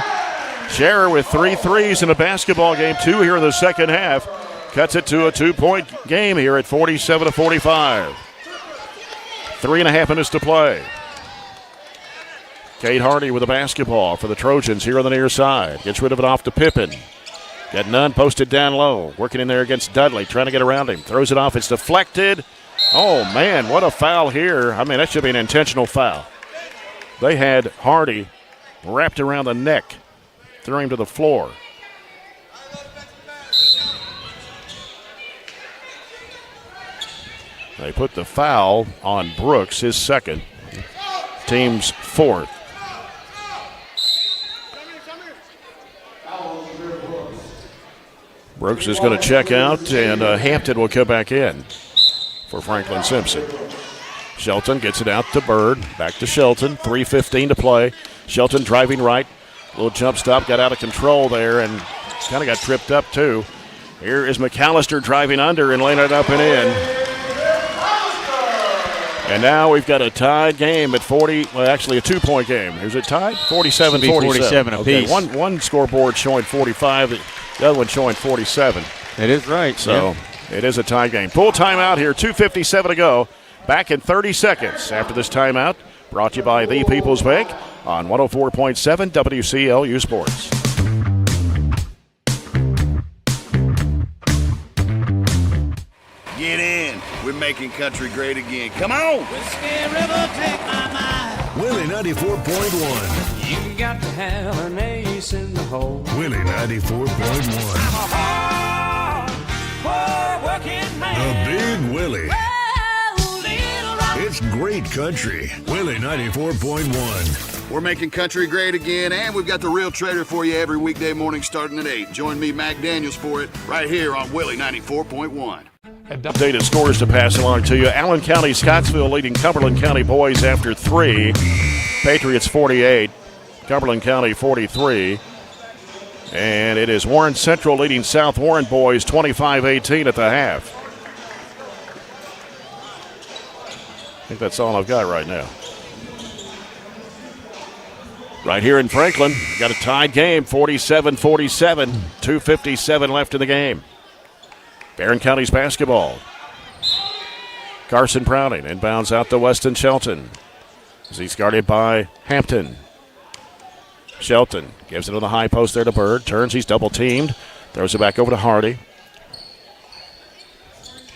[SPEAKER 1] Scherer with 3 threes in a basketball game, 2 here in the second half. Cuts it to a 2-point game here at 47-45. 3.5 minutes to play. Cade Hardy with a basketball for the Trojans here on the near side. Gets rid of it off to Pippen. Got none posted down low. Working in there against Dudley, trying to get around him. Throws it off. It's deflected. Oh, man, what a foul here. I mean, that should be an intentional foul. They had Hardy wrapped around the neck. Threw him to the floor. They put the foul on Brooks, his second. Team's fourth. Brooks is going to check out, and Hampton will come back in for Franklin-Simpson. Shelton gets it out to Bird. Back to Shelton. 3:15 to play. Shelton driving right. Little jump stop. Got out of control there and kind of got tripped up too. Here is McAllister driving under and laying it up and in. And now we've got a tied game at 40. Well, actually a 2-point game. Is it tied? 47-47.
[SPEAKER 2] 47 apiece.
[SPEAKER 1] Okay, one scoreboard showing 45. The other one showing 47.
[SPEAKER 2] It is right.
[SPEAKER 1] So It is a tie game. Full timeout here, 2:57 to go. Back in 30 seconds after this timeout. Brought to you by The People's Bank on 104.7 WCLU Sports.
[SPEAKER 16] Get in. We're making country great again. Come on.
[SPEAKER 17] Whiskey River, take my mind.
[SPEAKER 21] Willie 94.1.
[SPEAKER 17] You got to have an ace in the hole.
[SPEAKER 21] Willie 94.1.
[SPEAKER 17] I'm a hard working man.
[SPEAKER 21] The Big Willie. It's great country. Willie 94.1.
[SPEAKER 16] We're making country great again, and we've got the real trader for you every weekday morning starting at 8. Join me, Mac Daniels, for it right here on Willie 94.1.
[SPEAKER 1] Updated scores to pass along to you. Allen County, Scottsville leading Cumberland County boys after 3. Patriots 48, Cumberland County 43. And it is Warren Central leading South Warren boys 25-18 at the half. I think that's all I've got right now. Right here in Franklin, got a tied game, 47-47, 2:57 left in the game. Barren County's basketball. Carson Browning inbounds out to Weston Shelton as he's guarded by Hampton. Shelton gives it on the high post there to Bird. Turns, he's double teamed. Throws it back over to Hardy.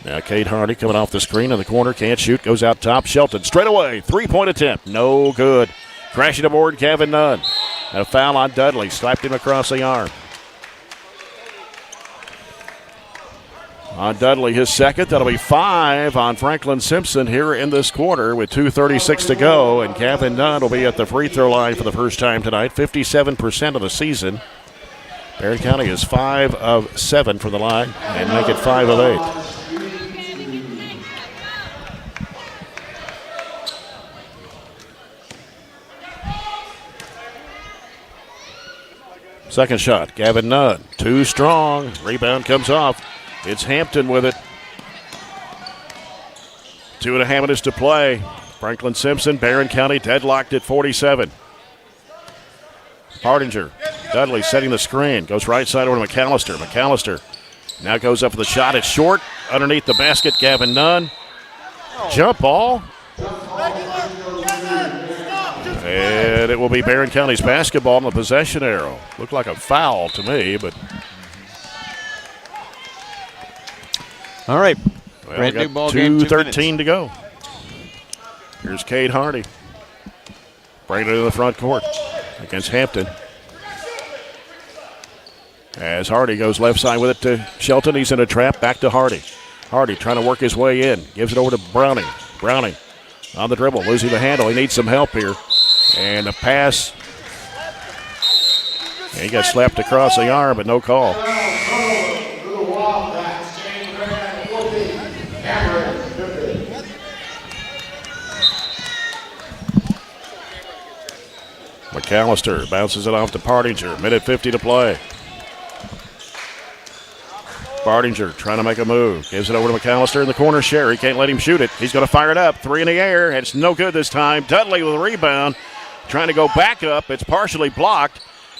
[SPEAKER 1] Now Cade Hardy coming off the screen in the corner. Can't shoot. Goes out top. Shelton straight away. 3-point attempt. No good. Crashing aboard Kevin Nunn. And a foul on Dudley. Slapped him across the arm. On Dudley, his second. That'll be 5 on Franklin-Simpson here in this quarter with 2:36 to go. And Kevin Nunn will be at the free throw line for the first time tonight. 57% of the season. Barren County is 5 of 7 from the line and make it 5 of 8. Second shot, Gavin Nunn. Too strong. Rebound comes off. It's Hampton with it. 2.5 minutes to play. Franklin-Simpson, Barren County deadlocked at 47. Partinger. Dudley setting the screen. Goes right side over to McAllister. McAllister now goes up for the shot. It's short. Underneath the basket, Gavin Nunn. Jump ball. And it will be Barren County's basketball on the possession arrow. Looked like a foul to me, but.
[SPEAKER 2] All right.
[SPEAKER 1] Well,
[SPEAKER 2] brand new ball game.
[SPEAKER 1] 2:13 to go. Here's Cade Hardy. Bringing it to the front court against Hampton. As Hardy goes left side with it to Shelton. He's in a trap. Back to Hardy. Hardy trying to work his way in. Gives it over to Browning. Browning on the dribble. Losing the handle. He needs some help here. And a pass. And he got slapped across the arm, but no call. McAllister bounces it off to Partinger. Minute 50 to play. Bardinger trying to make a move. Gives it over to McAllister in the corner. Sherry can't let him shoot it. He's going to fire it up. 3 in the air. It's no good this time. Dudley with a rebound. Trying to go back up. It's partially blocked.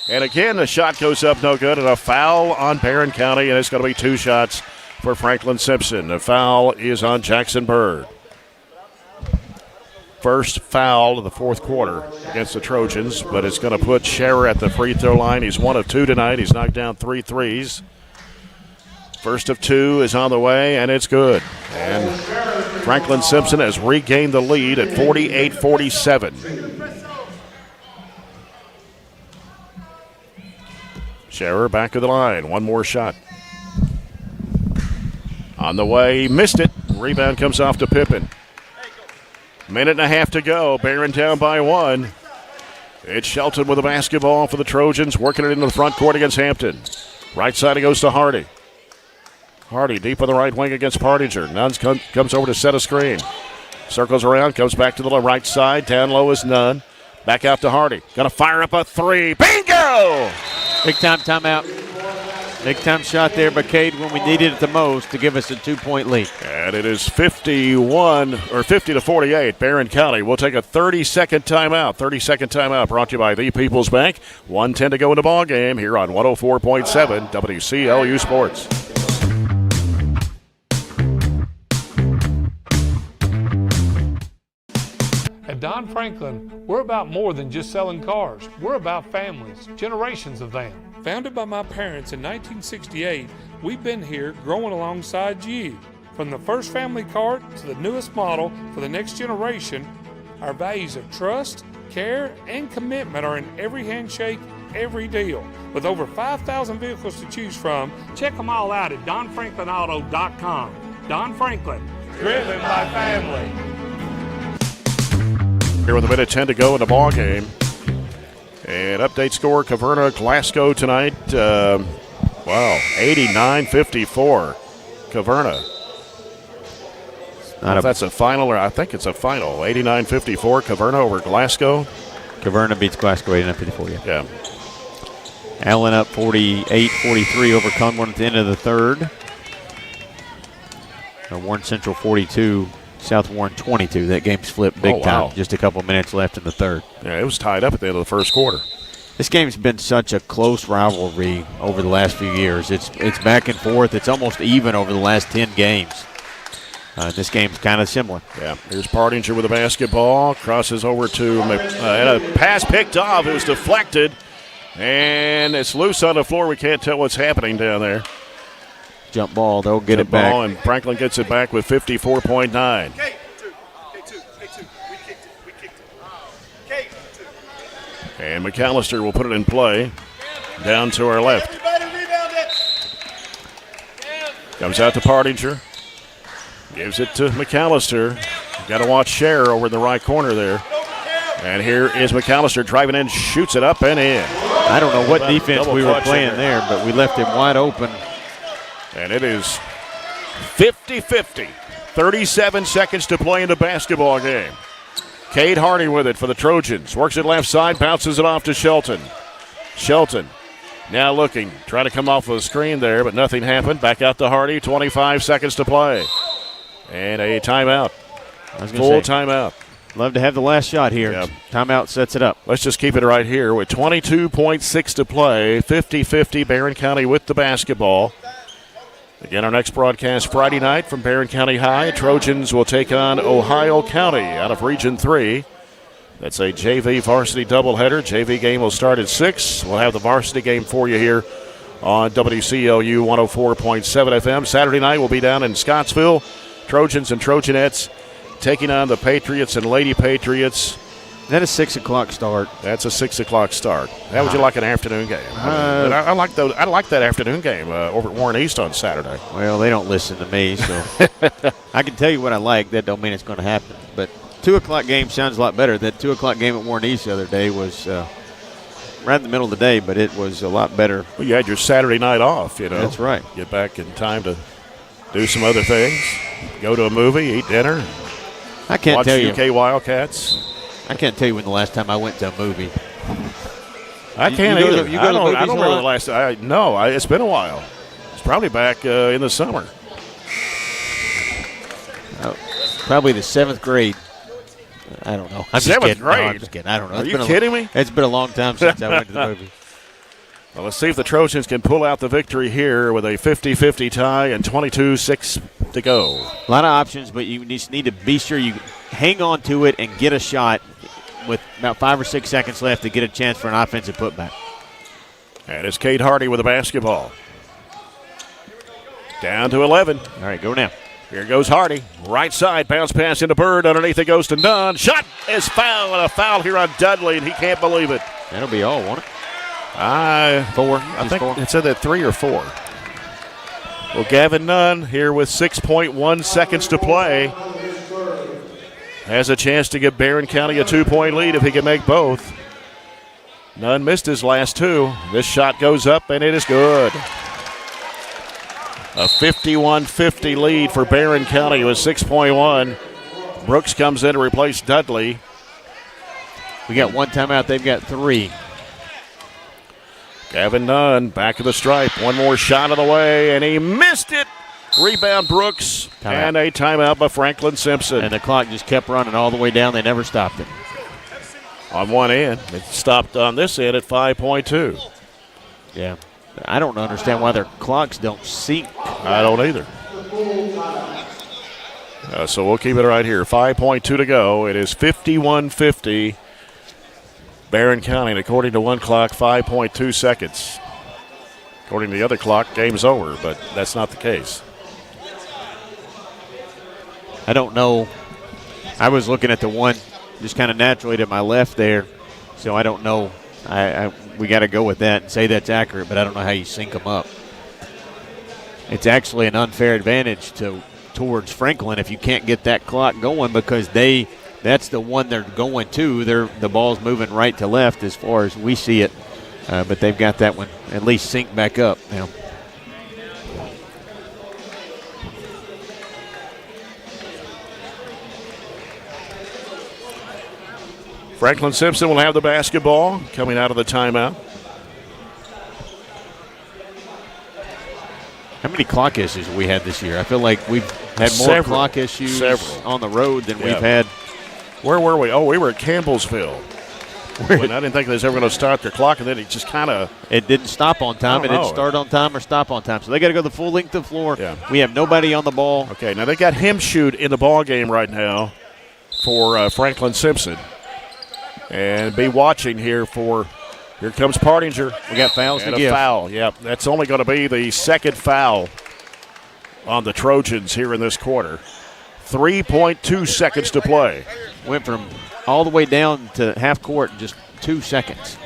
[SPEAKER 1] And again, the shot goes up no good. And a foul on Barren County. And it's going to be 2 shots for Franklin-Simpson. The foul is on Jackson Bird. First foul of the fourth quarter against the Trojans. But it's going to put Scherer at the free throw line. He's 1 of 2 tonight. He's knocked down 3 threes. First of 2 is on the way, and it's good. And Franklin-Simpson has regained the lead at 48-47. Scherer back to the line. 1 more shot. On the way, he missed it. Rebound comes off to Pippin. 1.5 minutes to go. Barren down by 1. It's Shelton with the basketball for the Trojans, working it into the front court against Hampton. Right side it goes to Hardy. Hardy deep on the right wing against Partinger. Nuns comes over to set a screen. Circles around, comes back to the right side. Down low is Nunn. Back out to Hardy. Gonna fire up a 3. Bingo!
[SPEAKER 2] Big time timeout. Big time shot there by Cade when we needed it the most to give us a 2-point lead.
[SPEAKER 1] And it is 50-48. Barren County will take a 30-second timeout. 30-second timeout brought to you by The People's Bank. 1:10 to go in the ball game here on 104.7 WCLU Sports.
[SPEAKER 3] At Don Franklin, we're about more than just selling cars. We're about families, generations of them. Founded by my parents in 1968, we've been here growing alongside you. From the first family car to the newest model for the next generation, our values of trust, care, and commitment are in every handshake, every deal. With over 5,000 vehicles to choose from, check them all out at DonFranklinAuto.com. Don Franklin, driven by family.
[SPEAKER 1] Here with 1:10 to go in the ball game. And update score, Caverna, Glasgow tonight. 89-54. Caverna. If that's a final, or I think it's a final. 89-54, Caverna over Glasgow.
[SPEAKER 2] Caverna beats Glasgow 89-54,
[SPEAKER 1] yeah.
[SPEAKER 2] Allen up 48-43 over Conway at the end of the third. Warren Central 42. South Warren 22. That game's flipped big time. Just a couple minutes left in the third.
[SPEAKER 1] Yeah, it was tied up at the end of the first quarter.
[SPEAKER 2] This game's been such a close rivalry over the last few years. It's back and forth. It's almost even over the last 10 games. This game's kind of similar.
[SPEAKER 1] Yeah, here's Partinger with the basketball. Crosses over to and a pass picked off. It was deflected, and it's loose on the floor. We can't tell what's happening down there.
[SPEAKER 2] Jump ball, they'll get it back.
[SPEAKER 1] And Franklin gets it back with 54.9. And McAllister will put it in play down to our left. Comes out to Partinger. Gives it to McAllister. Got to watch Scherer over in the right corner there. And here is McAllister driving in, shoots it up and in.
[SPEAKER 2] I don't know what defense we were playing there, but we left him wide open.
[SPEAKER 1] And it is 50-50. 37 seconds to play in the basketball game. Cade Hardy with it for the Trojans. Works it left side, bounces it off to Shelton. Shelton now looking, trying to come off of the screen there, but nothing happened. Back out to Hardy, 25 seconds to play. And a timeout. Full timeout.
[SPEAKER 2] Love to have the last shot here. Yep. Timeout sets it up.
[SPEAKER 1] Let's just keep it right here with 22.6 to play. 50-50, Barren County with the basketball. Again, our next broadcast Friday night from Barren County High. Trojans will take on Ohio County out of Region 3. That's a JV varsity doubleheader. JV game will start at 6. We'll have the varsity game for you here on WCLU 104.7 FM. Saturday night we'll be down in Scottsville. Trojans and Trojanettes taking on the Patriots and Lady Patriots.
[SPEAKER 2] Is that a 6 o'clock start?
[SPEAKER 1] That's a 6 o'clock start. How would you like an afternoon game? I like that afternoon game over at Warren East on Saturday.
[SPEAKER 2] Well, they don't listen to me, so I can tell you what I like. That don't mean it's going to happen. But 2 o'clock game sounds a lot better. That 2 o'clock game at Warren East the other day was right in the middle of the day, but it was a lot better.
[SPEAKER 1] Well, you had your Saturday night off, you know.
[SPEAKER 2] That's right.
[SPEAKER 1] Get back in time to do some other things. Go to a movie, eat dinner.
[SPEAKER 2] I can't tell you.
[SPEAKER 1] Watch UK Wildcats.
[SPEAKER 2] I can't tell you when the last time I went to a movie.
[SPEAKER 1] I can't either. I don't remember the last time. No, it's been a while. It's probably back in the summer.
[SPEAKER 2] Probably the 7th grade. I don't know. I'm just
[SPEAKER 1] 7th
[SPEAKER 2] kidding.
[SPEAKER 1] grade?
[SPEAKER 2] No, I'm just kidding. I don't know.
[SPEAKER 1] Are you kidding me?
[SPEAKER 2] It's been a long time since I went to the movie.
[SPEAKER 1] Well, let's see if the Trojans can pull out the victory here with a 50-50 tie and 22-6 to go.
[SPEAKER 2] A lot of options, but you just need to be sure you hang on to it and get a shot with about 5 or 6 seconds left to get a chance for an offensive putback.
[SPEAKER 1] And it's Kate Hardy with the basketball. Down to 11.
[SPEAKER 2] All right, go now.
[SPEAKER 1] Here goes Hardy. Right side, bounce pass into Bird. Underneath it goes to Nunn. Shot is foul, and a foul here on Dudley, and he can't believe it.
[SPEAKER 2] That'll be all, won't it?
[SPEAKER 1] 4. I think
[SPEAKER 2] 4.
[SPEAKER 1] it said that 3 or 4. Well, Gavin Nunn here with 6.1 seconds to play has a chance to give Barren County a 2-point lead if he can make both. Nunn missed his last 2. This shot goes up, and it is good. A 51-50 lead for Barren County with 6.1. Brooks comes in to replace Dudley.
[SPEAKER 2] We got 1 timeout. They've got 3.
[SPEAKER 1] Gavin Nunn back of the stripe. One more shot of the way, and he missed it. Rebound Brooks, and a timeout by Franklin-Simpson.
[SPEAKER 2] And the clock just kept running all the way down. They never stopped it.
[SPEAKER 1] On one end. It stopped on this end at 5.2.
[SPEAKER 2] Yeah. I don't understand why their clocks don't sync.
[SPEAKER 1] I don't either. So we'll keep it right here. 5.2 to go. It is 51-50. Barren County, and according to one clock, 5.2 seconds. According to the other clock, game's over, but that's not the case.
[SPEAKER 2] I don't know. I was looking at the one just kind of naturally to my left there, so I don't know. We got to go with that and say that's accurate, but I don't know how you sync them up. It's actually an unfair advantage towards Franklin if you can't get that clock going because that's the one they're going to. The ball's moving right to left as far as we see it, but they've got that one at least synced back up now.
[SPEAKER 1] Franklin-Simpson will have the basketball coming out of the timeout.
[SPEAKER 2] How many clock issues have we had this year? I feel like we've had more clock issues on the road than we've had.
[SPEAKER 1] Where were we? Oh, we were at Campbellsville. When I didn't think they was ever going to start their clock, and then it just kind of...
[SPEAKER 2] It didn't stop on time. It didn't start on time or stop on time. So they got to go the full length of the floor.
[SPEAKER 1] Yeah.
[SPEAKER 2] We have nobody on the ball.
[SPEAKER 1] Okay, now they got Hemshoot in the ball game right now for Franklin-Simpson. And be watching here for, here comes Partinger.
[SPEAKER 2] We got fouls
[SPEAKER 1] and
[SPEAKER 2] to give.
[SPEAKER 1] a foul, yep. That's only going to be the second foul on the Trojans here in this quarter. 3.2 seconds to play.
[SPEAKER 2] Went from all the way down to half court in just 2 seconds.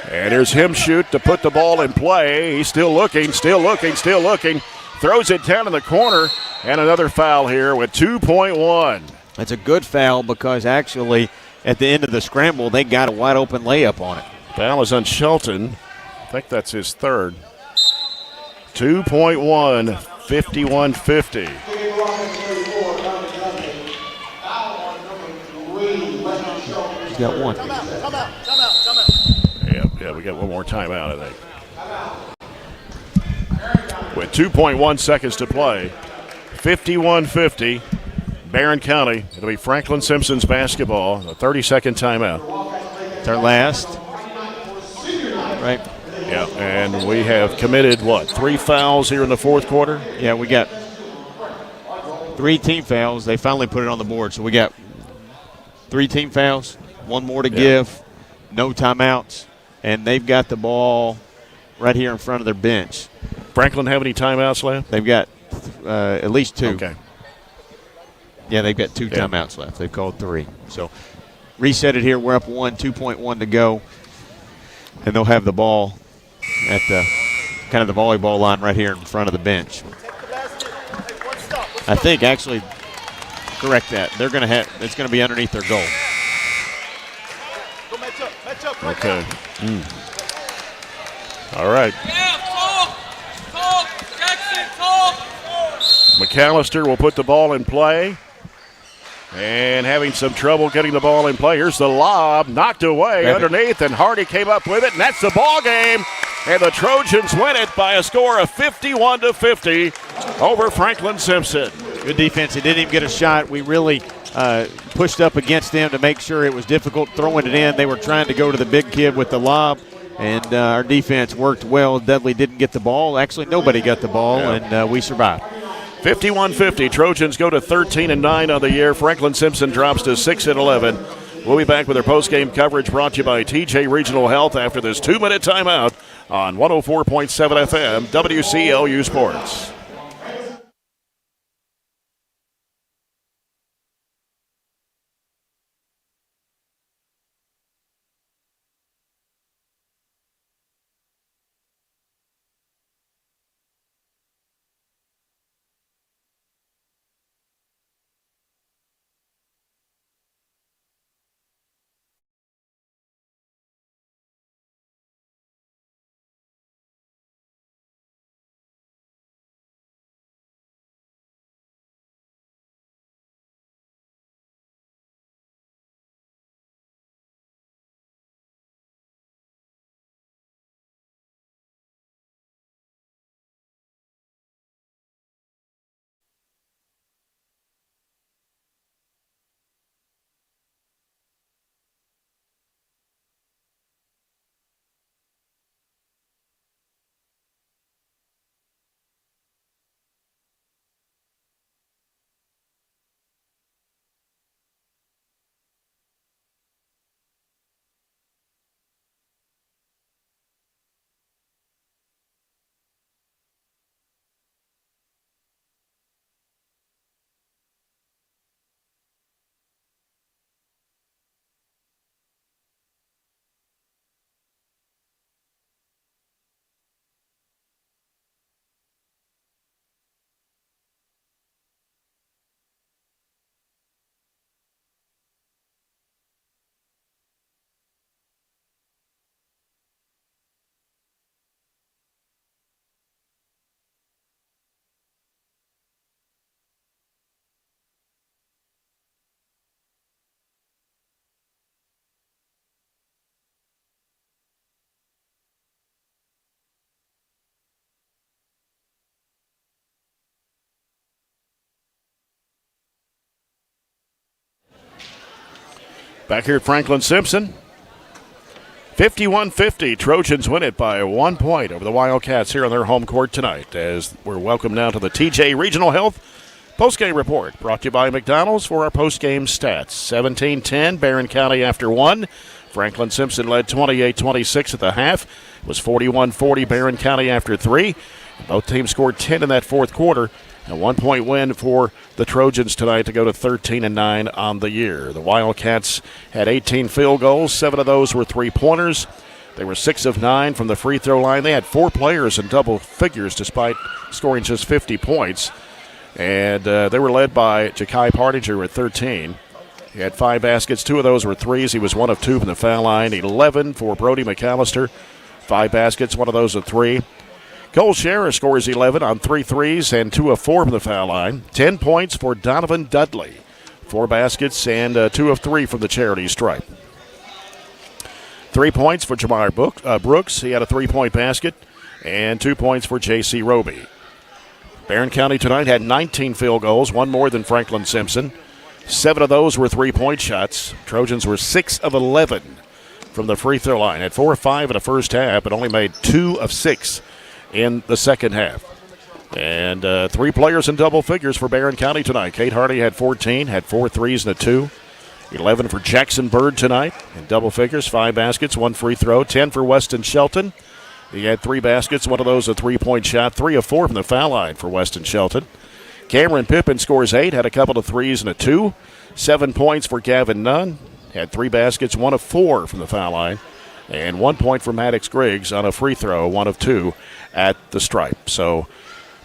[SPEAKER 1] And here's Hemshoot to put the ball in play. He's still looking. Throws it down in the corner. And another foul here with 2.1.
[SPEAKER 2] That's a good foul because actually at the end of the scramble, they got a wide open layup on it.
[SPEAKER 1] Foul is on Shelton. I think that's his third. 2.1, 51-50.
[SPEAKER 2] He's got one.
[SPEAKER 1] Yeah, we got one more timeout, I think. With 2.1 seconds to play, 51-50. Barren County. It'll be Franklin-Simpson's basketball. A 30-second timeout.
[SPEAKER 2] It's our last. Right.
[SPEAKER 1] Yeah, and we have committed, 3 fouls here in the fourth quarter?
[SPEAKER 2] Yeah, we got 3 team fouls. They finally put it on the board. So we got 3 team fouls, 1 more to give, no timeouts, and they've got the ball right here in front of their bench.
[SPEAKER 1] Franklin have any timeouts left?
[SPEAKER 2] They've got at least 2.
[SPEAKER 1] Okay.
[SPEAKER 2] Yeah, they've got 2 timeouts left. They've called 3. So reset it here. We're up 1, 2.1 to go. And they'll have the ball at the kind of the volleyball line right here in front of the bench. I think actually correct that. They're going to have it's going to be underneath their goal.
[SPEAKER 1] Okay. All right. McAllister will put the ball in play. And having some trouble getting the ball in play. Here's the lob, knocked away underneath, and Hardy came up with it, and that's the ball game. And the Trojans win it by a score of 51-50 over Franklin-Simpson.
[SPEAKER 2] Good defense. He didn't even get a shot. We really pushed up against them to make sure it was difficult throwing it in. They were trying to go to the big kid with the lob, and our defense worked well. Dudley didn't get the ball. Actually, nobody got the ball, and we survived.
[SPEAKER 1] 51-50. Trojans go to 13-9 on the year. Franklin-Simpson drops to 6-11. We'll be back with our post-game coverage brought to you by TJ Regional Health after this 2-minute timeout on 104.7 FM WCLU Sports. Back here at Franklin-Simpson, 51-50. Trojans win it by 1 point over the Wildcats here on their home court tonight as we're welcome now to the TJ Regional Health postgame report brought to you by McDonald's for our postgame stats. 17-10, Barren County after one. Franklin-Simpson led 28-26 at the half. It was 41-40, Barren County after three. Both teams scored 10 in that fourth quarter. A 1 point win for the Trojans tonight to go to 13-9 on the year. The Wildcats had 18 field goals. 7 of those were three-pointers. They were 6 of 9 from the free throw line. They had 4 players in double figures despite scoring just 50 points. And they were led by Ja'Kai Partinger with 13. He had 5 baskets. 2 of those were threes. He was 1 of 2 from the foul line. 11 for Brody McAllister. 5 baskets. 1 of those a 3. Cole Scherer scores 11 on 3 threes and 2 of 4 from the foul line. 10 points for Donovan Dudley. 4 baskets and 2 of 3 from the charity stripe. 3 points for Jamar Brooks. He had a 3-point basket. And 2 points for J.C. Roby. Barren County tonight had 19 field goals, 1 more than Franklin-Simpson. 7 of those were 3-point shots. Trojans were 6 of 11 from the free throw line. Had 4 of 5 in the first half, but only made 2 of 6 in the second half. And 3 players in double figures for Barren County tonight. Kate Hardy had 14, had 4 threes and a 2. 11 for Jackson Bird tonight in double figures, 5 baskets, 1 free throw. 10 for Weston Shelton. He had 3 baskets, 1 of those a 3-point shot. 3 of 4 from the foul line for Weston Shelton. Cameron Pippin scores 8, had a couple of threes and a 2. 7 points for Gavin Nunn. Had 3 baskets, 1 of 4 from the foul line. And 1 point for Maddox Griggs on a free throw, 1 of 2 at the stripe. So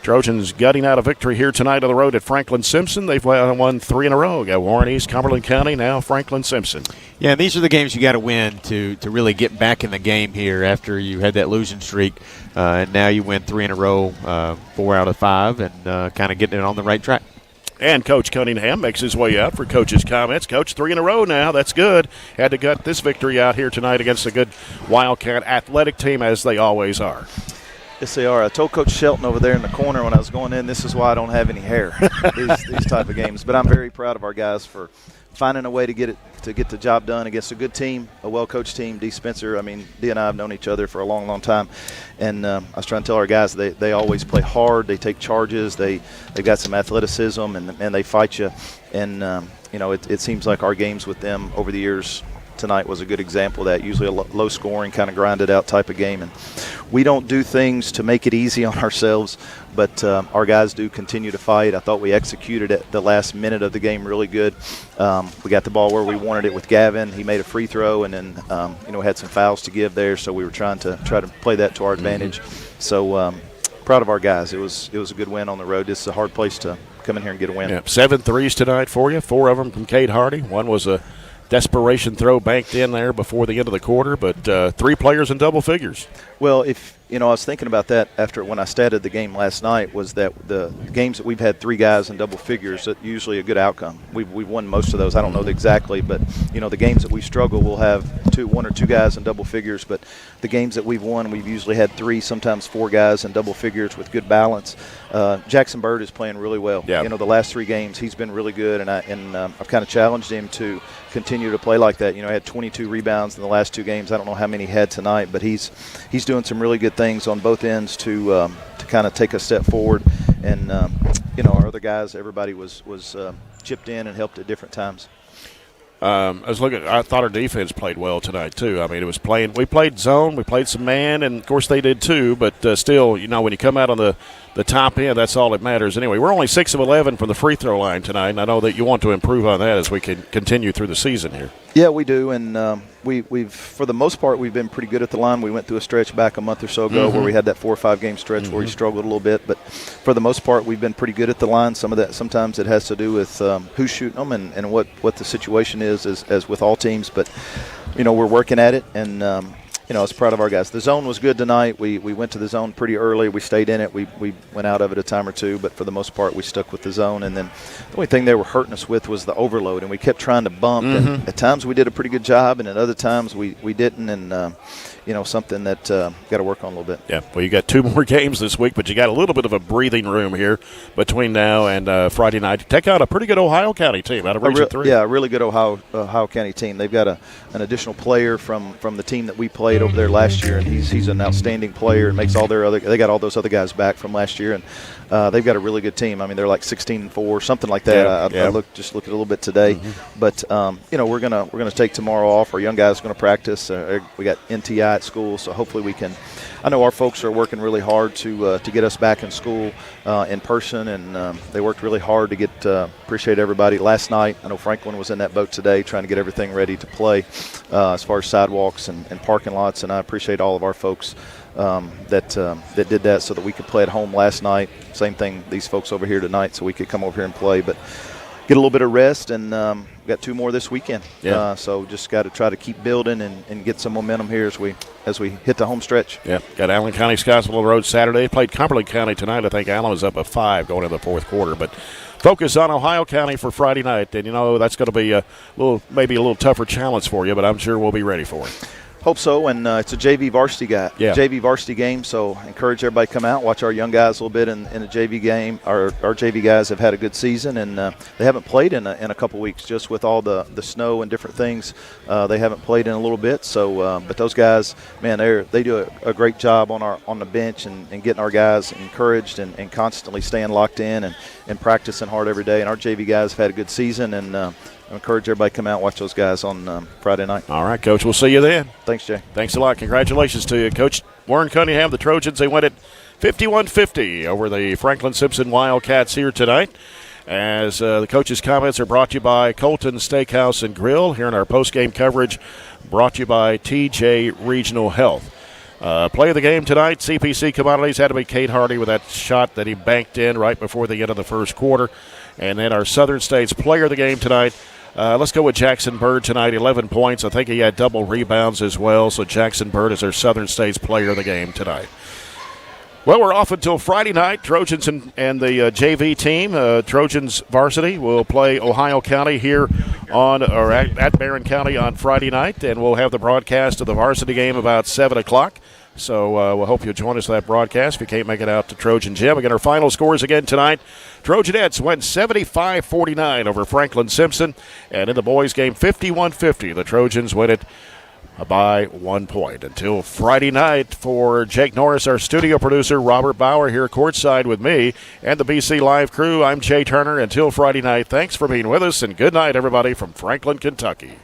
[SPEAKER 1] Trojans gutting out a victory here tonight on the road at Franklin-Simpson. They've won 3 in a row. Got Warren East, Cumberland County, now Franklin-Simpson.
[SPEAKER 2] Yeah, and these are the games you got to win to really get back in the game here after you had that losing streak. And now you win 3 in a row, 4 out of 5, and kind of getting it on the right track.
[SPEAKER 1] And Coach Cunningham makes his way out for Coach's comments. Coach, 3 in a row now. That's good. Had to gut this victory out here tonight against a good Wildcat athletic team, as they always are.
[SPEAKER 18] Yes, they are. I told Coach Shelton over there in the corner when I was going in, this is why I don't have any hair, these type of games. But I'm very proud of our guys for finding a way to get the job done against a good team, a well-coached team. Dee Spencer, I mean, Dee and I have known each other for a long, long time. And I was trying to tell our guys they always play hard. They take charges. They've got some athleticism, and they fight you. And, it seems like our games with them over the years tonight was a good example of that. Usually a low scoring, kind of grinded out type of game. And we don't do things to make it easy on ourselves, but our guys do continue to fight. I thought we executed at the last minute of the game really good. We got the ball where we wanted it with Gavin. He made a free throw, and then had some fouls to give there, so we were trying to play that to our advantage. So proud of our guys. It was a good win on the road. This is a hard place to come in here and get a win.
[SPEAKER 1] Yeah, 7 threes tonight for you, 4 of them from Cade Hardy. One was a desperation throw banked in there before the end of the quarter, but 3 players in double figures.
[SPEAKER 18] Well, I was thinking about that after when I started the game last night, was that the games that we've had 3 guys in double figures, that's usually a good outcome. We've won most of those. I don't know exactly, but the games that we struggle, we'll have 1 or 2 guys in double figures. But the games that we've won, we've usually had 3, sometimes 4 guys in double figures with good balance. Jackson Bird is playing really well.
[SPEAKER 1] Yeah.
[SPEAKER 18] The last 3 games he's been really good, and I've kind of challenged him to continue to play like that. He had 22 rebounds in the last 2 games. I don't know how many he had tonight, but he's doing some really good things on both ends to kind of take a step forward. And our other guys, everybody was chipped in and helped at different times.
[SPEAKER 1] I thought our defense played well tonight too. I mean, we played zone, we played some man, and of course they did too. But still, when you come out on the top end, that's all that matters. Anyway, we're only 6 of 11 from the free throw line tonight, and I know that you want to improve on that as we can continue through the season here.
[SPEAKER 18] Yeah, we do, and we've for the most part we've been pretty good at the line. We went through a stretch back a month or so ago where we had that 4 or 5 game stretch where we struggled a little bit, but for the most part we've been pretty good at the line. Some of that sometimes it has to do with who's shooting them and what the situation is as with all teams, but we're working at it, and I was proud of our guys. The zone was good tonight. We went to the zone pretty early. We stayed in it. We went out of it a time or 2, but for the most part we stuck with the zone. And then the only thing they were hurting us with was the overload, and we kept trying to bump. And at times we did a pretty good job, and at other times we didn't. And something that got to work on a little bit.
[SPEAKER 1] Yeah, well, you got 2 more games this week, but you got a little bit of a breathing room here between now and Friday night. Take out a pretty good Ohio County team out of Region 3.
[SPEAKER 18] Yeah, a really good Ohio County team. They've got an additional player from the team that we played over there last year, and he's an outstanding player and makes they got all those other guys back from last year, and they've got a really good team. I mean, they're like 16-4, something like that. I looked a little bit today, but we're gonna take tomorrow off. Our young guys are gonna practice. We got NTI at school, so hopefully we can. I know our folks are working really hard to get us back in school in person, and they worked really hard to get. Appreciate everybody last night. I know Franklin was in that boat today, trying to get everything ready to play as far as sidewalks and parking lots, and I appreciate all of our folks that did that so that we could play at home last night. Same thing, these folks over here tonight, so we could come over here and play, but get a little bit of rest, and we got 2 more this weekend.
[SPEAKER 1] Yeah.
[SPEAKER 18] So just got to try to keep building and get some momentum here as we hit the home stretch.
[SPEAKER 1] Yeah, got Allen County Scottsville Road Saturday. Played Cumberland County tonight. I think Allen was up at 5 going into the 4th quarter, but focus on Ohio County for Friday night, and that's going to be maybe a little tougher challenge for you, but I'm sure we'll be ready for it.
[SPEAKER 18] Hope so, and it's a JV varsity game, so encourage everybody to come out, watch our young guys a little bit in a JV game. Our JV guys have had a good season, and they haven't played in a couple weeks, just with all the snow and different things. They haven't played in a little bit, so but those guys, man, they do a great job on the bench and getting our guys encouraged and constantly staying locked in and practicing hard every day. And our JV guys have had a good season, and I encourage everybody to come out and watch those guys on Friday night.
[SPEAKER 1] All right, Coach. We'll see you then.
[SPEAKER 18] Thanks, Jay.
[SPEAKER 1] Thanks a lot. Congratulations to you. Coach Warren Cunningham, the Trojans, they went at 51-50 over the Franklin-Simpson Wildcats here tonight. As the coach's comments are brought to you by Colton Steakhouse and Grill. Here in our postgame coverage, brought to you by TJ Regional Health. Play of the game tonight, CPC Commodities had to be Cade Hardy with that shot that he banked in right before the end of the first quarter. And then our Southern States player of the game tonight, let's go with Jackson Bird tonight, 11 points. I think he had double rebounds as well. So Jackson Bird is our Southern States player of the game tonight. Well, we're off until Friday night. Trojans and the JV team, Trojans varsity, will play Ohio County here at Barren County on Friday night, and we'll have the broadcast of the varsity game about 7 o'clock. So we'll hope you'll join us for that broadcast if you can't make it out to Trojan Gym. Again, our final scores again tonight. Trojanettes win 75-49 over Franklin-Simpson, and in the boys' game, 51-50. The Trojans win it by 1 point. Until Friday night, for Jake Norris, our studio producer, Robert Bauer here courtside with me and the BC Live crew, I'm Jay Turner. Until Friday night, thanks for being with us, and good night, everybody, from Franklin, Kentucky.